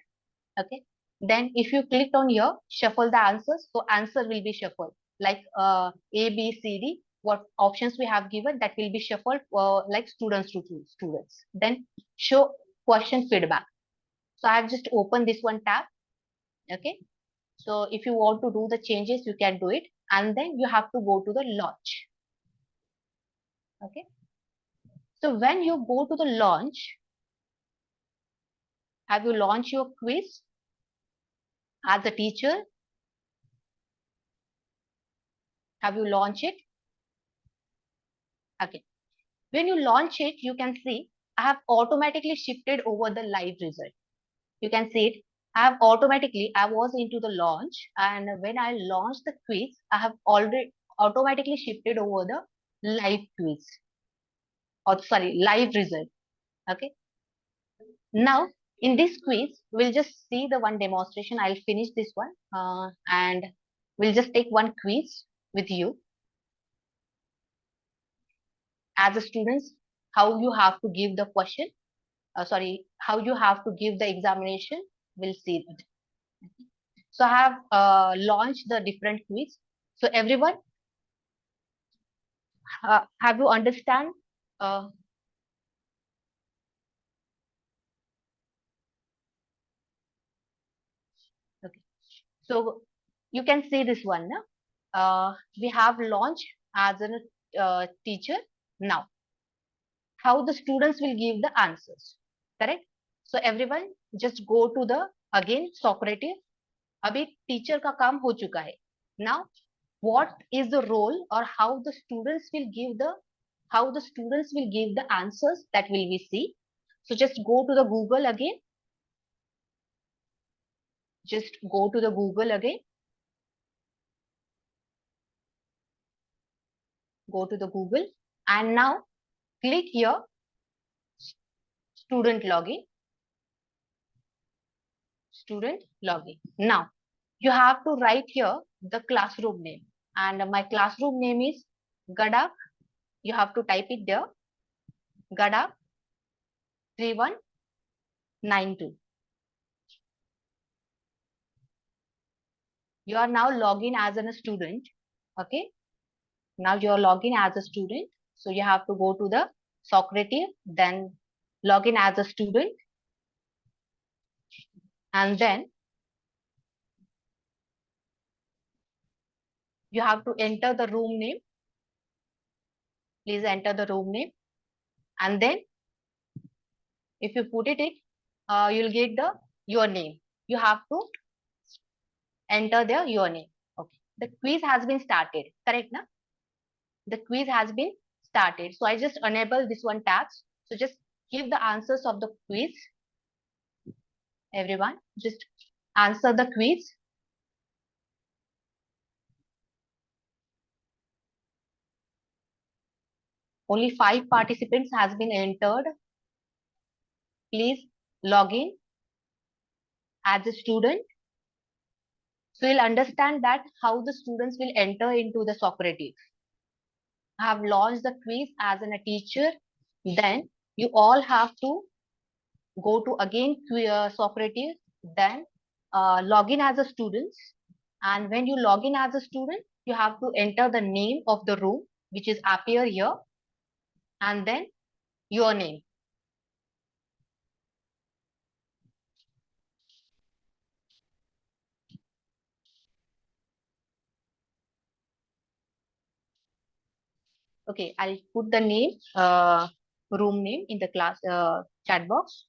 Okay. Then if you click on here, shuffle the answers. So answer will be shuffled, like A, B, C, D. What options we have given, that will be shuffled like students to students. Then show question feedback. So I have just opened this one tab. Okay. So if you want to do the changes, you can do it. And then you have to go to the launch. Okay. So when you go to the launch, have you launched your quiz as a teacher? Have you launched it? Okay. When you launch it, you can see I have automatically shifted over the live result. You can see it. I was into the launch, and when I launched the quiz, I have already automatically shifted over the live quiz, or sorry, live result. Okay. Now in this quiz, we'll just see the one demonstration. I'll finish this one, and we'll just take one quiz with you as a students, how you have to give the question. How you have to give the examination. We'll see it. So I have launched the different quiz. So everyone, have you understand? Okay. So you can see this one. We have launched as a teacher. Now, how the students will give the answers, correct? So everyone just go to the again Socrative. अभी teacher का काम हो चुका है. Now, what is the role, or how the students will give the answers, that will we see. So just go to the Google again. Just go to the Google again. Go to the Google, and now click here student login. Student login. Now you have to write here the classroom name, and my classroom name is Gadak. You have to type it there. Gadak 3192. You are now logging as a student. Okay. Now you are logging as a student. So you have to go to the Socrative, then log in as a student. And then you have to enter the room name. Please enter the room name. And then if you put it, you'll get your name. You have to enter your name. Okay. The quiz has been started. Correct, na? The quiz has been started. So I just enable this one tab. So just give the answers of the quiz. Everyone, just answer the quiz. Only 5 participants has been entered. Please log in as a student. So you'll understand that how the students will enter into the Socrative. I have launched the quiz as a teacher. Then you all have to go to again Socrative. Then log in as a student. And when you log in as a student, you have to enter the name of the room, which is appear here. And then your name. Okay, I'll put the name, room name in the class chat box.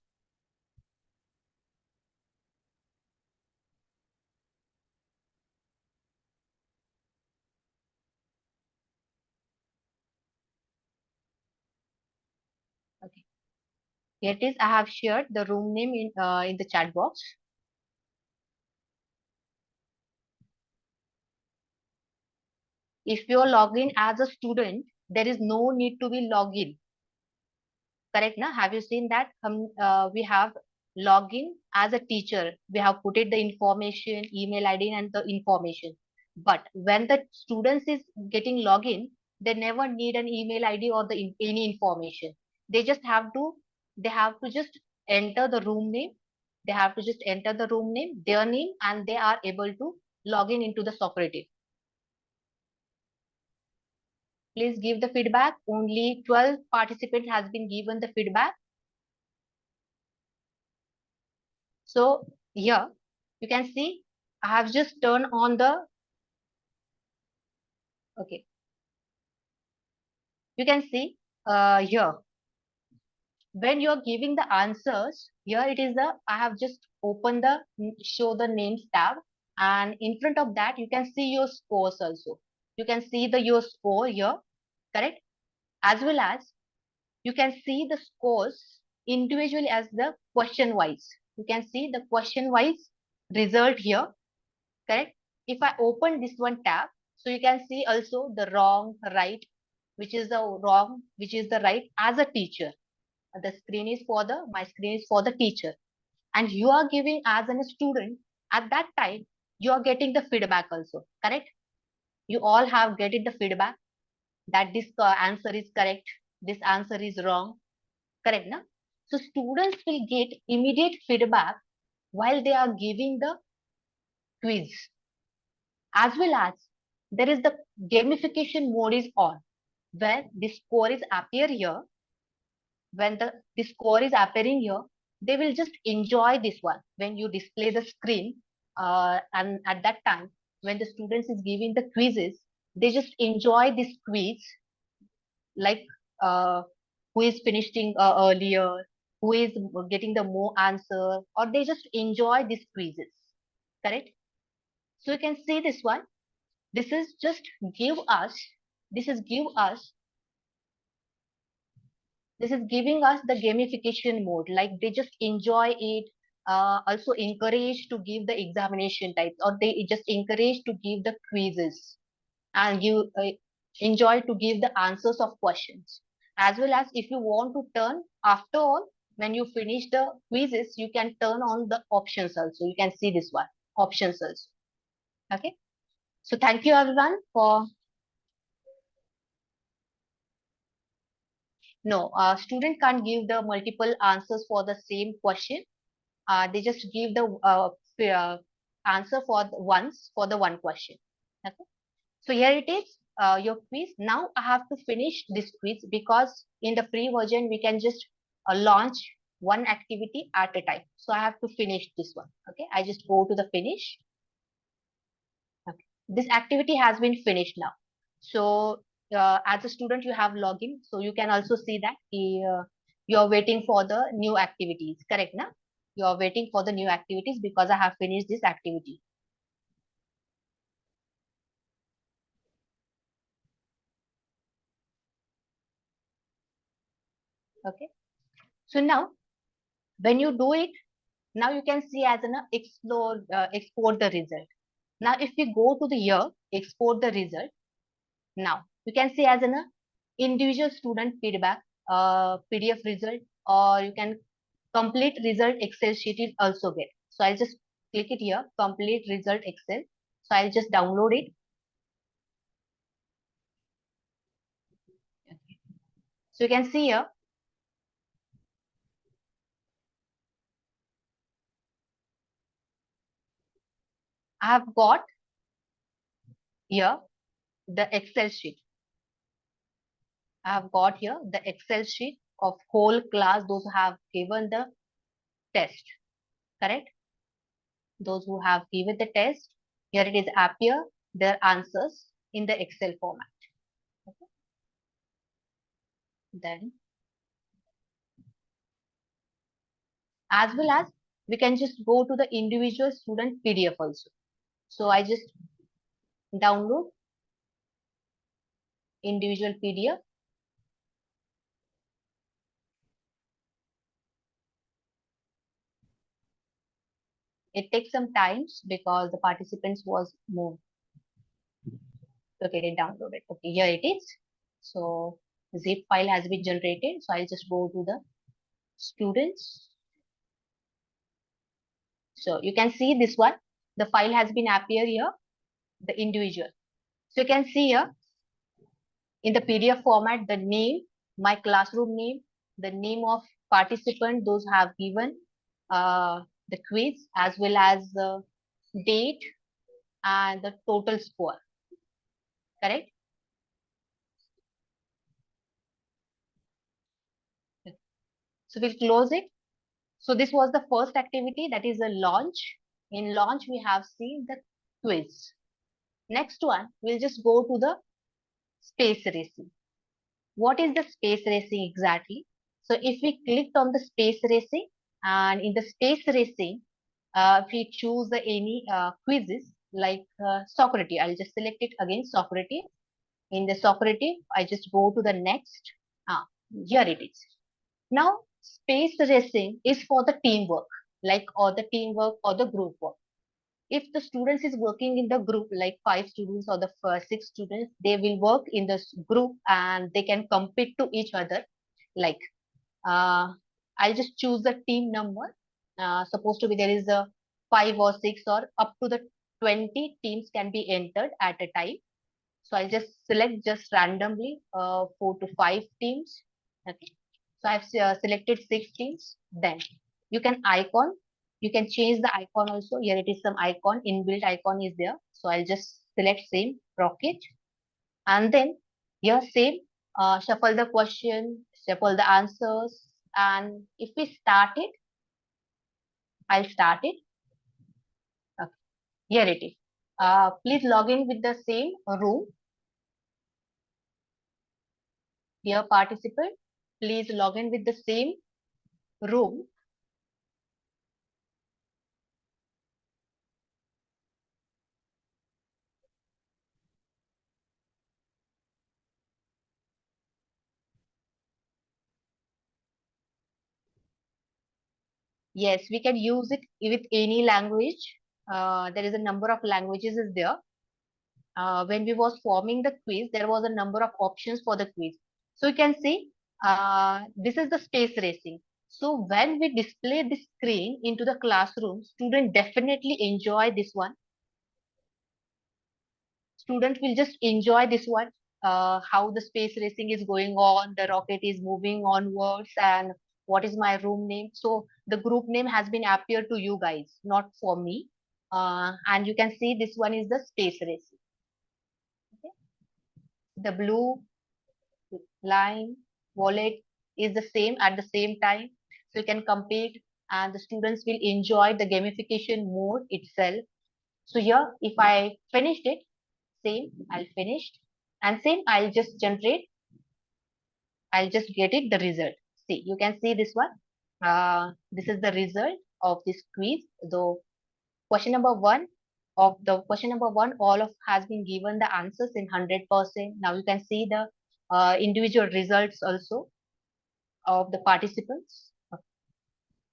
Okay, here it is. I have shared the room name in the chat box. If you're logged in as a student, there is no need to be login. Correct, na? Have you seen that? We have login as a teacher. We have put it the information, email ID and the information. But when the students is getting login, they never need an email ID or any information. They have to just enter the room name. They have to just enter the room name, their name, and they are able to log in into the Socrative. Please give the feedback. Only 12 participants has been given the feedback. So here you can see I have just turned on the, okay. You can see here when you're giving the answers, here it is I have just opened the show the names tab, and in front of that you can see your scores also. You can see your score here, correct? As well as you can see the scores individually as the question wise. You can see the question wise result here, correct? If I open this one tab, so you can see also the wrong, right, which is the wrong, which is the right as a teacher. The screen is for my screen is for the teacher. And you are giving as a student, at that time, you are getting the feedback also, correct? You all have getting the feedback that this answer is correct, this answer is wrong, correct, na? So students will get immediate feedback while they are giving the quiz. As well as there is the gamification mode is on, where the score is appear here. When the score is appearing here, they will just enjoy this one. When you display the screen, and at that time, when the students is giving the quizzes, they just enjoy this quiz, like who is finishing earlier, who is getting the more answer, or they just enjoy these quizzes, correct? So you can see this one. This is just give us, this is give us, this is giving us the gamification mode, like they just enjoy it, also encourage to give the examination types, or they just encourage to give the quizzes, and you enjoy to give the answers of questions. As well as if you want to turn, after all, when you finish the quizzes, you can turn on the options also. You can see this one, options also. Okay. So thank you everyone for. No, student can't give the multiple answers for the same question. They just give the answer for once for the one question. Okay. So here it is, your quiz. Now I have to finish this quiz because in the free version we can just launch one activity at a time. So I have to finish this one. Okay, I just go to the finish. Okay, this activity has been finished now. So as a student, you have login, so you can also see that you are waiting for the new activities. Correct, na? You are waiting for the new activities because I have finished this activity. Okay. So now, when you do it, now you can see as an export the result. Now, if we go to the here, export the result. Now you can see as an individual student feedback, PDF result, or you can complete result Excel sheet is also get. So I'll just click it here, complete result Excel. So I'll just download it. Okay. So you can see here, I have got here the Excel sheet. I have got here the Excel sheet of whole class, those who have given the test, correct? Those who have given the test, here it is appear their answers in the Excel format. Okay. Then as well as we can just go to the individual student PDF also. So I just download individual PDF. It takes some times because the participants was moved to get it downloaded. Okay, here it is. So zip file has been generated. So I'll just go to the students. So you can see this one. The file has been appear here, the individual. So you can see here in the PDF format, the name, my classroom name, the name of participant, those have given the quiz, as well as the date and the total score, correct? So we'll close it. So this was the first activity, that is a launch. In launch, we have seen the quiz. Next one, we'll just go to the space racing. What is the space racing exactly? So if we clicked on the space racing, and in the space racing, if we choose any quizzes like Socrative, I'll just select it again, Socrative. In the Socrative, I just go to the next. Here it is. Now, space racing is for the teamwork, like or the teamwork or the group work. If the students is working in the group, like 5 students or the first 6 students, they will work in this group and they can compete to each other. Like, I'll just choose the team number. Supposed to be there is a 5 or 6 or up to the 20 teams can be entered at a time. So I'll just select just randomly 4 to 5 teams. Okay. So I've selected 6 teams. Then you can icon. You can change the icon also. Here it is some icon, inbuilt icon is there. So I'll just select same rocket. And then here same, shuffle the question, shuffle the answers. And if we start it, I'll start it. Okay. Here it is. Please log in with the same room. Dear participant, please log in with the same room. Yes, we can use it with any language. There is a number of languages is there. When we was forming the quiz, there was a number of options for the quiz. So you can see, this is the space racing. So when we display the screen into the classroom, students definitely enjoy this one. Students will just enjoy this one, how the space racing is going on, the rocket is moving onwards, and what is my room name. So the group name has been appeared to you guys, not for me. And you can see this one is the space racing. Okay. The blue line wallet is the same at the same time. So you can complete and the students will enjoy the gamification mode itself. So here, if I finished it, same, I'll finish and same, I'll just generate, I'll just get it the result. See, you can see this one. This is the result of this quiz. Though question number one, all of has been given the answers in 100%. Now you can see the individual results also of the participants.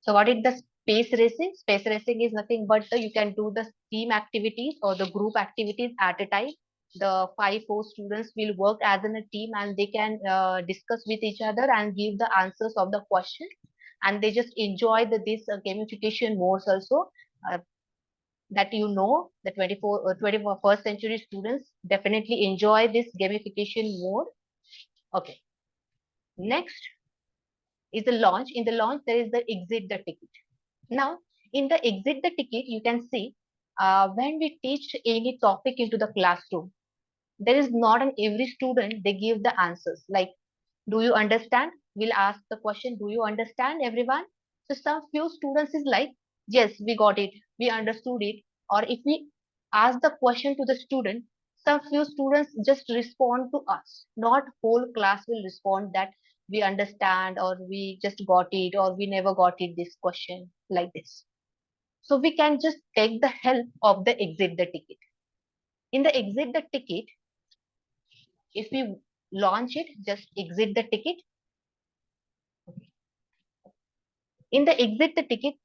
So what is the space racing? Space racing is nothing but you can do the team activities or the group activities at a time. The 4 students will work as in a team and they can discuss with each other and give the answers of the question. And they just enjoy this gamification modes also. That the 21st century students definitely enjoy this gamification mode. Okay. Next is the launch. In the launch, there is the exit the ticket. Now, in the exit the ticket, you can see when we teach any topic into the classroom, there is not an every student they give the answers like, do you understand? We'll ask the question, do you understand everyone? So some few students is like, yes, we got it, we understood it. Or if we ask the question to the student, some few students just respond to us. Not whole class will respond that we understand or we just got it or we never got it this question like this. So we can just take the help of the exit the ticket. In the exit the ticket, if we launch it, just exit the ticket. In the exit the ticket,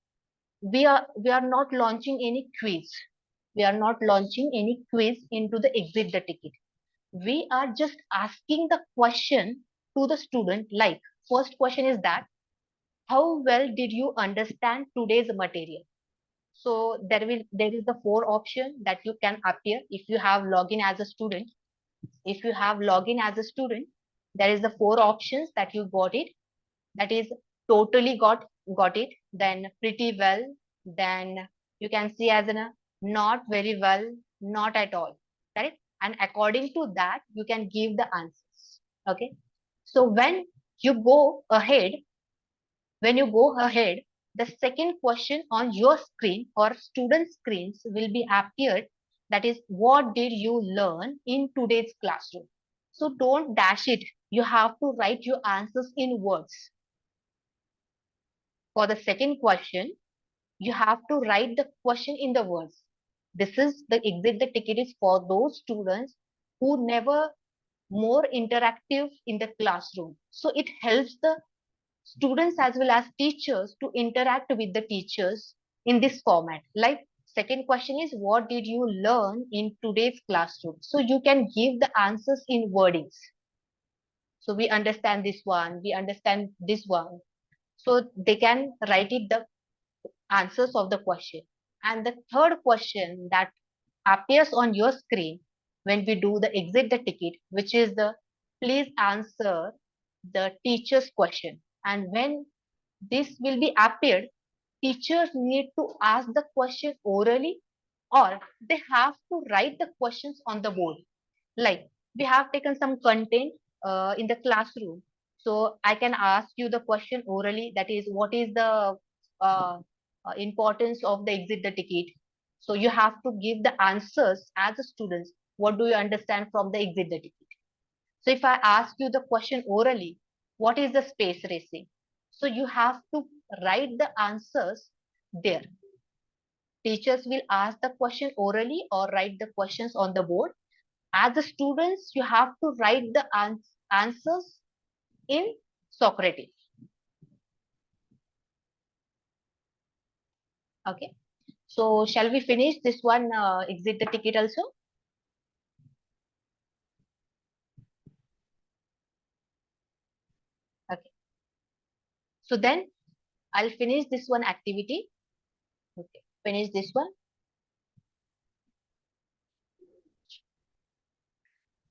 we are not launching any quiz. We are not launching any quiz into the exit the ticket. We are just asking the question to the student like, first question is that, how well did you understand today's material? So there is the 4 option that you can appear if you have login as a student. If you have login as a student, there is the 4 options that you got it. That is totally got it, then pretty well, then you can see as in a not very well, not at all, correct? And according to that, you can give the answers. Okay. So when you go ahead, the second question on your screen or student screens will be appeared. That is, what did you learn in today's classroom? So don't dash it. You have to write your answers in words. For the second question, you have to write the question in the words. This is the exit the ticket is for those students who never more interactive in the classroom. So it helps the students as well as teachers to interact with the teachers in this format. Like second question is, what did you learn in today's classroom? So you can give the answers in wordings. So we understand this one, we understand this one. So they can write it the answers of the question. And the third question that appears on your screen when we do the exit the ticket, which is the please answer the teacher's question. And when this will be appeared, teachers need to ask the question orally or they have to write the questions on the board. Like we have taken some content in the classroom. So I can ask you the question orally, that is, what is the importance of the exit the ticket? So you have to give the answers as a student. What do you understand from the exit the ticket? So if I ask you the question orally, what is the space racing? So you have to write the answers there. Teachers will ask the question orally or write the questions on the board. As the students, you have to write the answers in socrative. Okay. So shall we finish this one, exit the ticket also? Okay. So then I'll finish this one activity. Okay. Finish this one.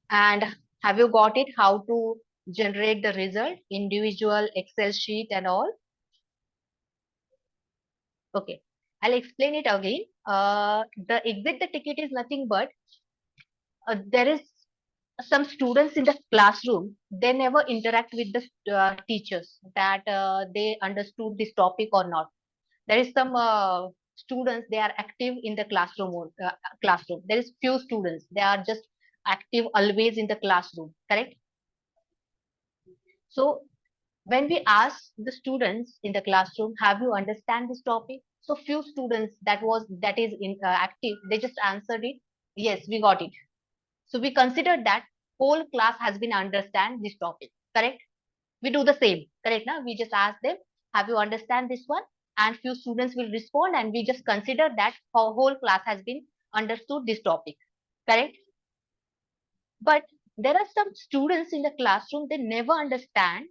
And have you got it? How to generate the result, individual Excel sheet and all? Okay. I'll explain it again. The exit the ticket is nothing but there is some students in the classroom, they never interact with the teachers that they understood this topic or not. There is some students, they are active in the classroom. There is few students, they are just active always in the classroom, correct? So when we ask the students in the classroom, have you understand this topic? So few students that is active, they just answered it, yes, we got it. So we consider that whole class has been understand this topic, correct? We do the same, correct? Now we just ask them, have you understand this one? And few students will respond, and we just consider that our whole class has been understood this topic, correct? But there are some students in the classroom, they never understand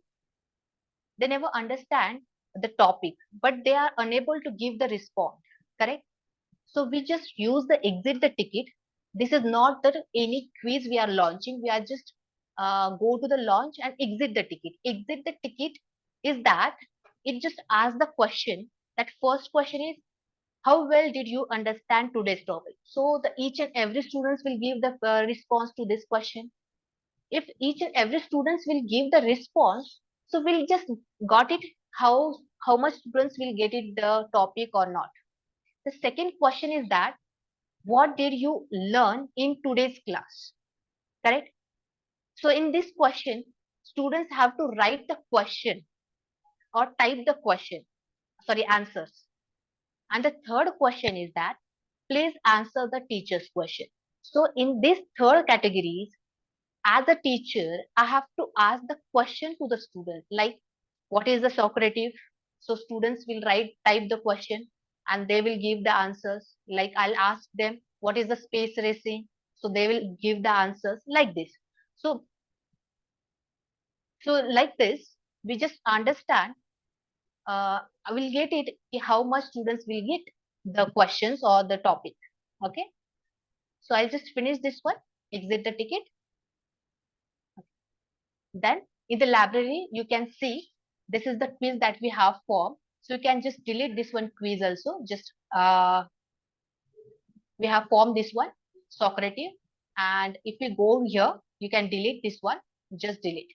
the topic, but they are unable to give the response, correct? So we just use the exit the ticket. This is not that any quiz we are launching. We are just go to the launch and exit the ticket. Exit the ticket is that it just asks the question. That first question is, how well did you understand today's topic? So the each and every students will give the response to this question. If each and every students will give the response, so we'll just got it how much students will get it the topic or not. The second question is that what did you learn in today's class, correct? So in this question, students have to write the question or type the question, sorry, answers. And the third question is that please answer the teacher's question. So in this third categories, as a teacher, I have to ask the question to the student, like what is the socrative? So students will type the question and they will give the answers. Like I'll ask them, what is the space racing? So they will give the answers like this. So, so like this, we just understand, I will get it, how much students will get the questions or the topic. Okay. So I'll just finish this one, exit the ticket. Then in the library, you can see this is the quiz that we have formed. So you can just delete this one quiz also. Just we have formed this one, socrative. And if you go here, you can delete this one, just delete.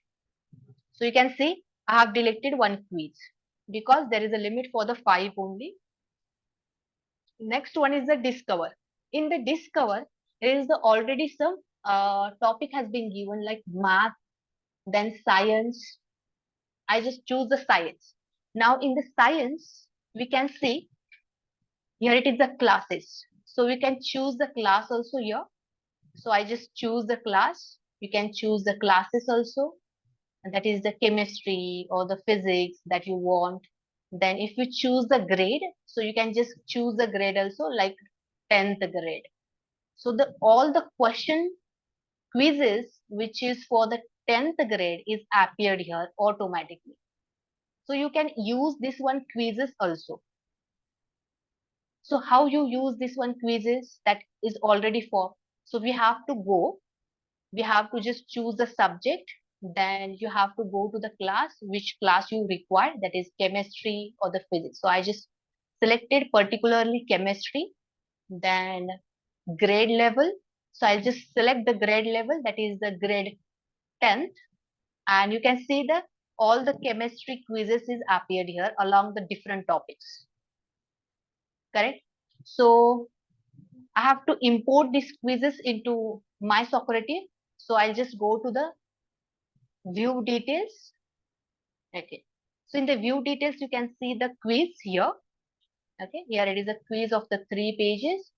So you can see I have deleted one quiz because there is a limit for the 5 only. Next one is the discover. In the discover, there is the already some topic has been given like math, then science. I just choose the science. Now in the science, we can see here it is the classes. So we can choose the class also here. So I just choose the class. You can choose the classes also. And that is the chemistry or the physics that you want. Then if you choose the grade, so you can just choose the grade also like 10th grade. So the all the question quizzes which is for the 10th grade is appeared here automatically. So you can use this one quizzes also. So how you use this one quizzes that is already formed. So we have to just choose the subject. Then you have to go to the class, which class you require, that is chemistry or the physics. So I just selected particularly chemistry, then grade level. So I'll just select the grade level, that is the grade 10th. And you can see the all the chemistry quizzes is appeared here along the different topics. Correct? So I have to import these quizzes into my Socrative. So I'll just go to the view details. Okay. So in the view details, you can see the quiz here. Okay. Here it is a quiz of the 3 pages.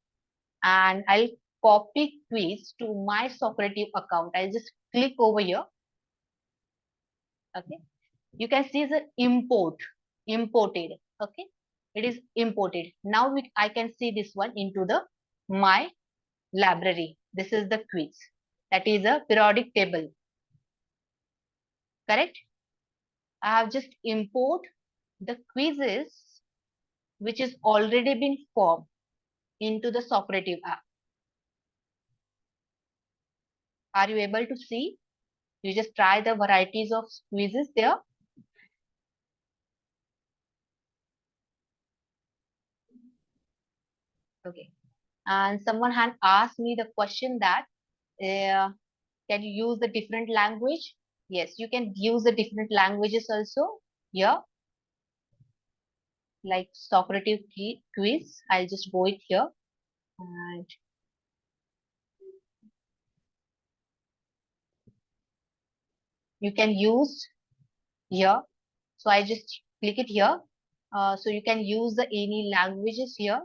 And I'll copy quiz to my Socrative account. I'll just click over here. Okay. You can see the imported. Okay. It is imported. Now I can see this one into the my library. This is the quiz. That is a periodic table. Correct? I have just import the quizzes which is already been formed into the Socrative app. Are you able to see? You just try the varieties of quizzes there. Okay. And someone had asked me the question that Can you use the different language? Yes, you can use the different languages also here, like socrative quiz. I'll just go it here, and you can use here. So I just click it here. So you can use the any languages here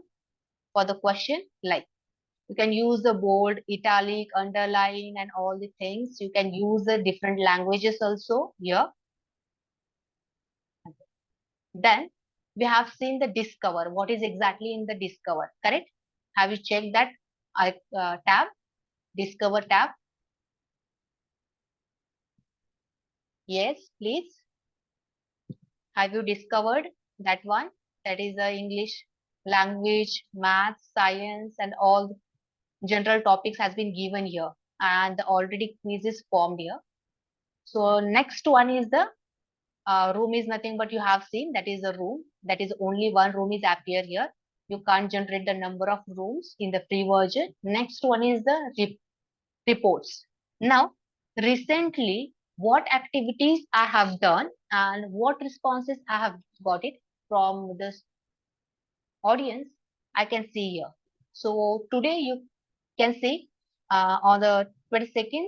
for the question. Like you can use the bold, italic, underline, and all the things. You can use the different languages also here. Then we have seen the discover. What is exactly in the discover? Correct? Have you checked that tab? Discover tab. Yes, please. Have you discovered that one? That is the English language, math, science, and all general topics has been given here, and already quiz is formed here. So next one is the room is nothing but you have seen that is a room. That is only one room is appear here. You can't generate the number of rooms in the free version. Next one is the reports. Now, recently, what activities I have done and what responses I have got it from this audience, I can see here. So today you can see on the 22nd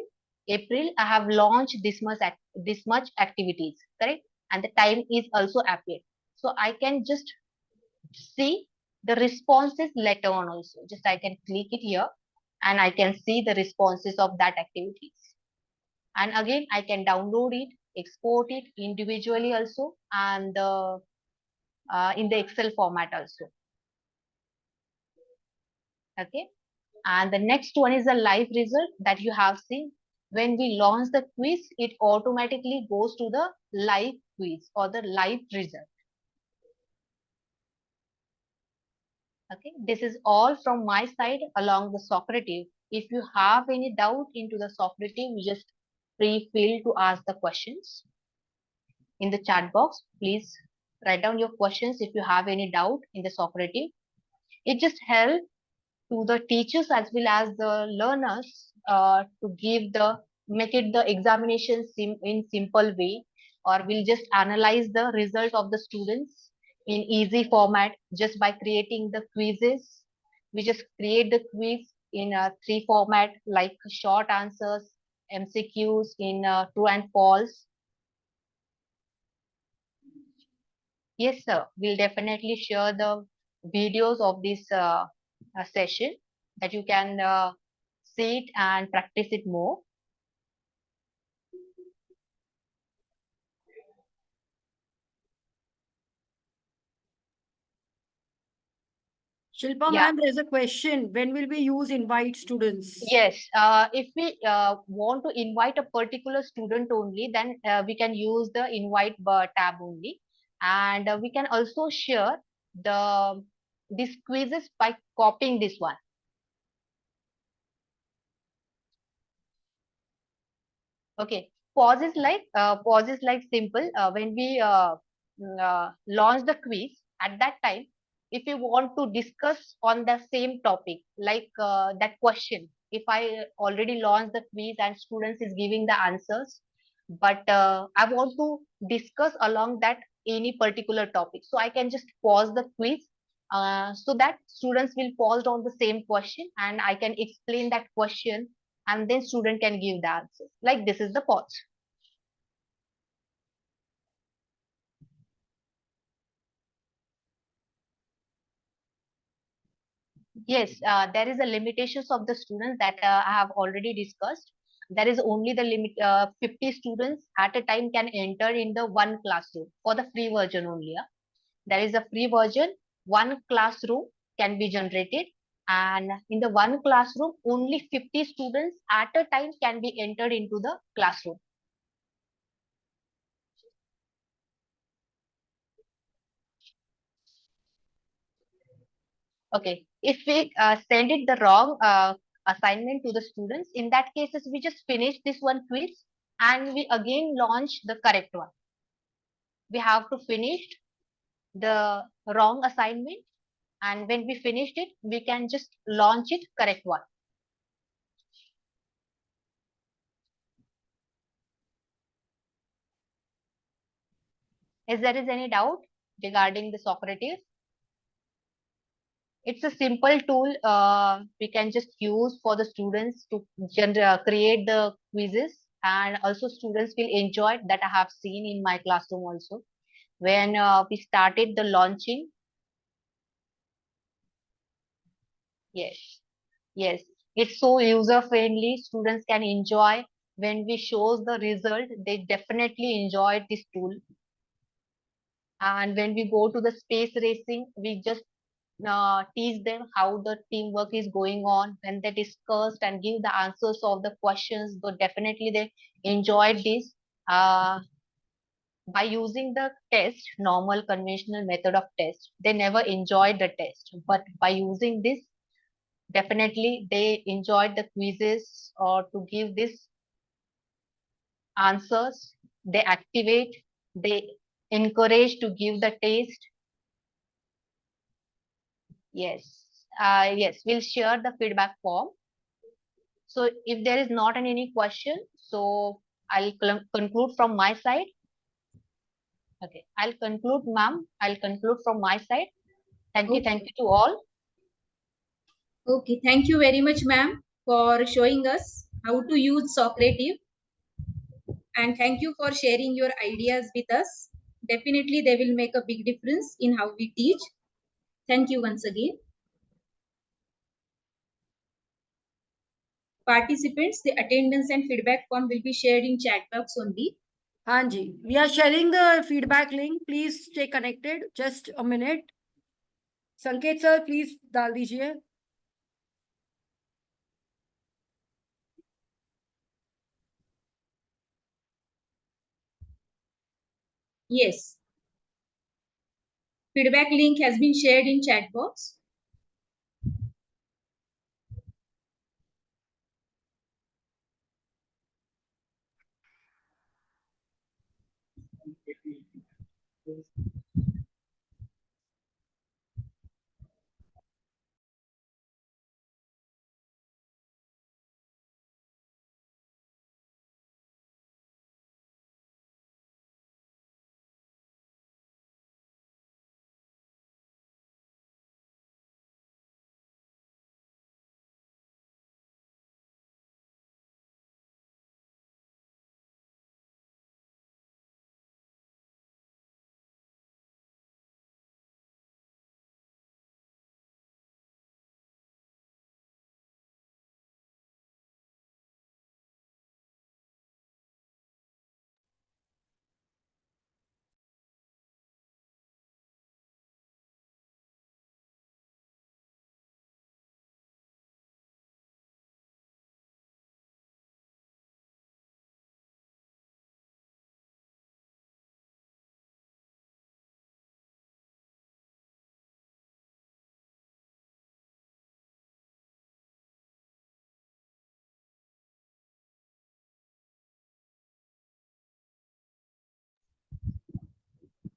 April, I have launched this much activities, correct? And the time is also appeared. So I can just see the responses later on also. Just I can click it here and I can see the responses of that activities. And again, I can download it, export it individually also, and in the Excel format also. Okay. And the next one is the live result that you have seen. When we launch the quiz, it automatically goes to the live quiz or the live result. Okay, this is all from my side along the socrative. If you have any doubt into the socrative, you just feel to ask the questions in the chat box. Please write down your questions if you have any doubt in the socrative. It just helps to the teachers as well as the learners to make it the examination in simple way, or we'll just analyze the result of the students in easy format just by creating the quizzes. We just create the quiz in a 3 format like short answers, MCQs in true and false. Yes, sir. We'll definitely share the videos of this session that you can see it and practice it more. Shilpa Yeah. ma'am, there's a question. When will we use invite students? Yes, if we want to invite a particular student only, then we can use the invite tab only, and we can also share these quizzes by copying this one. Okay, pause is like simple. When we launch the quiz, at that time, if you want to discuss on the same topic, like that question, if I already launched the quiz and students is giving the answers, but I want to discuss along that any particular topic, so I can just pause the quiz. So that students will pause on the same question and I can explain that question, and then student can give the answer. Like this is the pause. Yes, there is a limitations of the students that I have already discussed. There is only the limit 50 students at a time can enter in the one classroom for the free version only. There is a free version, one classroom can be generated, and in the one classroom only 50 students at a time can be entered into the classroom. Okay, if we send it the wrong assignment to the students, in that cases we just finish this one quiz and we again launch the correct one. We have to finish the wrong assignment, and when we finished it, we can just launch it correct one. Is there is any doubt regarding the Socrative? It's a simple tool we can just use for the students to create the quizzes, and also students will enjoy it. That I have seen in my classroom also. When we started the launching, yes, yes, it's so user friendly. Students can enjoy. When we shows the result, they definitely enjoy this tool. And when we go to the space racing, we just teach them how the teamwork is going on. When they discussed and give the answers of the questions, though definitely they enjoyed this. By using the test, normal conventional method of test, they never enjoyed the test. But by using this, definitely they enjoyed the quizzes or to give this answers. They activate, they encourage to give the test. Yes, yes, we'll share the feedback form. So if there is not any question, so I'll conclude from my side. Okay, I'll conclude, ma'am. I'll conclude from my side. Thank you to all. Okay, thank you very much, ma'am, for showing us how to use Socrative. And thank you for sharing your ideas with us. Definitely, they will make a big difference in how we teach. Thank you once again. Participants, the attendance and feedback form will be shared in chat box only. Hanji, we are sharing the feedback link. Please stay connected. Just a minute. Sanket sir, please डाल दीजिए. Yes. Feedback link has been shared in chat box.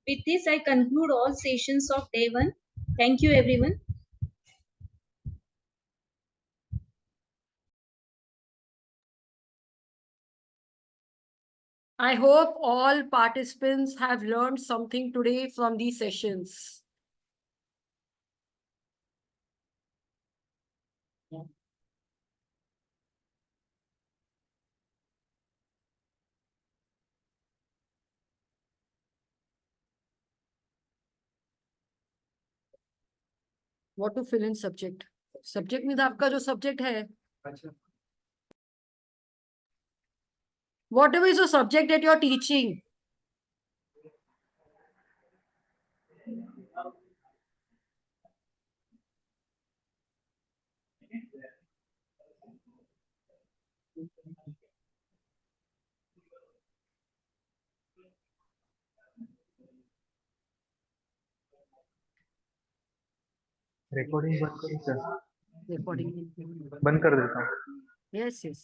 With this, I conclude all sessions of day 1. Thank you, everyone. I hope all participants have learned something today from these sessions. What to fill in subject? Subject means आपका जो subject है. Whatever is the subject that you're teaching. Recording बंद करो sir. Recording. बंद कर देता हूँ. Yes, yes.